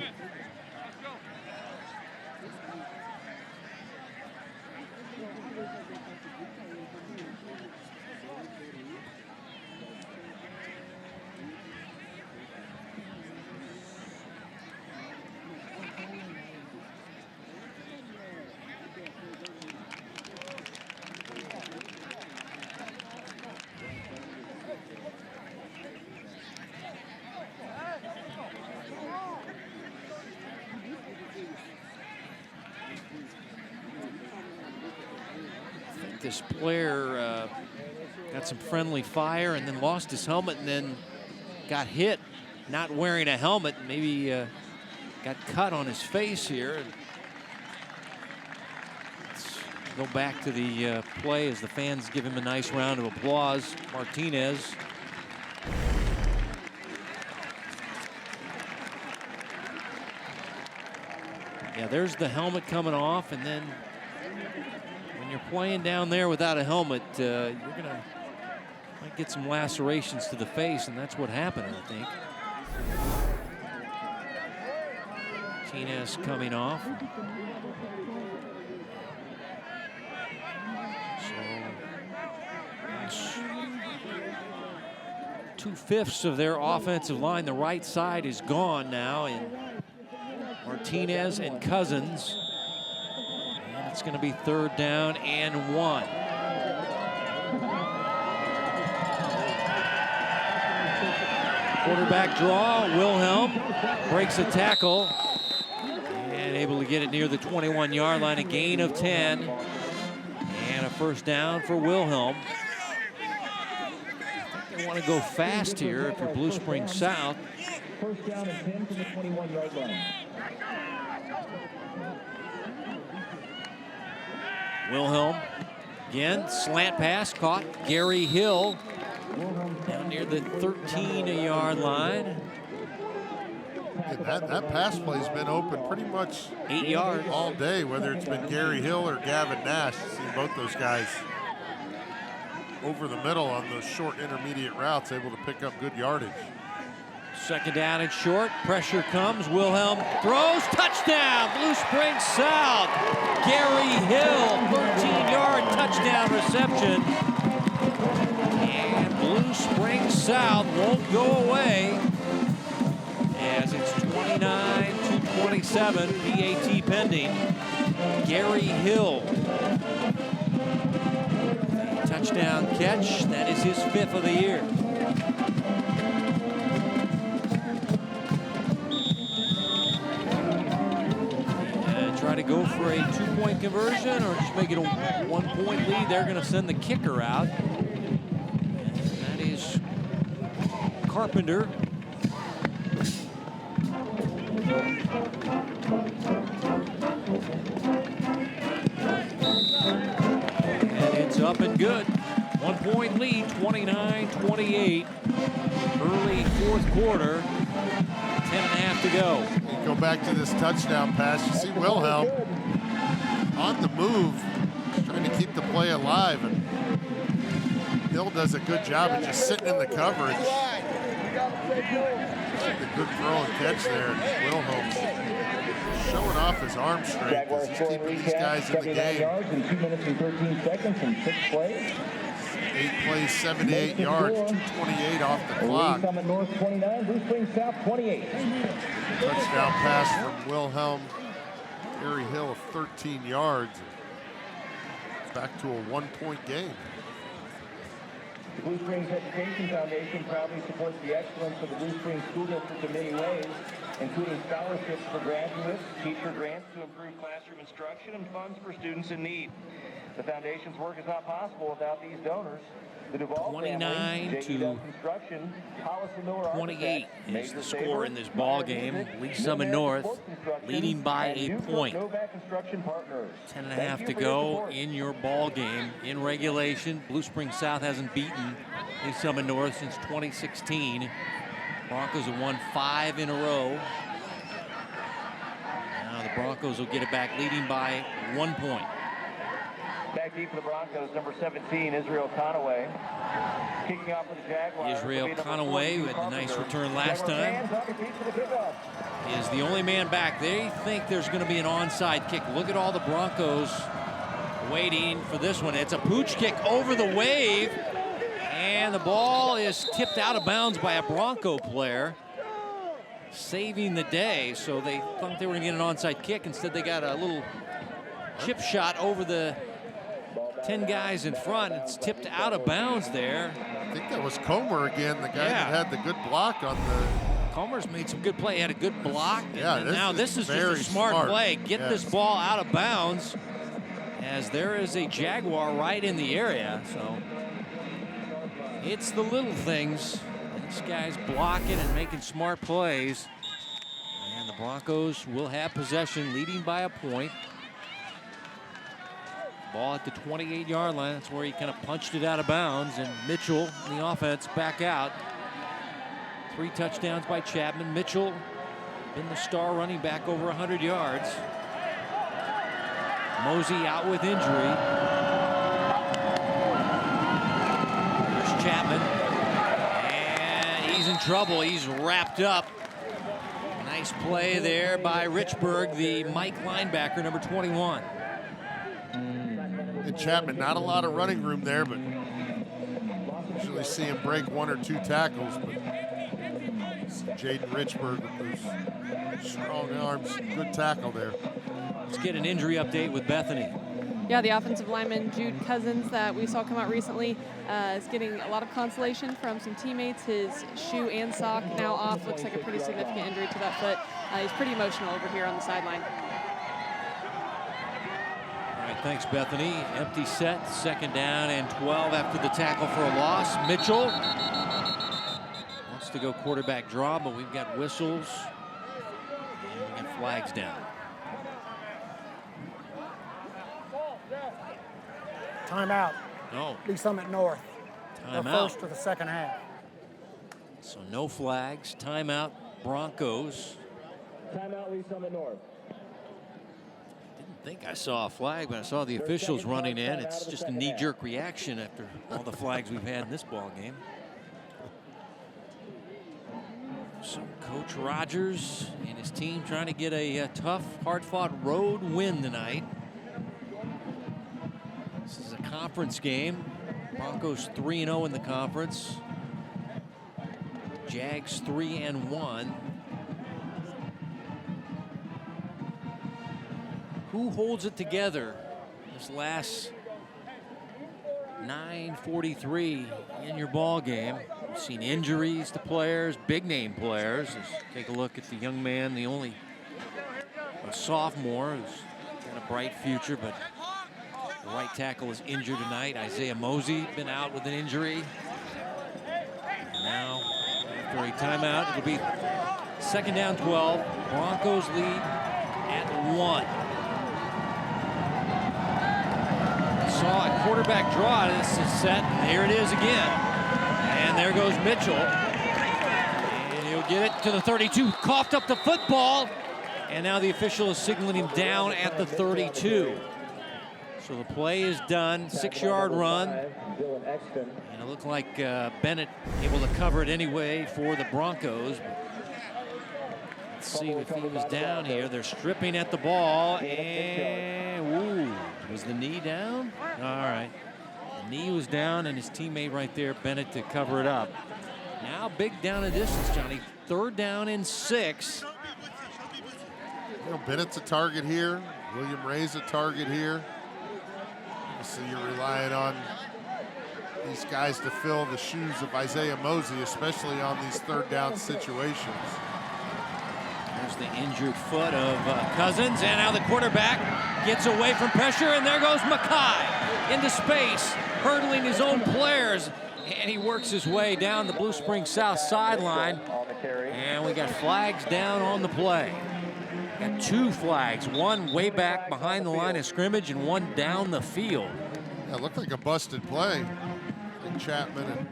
This player got some friendly fire and then lost his helmet and then got hit not wearing a helmet. Maybe got cut on his face here. Let's go back to the play as the fans give him a nice round of applause. Martinez. Yeah, there's the helmet coming off, and then when you're playing down there without a helmet, you're gonna might get some lacerations to the face, and that's what happened, I think. Martinez coming off. So 2/5 of their offensive line, the right side, is gone now, and Martinez and Cousins. And it's going to be 3rd down and 1. Quarterback draw. Wilhelm breaks a tackle and able to get it near the 21-yard line. A gain of 10 and a 1st down for Wilhelm. They want to go fast here if you're Blue Springs South. 1st down and 10 from the 21-yard line. Wilhelm again, slant pass caught. Gary Hill down near the 13-yard line. Yeah, that pass play's been open pretty much 8 yards all day, whether it's been Gary Hill or Gavin Nash. You've seen both those guys over the middle on those short intermediate routes, able to pick up good yardage. 2nd down and short. Pressure comes. Wilhelm throws. Touchdown, Blue Springs South. Gary Hill, 13-yard touchdown reception. And Blue Springs South won't go away as it's 29-27, PAT pending. Gary Hill, touchdown catch. That is his 5th of the year. Try to go for a 2-point conversion or just make it a 1-point lead. They're going to send the kicker out. And that is Carpenter. And it's up and good. 1-point lead, 29-28. Early 4th quarter, 10.5 to go. Go back to this touchdown pass. You see Wilhelm on the move, trying to keep the play alive. And Hill does a good job of just sitting in the coverage. The good throw and catch there. Wilhelm showing off his arm strength as he's keeping these guys in the game. 2 minutes and 13 seconds and 6 plays. 8 plays, 78 yards, 2:28 off the clock. Summit North 29, Blue Springs South 28. Touchdown pass from Wilhelm. Gary Hill of 13 yards. Back to a 1-point game. The Blue Springs Education Foundation proudly supports the excellence of the Blue Springs School District in many ways, including scholarships for graduates, teacher grants to improve classroom instruction, and funds for students in need. The foundation's work is not possible without these donors. The Duvall 29 to 28 is the score in this ball game. Lee Summit North leading by a point. 10.5 to go in your ball game in regulation. Blue Springs South hasn't beaten Lee Summit North since 2016. Broncos have won 5 in a row. Now the Broncos will get it back, leading by 1 point. Back deep for the Broncos, number 17, Israel Conaway. Kicking off for the Jaguars. Israel Conaway, who had a nice return last time, is the only man back. They think there's going to be an onside kick. Look at all the Broncos waiting for this one. It's a pooch kick over the wave, and the ball is tipped out of bounds by a Bronco player, saving the day. So they thought they were going to get an onside kick. Instead, they got a little chip shot over the 10 guys in front. It's tipped out of bounds there. I think that was Comer again, the guy that had the good block on the... Comer's made some good play. He had a good block. Yeah, and now this is just a smart play. Get this ball out of bounds, as there is a Jaguar right in the area. So it's the little things. This guy's blocking and making smart plays. And the Broncos will have possession, leading by a point. Ball at the 28-yard line. That's where he kind of punched it out of bounds. And Mitchell, in the offense, back out. 3 touchdowns by Chapman. Mitchell been the star running back, over 100 yards. Mosey out with injury. There's Chapman. And he's in trouble. He's wrapped up. Nice play there by Richburg, the Mike linebacker, number 21. And Chapman, not a lot of running room there, but usually see him break 1 or 2 tackles. But Jaden Richburg with those strong arms, good tackle there. Let's get an injury update with Bethany. Yeah, the offensive lineman Jude Cousins that we saw come out recently is getting a lot of consolation from some teammates. His shoe and sock now off. Looks like a pretty significant injury to that foot. He's pretty emotional over here on the sideline. All right, thanks, Bethany. Empty set, 2nd down and 12 after the tackle for a loss. Mitchell wants to go quarterback draw, but we've got whistles and we got flags down. Timeout. No. Lee Summit North. The Timeout. first of the second half. So no flags. Timeout, Broncos. Timeout, Lee Summit North. Didn't think I saw a flag, but I saw the officials running in. It's just a knee-jerk reaction after all the flags we've had in this ball game. So Coach Rogers and his team trying to get a tough, hard-fought road win tonight. This is a conference game. Broncos 3-0 in the conference. Jags 3-1. Who holds it together this last 9:43 in your ball game? We've seen injuries to players, big name players. Let's take a look at the young man, the only sophomore who's got a bright future, but the right tackle is injured tonight. Isaiah Mosey been out with an injury. And now, after a timeout, it'll be 2nd down 12. Broncos lead at 1. Saw a quarterback draw. This is set, and here it is again. And there goes Mitchell. And he'll get it to the 32. Coughed up the football. And now the official is signaling him down at the 32. So the play is done, 6-yard run. And it looked like Bennett able to cover it anyway for the Broncos. Let's see if he was down here. They're stripping at the ball, and ooh, was the knee down? All right, the knee was down, and his teammate right there, Bennett, to cover it up. Now big down and distance, Johnny. 3rd down and 6. You know, Bennett's a target here. William Ray's a target here. So you're relying on these guys to fill the shoes of Isaiah Mosey, especially on these 3rd down situations. There's the injured foot of Cousins, and now the quarterback gets away from pressure, and there goes Mackay into space, hurdling his own players, and he works his way down the Blue Springs South sideline, and we got flags down on the play. Got 2 flags, one way back behind the line of scrimmage and one down the field. Yeah, it looked like a busted play. I think Chapman and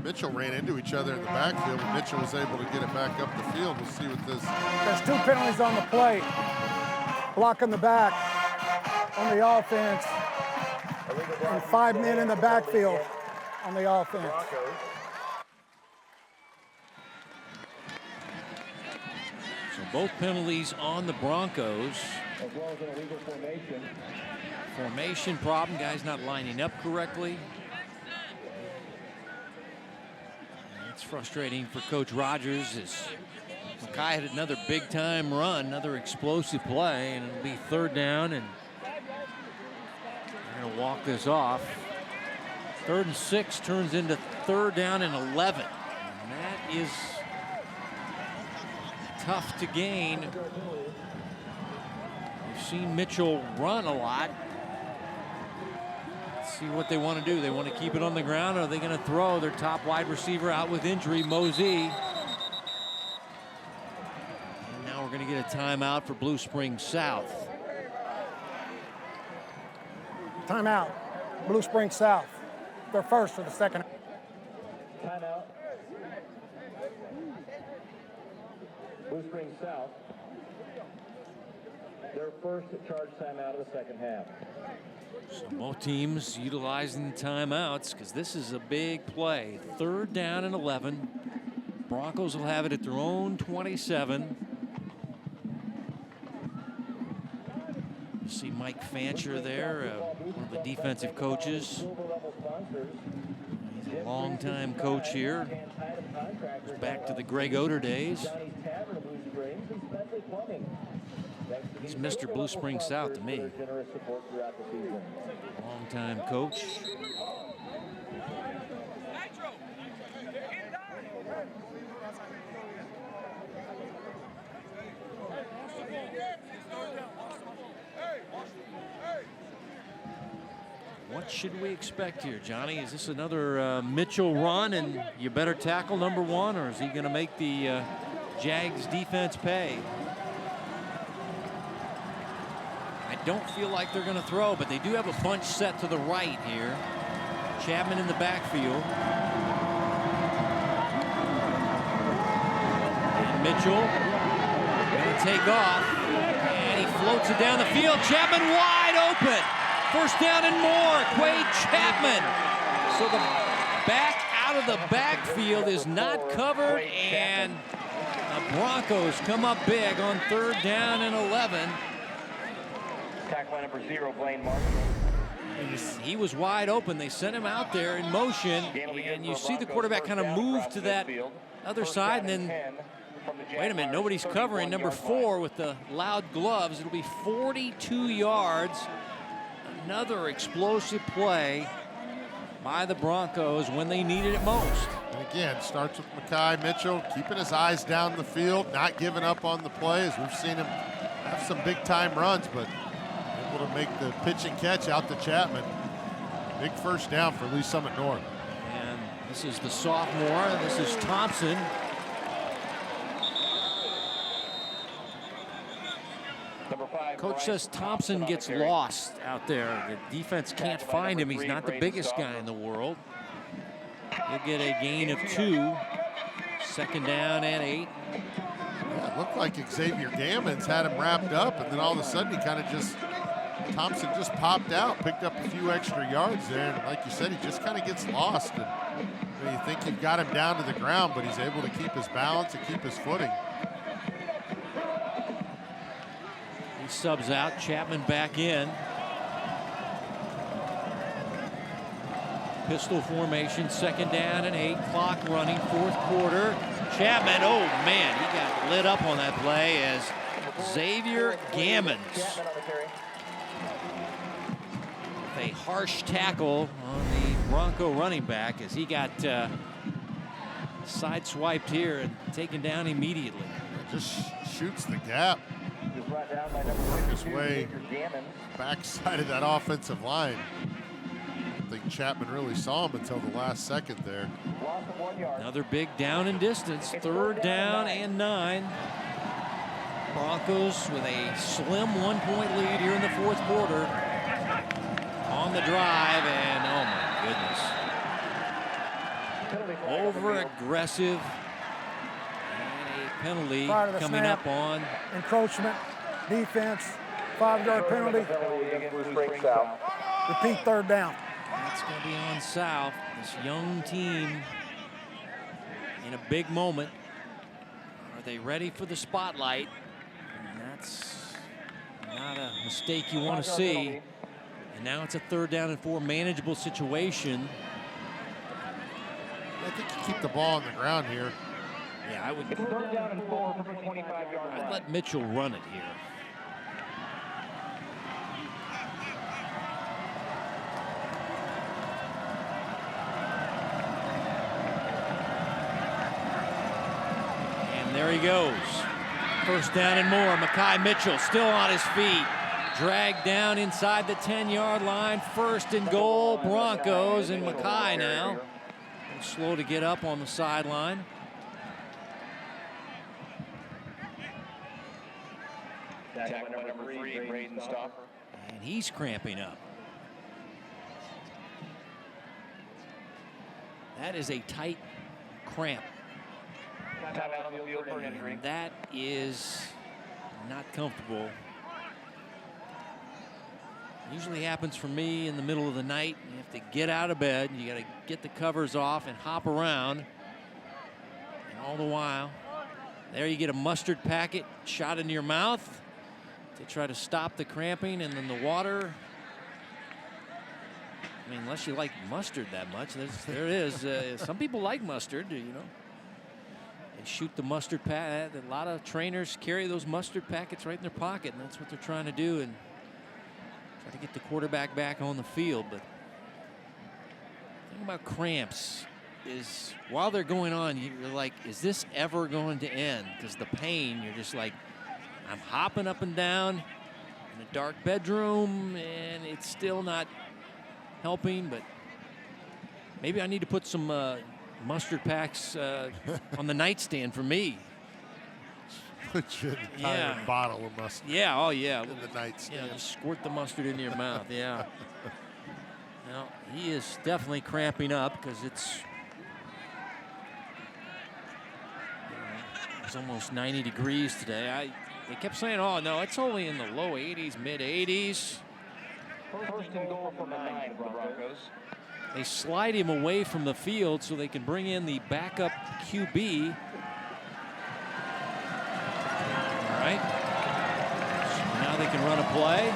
Mitchell ran into each other in the backfield, and Mitchell was able to get it back up the field. We'll see what this. There's 2 penalties on the play. Blocking the back on the offense, and 5 men in the backfield on the offense. So both penalties on the Broncos. As well as an illegal formation. Formation problem, guys not lining up correctly. It's frustrating for Coach Rogers as Mackay had another big time run, another explosive play, and it'll be 3rd down, and they're gonna walk this off. 3rd and 6 turns into 3rd down and 11. And that is tough to gain. We've seen Mitchell run a lot. Let's see what they want to do. They want to keep it on the ground, or are they going to throw their top wide receiver out with injury, Mosey? And now we're going to get a timeout for Blue Springs South. Timeout, Blue Springs South. They're first for the second. Timeout. Blue Springs South. Their first charge timeout of the second half. So both teams utilizing the timeouts because this is a big play. 3rd down and 11. Broncos will have it at their own 27. You see Mike Fancher there, one of the defensive coaches. He's a longtime coach here. Goes back to the Greg Oder days. He's Mr. Blue Springs South to me. Longtime coach. What should we expect here, Johnny? Is this another Mitchell run and you better tackle number 1, or is he going to make the Jags defense pay? I don't feel like they're going to throw, but they do have a bunch set to the right here. Chapman in the backfield. And Mitchell going to take off, and he floats it down the field. Chapman wide open. 1st down and more. Quade Chapman. So the back out of the backfield is not covered, and the Broncos come up big on 3rd down and 11. Tackle number 0, Blaine Marshall. He was wide open. They sent him out there in motion, and you see the quarterback kind of move to that other side, and then, wait a minute, nobody's covering number 4 with the loud gloves. It'll be 42 yards. Another explosive play by the Broncos when they needed it most. And again, starts with Mackay Mitchell, keeping his eyes down the field, not giving up on the play, as we've seen him have some big-time runs, but able to make the pitch and catch out to Chapman. Big 1st down for Lee Summit North. And this is the sophomore. This is Thompson. Coach says Thompson gets lost out there. The defense can't find him. He's not the biggest guy in the world. He'll get a gain of 2. 2nd down and 8. looked like Xavier Gammons had him wrapped up, and then all of a sudden he kind of Thompson just popped out, picked up a few extra yards there, and like you said, he just kind of gets lost. And you think you've got him down to the ground, but he's able to keep his balance and keep his footing. He subs out, Chapman back in. Pistol formation, 2nd down and 8, clock running, 4th quarter. Chapman, oh man, he got lit up on that play as Xavier Gammons. A harsh tackle on the Bronco running back as he got sideswiped here and taken down immediately. Just shoots the gap. Work his way backside of that offensive line. I don't think Chapman really saw him until the last second there. Another big down and distance, 3rd down and 9. Broncos with a slim 1-point lead here in the 4th quarter. On the drive, and oh my goodness. Over-aggressive. And a penalty coming snap, up on. Encroachment, defense, 5-yard penalty. Repeat 3rd down. That's going to be on South. This young team in a big moment. Are they ready for the spotlight? And that's not a mistake you want to see. And now it's a 3rd down and 4, manageable situation. I think you keep the ball on the ground here. Yeah, I would. 3rd down and 4 from the 25-yard line. I'd let Mitchell run it here. And there he goes. 1st down and more. Mekhi Mitchell still on his feet. Dragged down inside the 10-yard line. 1st and goal, Broncos, and Mekhi now. Slow to get up on the sideline. Number 3, Braden Stopper. And he's cramping up. That is a tight cramp. And that is not comfortable. Usually happens for me in the middle of the night. You have to get out of bed. You got to get the covers off and hop around. And all the while, there you get a mustard packet shot into your mouth to try to stop the cramping, and then the water. I mean, unless you like mustard that much, there it is. Some people like mustard, you know. They shoot the mustard packet. A lot of trainers carry those mustard packets right in their pocket, and that's what they're trying to do. And try to get the quarterback back on the field. But the thing about cramps is while they're going on, you're like, is this ever going to end? Because the pain, you're just like, I'm hopping up and down in a dark bedroom, and it's still not helping. But maybe I need to put some mustard packs on the nightstand for me. Put your entire bottle of mustard. Yeah, oh yeah. In the nightstand. Yeah, just squirt the mustard into your mouth. Yeah. Now he is definitely cramping up because it's almost 90 degrees today. They kept saying, "Oh no, it's only in the low 80s, mid 80s." 1st and goal from the 9 for the Broncos. They slide him away from the field so they can bring in the backup QB. All right. So now they can run a play.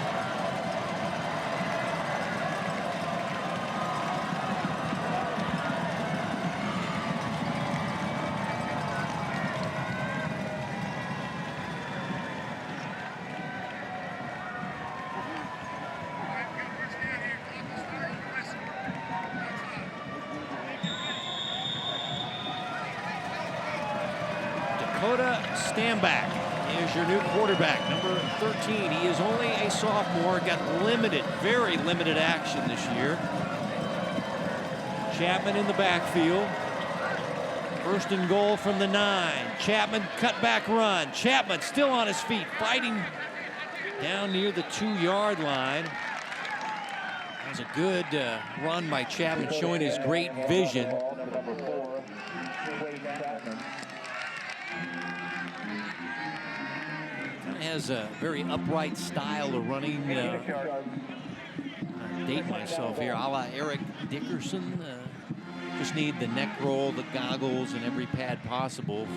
Dakota Stanback is your new quarterback, number 13. He is only a sophomore, got limited, very limited action this year. Chapman in the backfield. 1st and goal from the 9. Chapman cutback run. Chapman still on his feet, fighting down near the 2-yard line. That was a good run by Chapman, showing his great vision. has a very upright style of running. Date myself here, a la Eric Dickerson. Just need the neck roll, the goggles, and every pad possible.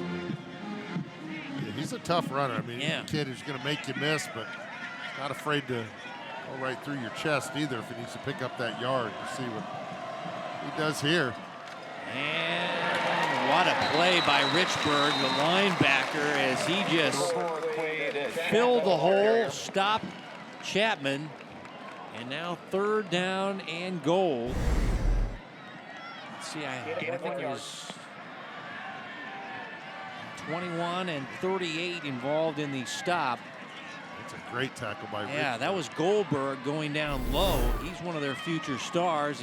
Yeah, he's a tough runner. I mean, Yeah. he's a kid who's going to make you miss, but not afraid to go right through your chest either if he needs to pick up that yard. To see what he does here. And what a play by Richburg, the linebacker, as he just filled the hole, stopped Chapman, and now 3rd down and goal. Let's see, I think it was 21 and 38 involved in the stop. That's a great tackle by Richburg. Yeah, that was Goldberg going down low. He's one of their future stars.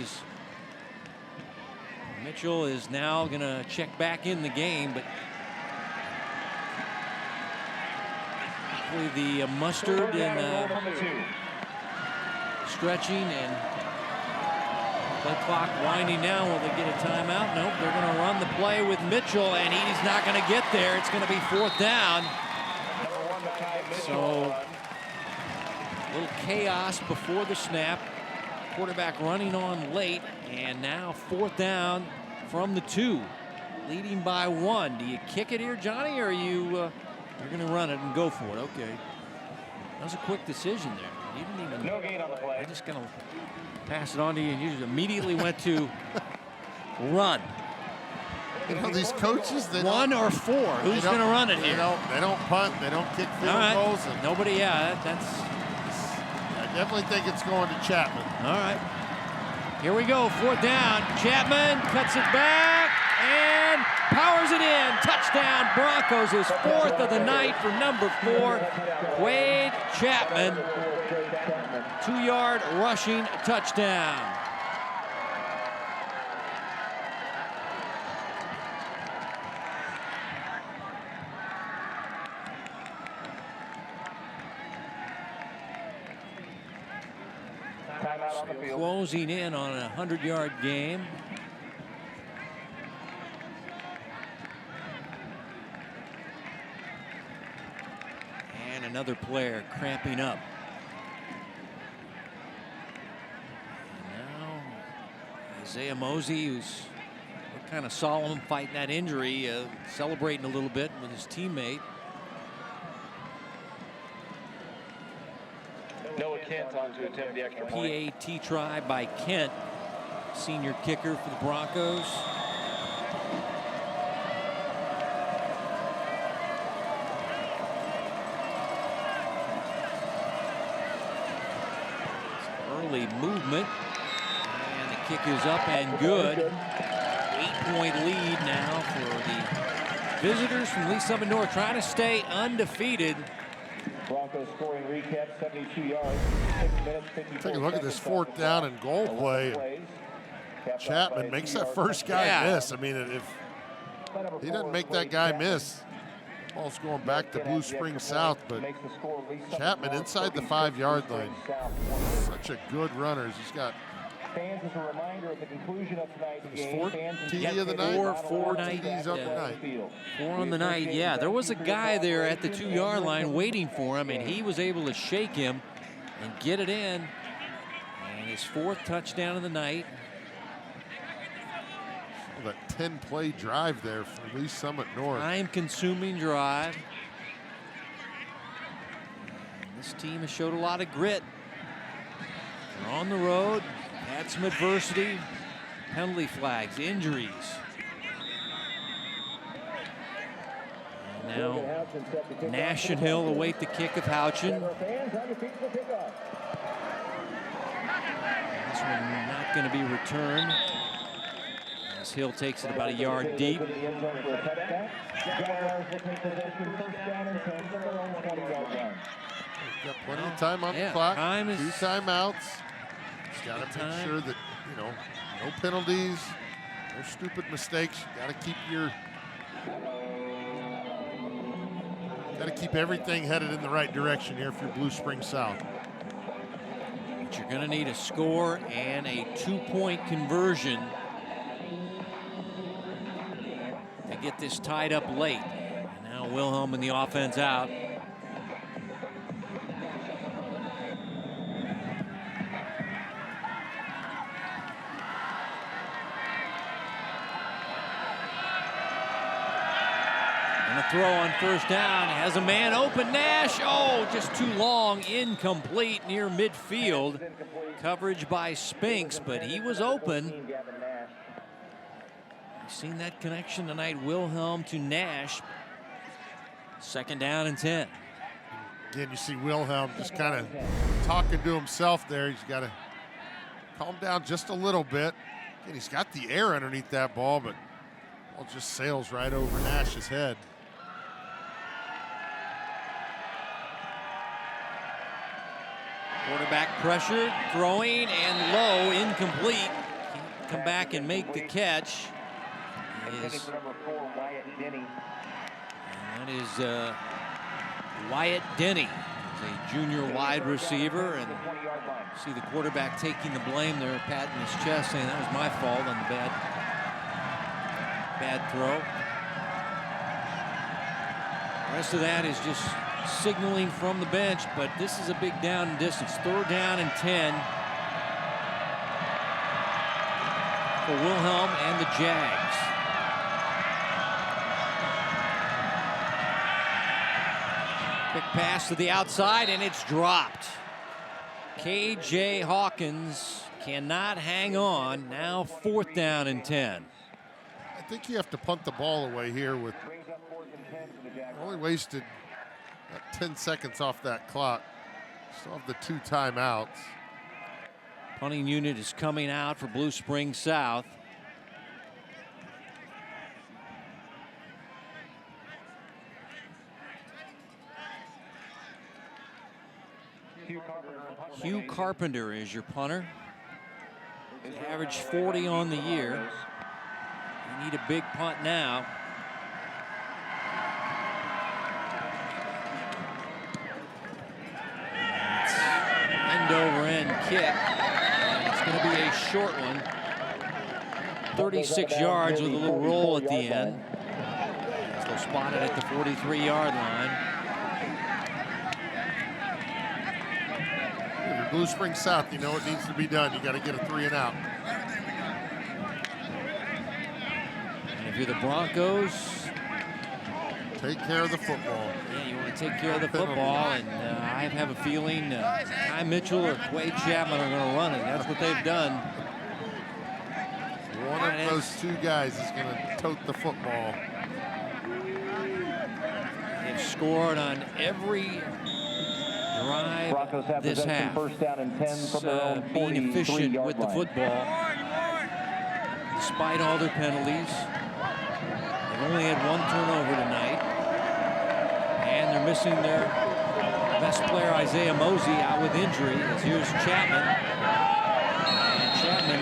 Mitchell is now going to check back in the game, but hopefully the mustard and stretching and play clock winding down. Will they get a timeout? Nope, they're going to run the play with Mitchell, and he's not going to get there. It's going to be 4th down. So a little chaos before the snap. Quarterback running on late, and now 4th down from the 2, leading by 1. Do you kick it here, Johnny, or are you're going to run it and go for it? Okay, that was a quick decision there. You didn't even. No gain on the play. I'm just going to pass it on to you, and you just immediately went to run. You know, these coaches, they 1 or 4. Who's going to run it here? They don't punt. They don't kick field All right. goals. And Nobody. Yeah, that's. I definitely think it's going to Chapman. All right. Here we go, 4th down. Chapman cuts it back and powers it in. Touchdown Broncos, his 4th of the night for number 4, Quade Chapman. 2-yard rushing touchdown. Closing in on a 100-yard game. And another player cramping up. And now Isaiah Mosey, who's kind of solemn fighting that injury, celebrating a little bit with his teammate. Noah Kent on to attempt the extra point. PAT try by Kent, senior kicker for the Broncos. Early movement, and the kick is up and good. 8-point lead now for the visitors from Lee Summit North, trying to stay undefeated. Broncos scoring recap, 72 yards, 6 minutes, 54 Take a look at this 4th down and goal play. Chapman makes that first guy miss. I mean, if he doesn't make that guy miss, ball's going back to Blue Springs South, but Chapman inside the 5-yard line. Such a good runner. He's got Fans, as a reminder, at the conclusion of tonight's his game, 4th fans TD of the night. Four TDs on the night. 4 on the night. Yeah, there was a guy there at the 2-yard line waiting for him, and he was able to shake him and get it in. And his 4th touchdown of the night. Oh, that 10-play drive there for Lee Summit North. Time-consuming drive. And this team has showed a lot of grit. They're on the road, had some adversity, penalty flags, injuries. And now Nash and Hill await the kick of Houchin. This one not going to be returned, as Hill takes it about a yard deep. Got plenty of time on the clock. 2 timeouts. Just got to make sure that, you know, no penalties, no stupid mistakes. Got to keep everything headed in the right direction here if you're Blue Springs South. But you're going to need a score and a 2-point conversion to get this tied up late. And now Wilhelm and the offense out. throw on first down. Has a man open. Nash. Oh, just too long. Incomplete near midfield. Coverage by Spinks, but he was open. You've seen that connection tonight. Wilhelm to Nash. 2nd down and 10. Again, you see Wilhelm just kind of talking to himself there. He's got to calm down just a little bit. And he's got the air underneath that ball, but ball just sails right over Nash's head. Quarterback pressure, throwing, and low, incomplete. Can't come back and make the catch. That is Wyatt Denny. He's a junior wide receiver, and see the quarterback taking the blame there, patting his chest, saying that was my fault on the bad throw. The rest of that is just signaling from the bench, but this is a big down and distance. 3rd down and 10 for Wilhelm and the Jags. Quick pass to the outside, and it's dropped. K.J. Hawkins cannot hang on. Now 4th down and 10. I think you have to punt the ball away here with only wasted 10 seconds off that clock. Still have the 2 timeouts. Punting unit is coming out for Blue Springs South. Hugh Carpenter is your punter. He's averaged 40 on the year. You need a big punt now. End over end kick. And it's going to be a short one. 36 yards with a little roll at the end. Still spotted at the 43-yard line. Blue Springs South, you know what needs to be done. You got to get a 3 and out. And if you're the Broncos, take care of the football. Yeah, you want to take care of the football, and I have a feeling Ty Mitchell or Quay Chapman are going to run it. That's what they've done. One of those 2 guys is going to tote the football. They've scored on every drive this half. First down and 10 from their own being efficient with the football, despite all their penalties. They've only had 1 turnover tonight, and they're missing their best player, Isaiah Mosey, out with injury. As here's Chapman, and Chapman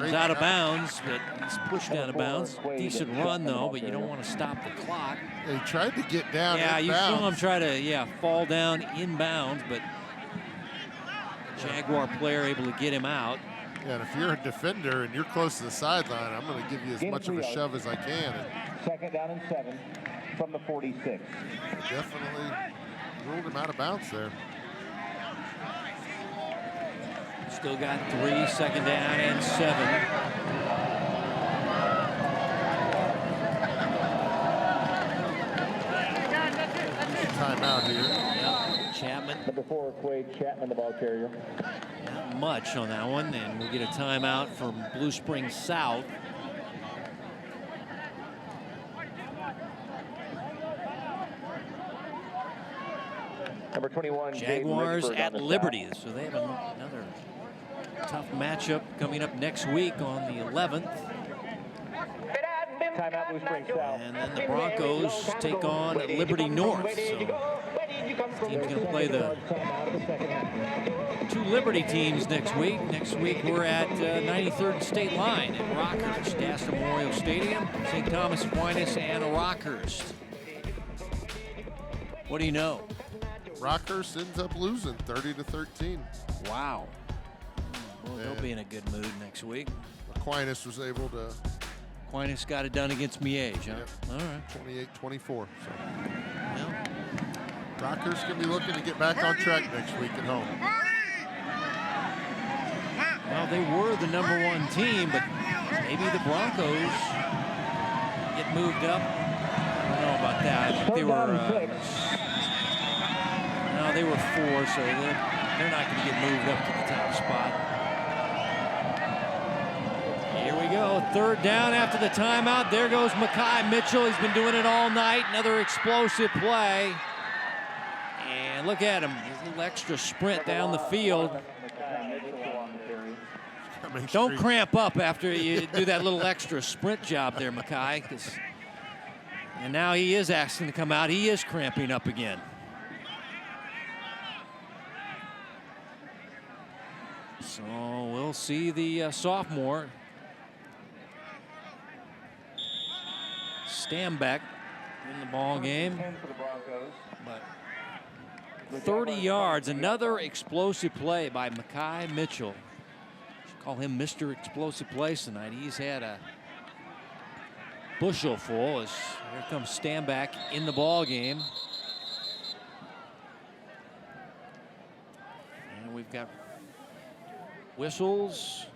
runs out of bounds, but he's pushed out of bounds. Decent run though, but you don't want to stop the clock. He tried to get down. Yeah, you saw him try to fall down inbounds, but the Jaguar player able to get him out. Yeah, and if you're a defender and you're close to the sideline, I'm going to give you as much of a shove as I can. And 2nd down and 7 from the 46. Definitely ruled him out of bounds there. Still got 3, 2nd down and 7. Timeout here. Yep, Chapman. Number 4, Quade Chapman, the ball carrier. Not much on that one, and we'll get a timeout from Blue Springs South. Number 21, Jaguars at Liberty, so they have another tough matchup coming up next week on the 11th. Timeout, Blue Springs South. And then the Broncos take on Liberty North. So this team's going to play the 2 Liberty teams next week. Next week we're at 93rd and State Line at Rockhurst, Dasher Memorial Stadium, St. Thomas Aquinas, and Rockhurst. What do you know? Rockhurst ends up losing 30-13. Wow. Well, they'll be in a good mood next week. Aquinas was able to. Aquinas got it done against Miege, huh? Yep. All right. 28-24. So. Yeah. Rockhurst going to be looking to get back on track next week at home. Well, they were the #1 team, but maybe the Broncos get moved up about that? I think they were. No, they were 4, so they're not going to get moved up to the top spot. Here we go, 3rd down after the timeout. There goes Makhi Mitchell. He's been doing it all night. Another explosive play. And look at him, his little extra sprint down the field. Don't cramp up after you do that little extra sprint job there, Makhi. And now he is asking to come out. He is cramping up again. So we'll see the sophomore Stanback in the ball game. But 30 yards, another explosive play by Makhi Mitchell. Should call him Mr. Explosive Plays tonight. He's had a bushel full as here comes Stanback in the ball game. And we've got whistles.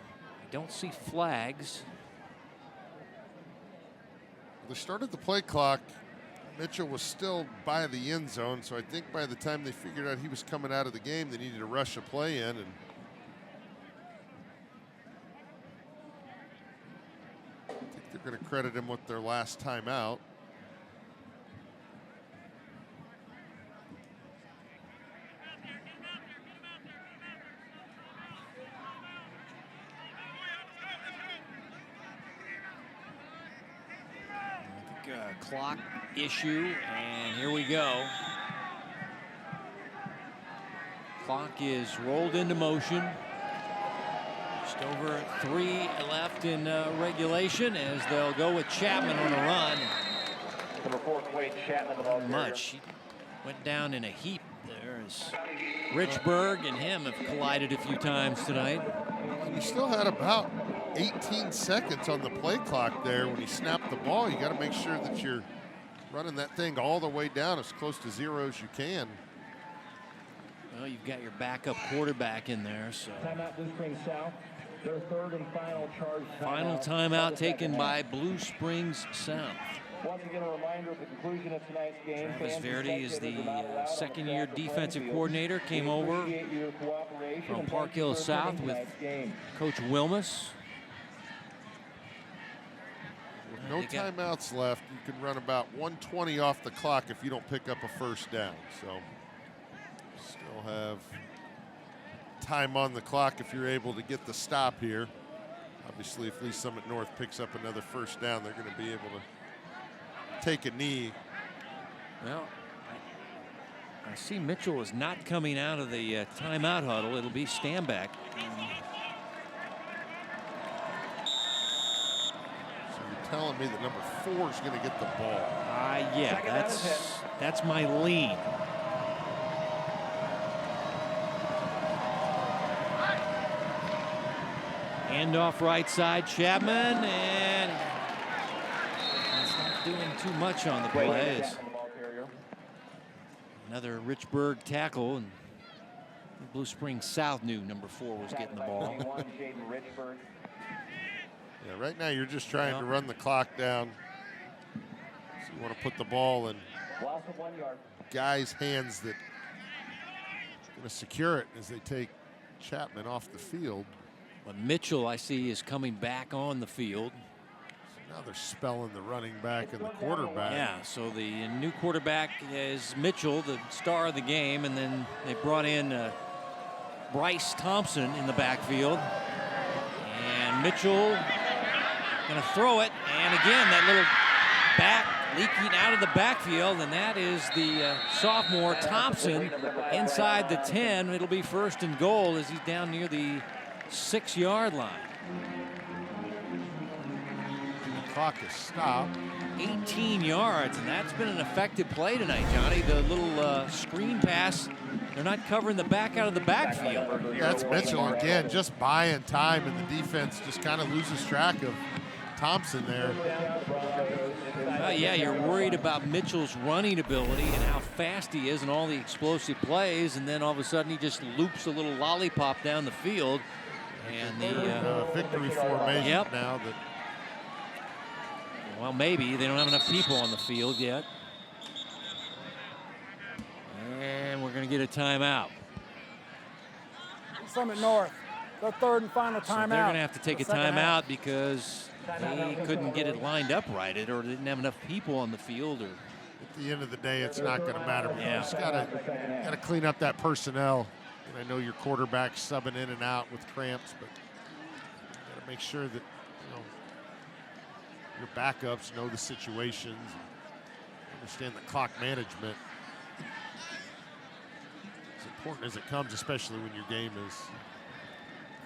I don't see flags. They started the play clock. Mitchell was still by the end zone, so I think by the time they figured out he was coming out of the game, they needed to rush a play in. And I think they're going to credit him with their last time out. Clock issue, and here we go. Clock is rolled into motion. Just over 3 left in regulation as they'll go with Chapman on a run. Number 4, Quade Chapman, the ball carrier. Much. He went down in a heap there as Richburg and him have collided a few times tonight. And he still had about 18 seconds on the play clock there when he snapped the ball. You got to make sure that you're running that thing all the way down as close to 0 as you can. Well, you've got your backup quarterback in there, so. Timeout, Blue Springs South. Their 3rd and final charge. Final timeout taken by Blue Springs South. Once again, a reminder of the conclusion of tonight's game. Travis Verdi is the second-year defensive coordinator. Came over from Park Hill South with Coach Wilmus. With no timeouts left, you can run about 120 off the clock if you don't pick up a 1st down. So still have time on the clock if you're able to get the stop here. Obviously, if Lee Summit North picks up another 1st down, they're going to be able to take a knee. Well, I see Mitchell is not coming out of the timeout huddle. It'll be Stanback. So you're telling me that number 4 is going to get the ball? Yeah, that's my lean. Handoff right side, Chapman, and he's not doing too much on the play. Another Richburg tackle, and Blue Springs South knew number 4 was getting the ball. Yeah, right now you're just trying to run the clock down. So you want to put the ball in guys' hands that are going to secure it as they take Chapman off the field. But Mitchell, I see, is coming back on the field. So now they're spelling the running back and the quarterback. Yeah, so the new quarterback is Mitchell, the star of the game, and then they brought in Bryce Thompson in the backfield. And Mitchell going to throw it, and again, that little back leaking out of the backfield, and that is the sophomore Thompson inside the 10. It'll be 1st and goal as he's down near the 6-yard line. The clock is stopped. 18 yards, and that's been an effective play tonight, Johnny. The little screen pass, they're not covering the back out of the backfield. That's Mitchell again, just buying time, and the defense just kind of loses track of Thompson there. Yeah, you're worried about Mitchell's running ability and how fast he is and all the explosive plays, and then all of a sudden he just loops a little lollipop down the field. And the victory formation now that. Well, maybe they don't have enough people on the field yet. going to get a timeout. Summit North, the third and final timeout. So they're going to have to take a timeout because they couldn't get it lined up right, or didn't have enough people on the field. Or at the end of the day, it's not going to matter. Yeah. You just gotta clean up that personnel. And I know your quarterback's subbing in and out with cramps, but you got to make sure that your backups know the situations, understand the clock management. As important as it comes, especially when your game is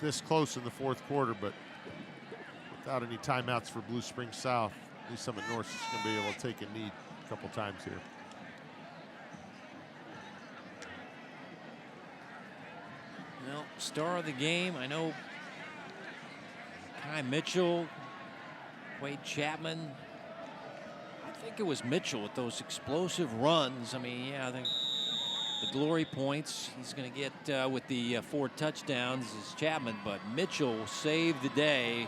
this close in the fourth quarter, but without any timeouts for Blue Springs South, Lee Summit North is going to be able to take a knee a couple times here. Well, star of the game, I know Kai Mitchell, Wade Chapman. I think it was Mitchell with those explosive runs. I mean, yeah, I think the glory points he's going to get with the 4 touchdowns is Chapman, but Mitchell saved the day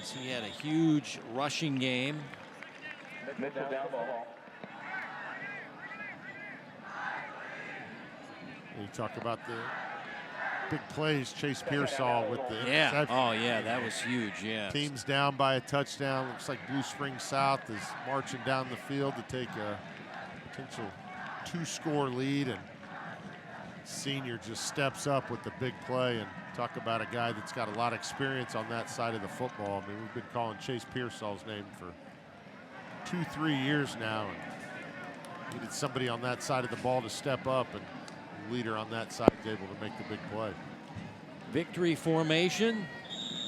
as he had a huge rushing game. Mitchell down ball. You talk about the big plays Chase Pearsall with the interception. Oh, yeah, that was huge, yeah. Team's down by a touchdown. Looks like Blue Springs South is marching down the field to take a potential 2-score lead, and senior just steps up with the big play. And talk about a guy that's got a lot of experience on that side of the football. I mean, we've been calling Chase Pearsall's name for 2-3 years now, and needed somebody on that side of the ball to step up, and the leader on that side is able to make the big play. Victory formation.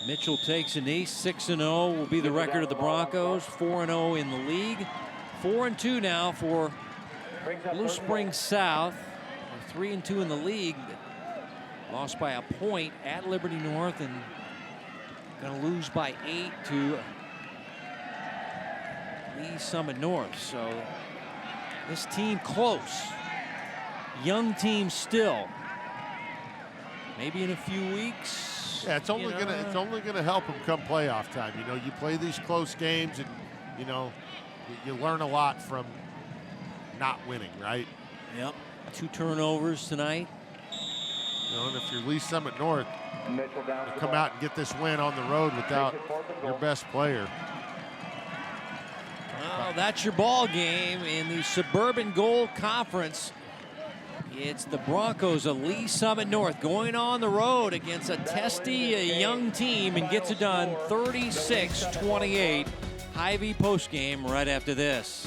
Mitchell takes a knee. 6-0 will be the record of the Broncos. 4-0 in the league. 4-2 now for Blue Springs South. 3-2 in the league. Lost by a point at Liberty North and going to lose by 8 to Lee Summit North. So this team close. Young team still. Maybe in a few weeks. Yeah, it's only gonna help them come playoff time. You know, you play these close games, and you learn a lot from not winning, right? Yep. 2 turnovers tonight. And if you're Lee Summit North, you come out and get this win on the road without your best player. Well, that's your ball game in the Suburban Gold Conference. It's the Broncos of Lee Summit North going on the road against a testy, young team, and gets it done 36-28. Hy-Vee postgame right after this.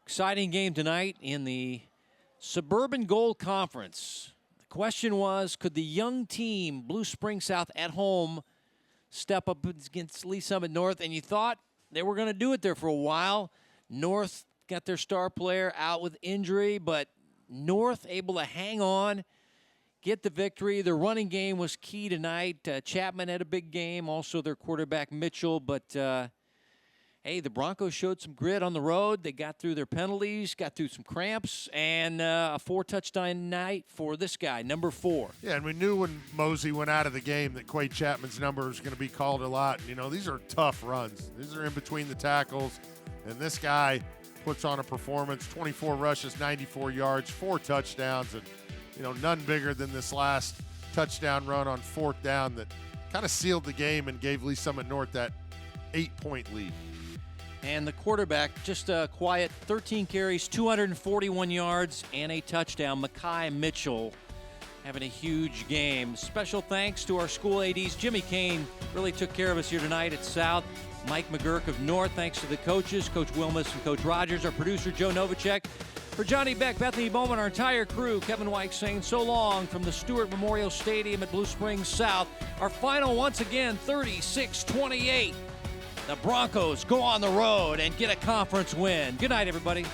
Exciting game tonight in the Suburban Gold Conference. The question was, could the young team, Blue Spring South at home, step up against Lee Summit North? And you thought they were going to do it there for a while. North got their star player out with injury, but North able to hang on, get the victory. Their running game was key tonight. Chapman had a big game, also their quarterback Mitchell. But, hey, the Broncos showed some grit on the road. They got through their penalties, got through some cramps, and a 4-touchdown night for this guy, number 4. Yeah, and we knew when Mosey went out of the game that Quay Chapman's number was going to be called a lot. You know, these are tough runs. These are in between the tackles, and this guy puts on a performance, 24 rushes, 94 yards, 4 touchdowns, and, you know, none bigger than this last touchdown run on 4th down that kind of sealed the game and gave Lee Summit North that 8-point lead. And the quarterback, just a quiet 13 carries, 241 yards, and a touchdown. Mekhi Mitchell having a huge game. Special thanks to our school ADs. Jimmy Kane really took care of us here tonight at South. Mike McGurk of North. Thanks to the coaches, Coach Wilmus and Coach Rogers. Our producer, Joe Novacek. For Johnny Beck, Bethany Bowman, our entire crew, Kevin White saying so long from the Stewart Memorial Stadium at Blue Springs South. Our final, once again, 36-28. The Broncos go on the road and get a conference win. Good night, everybody.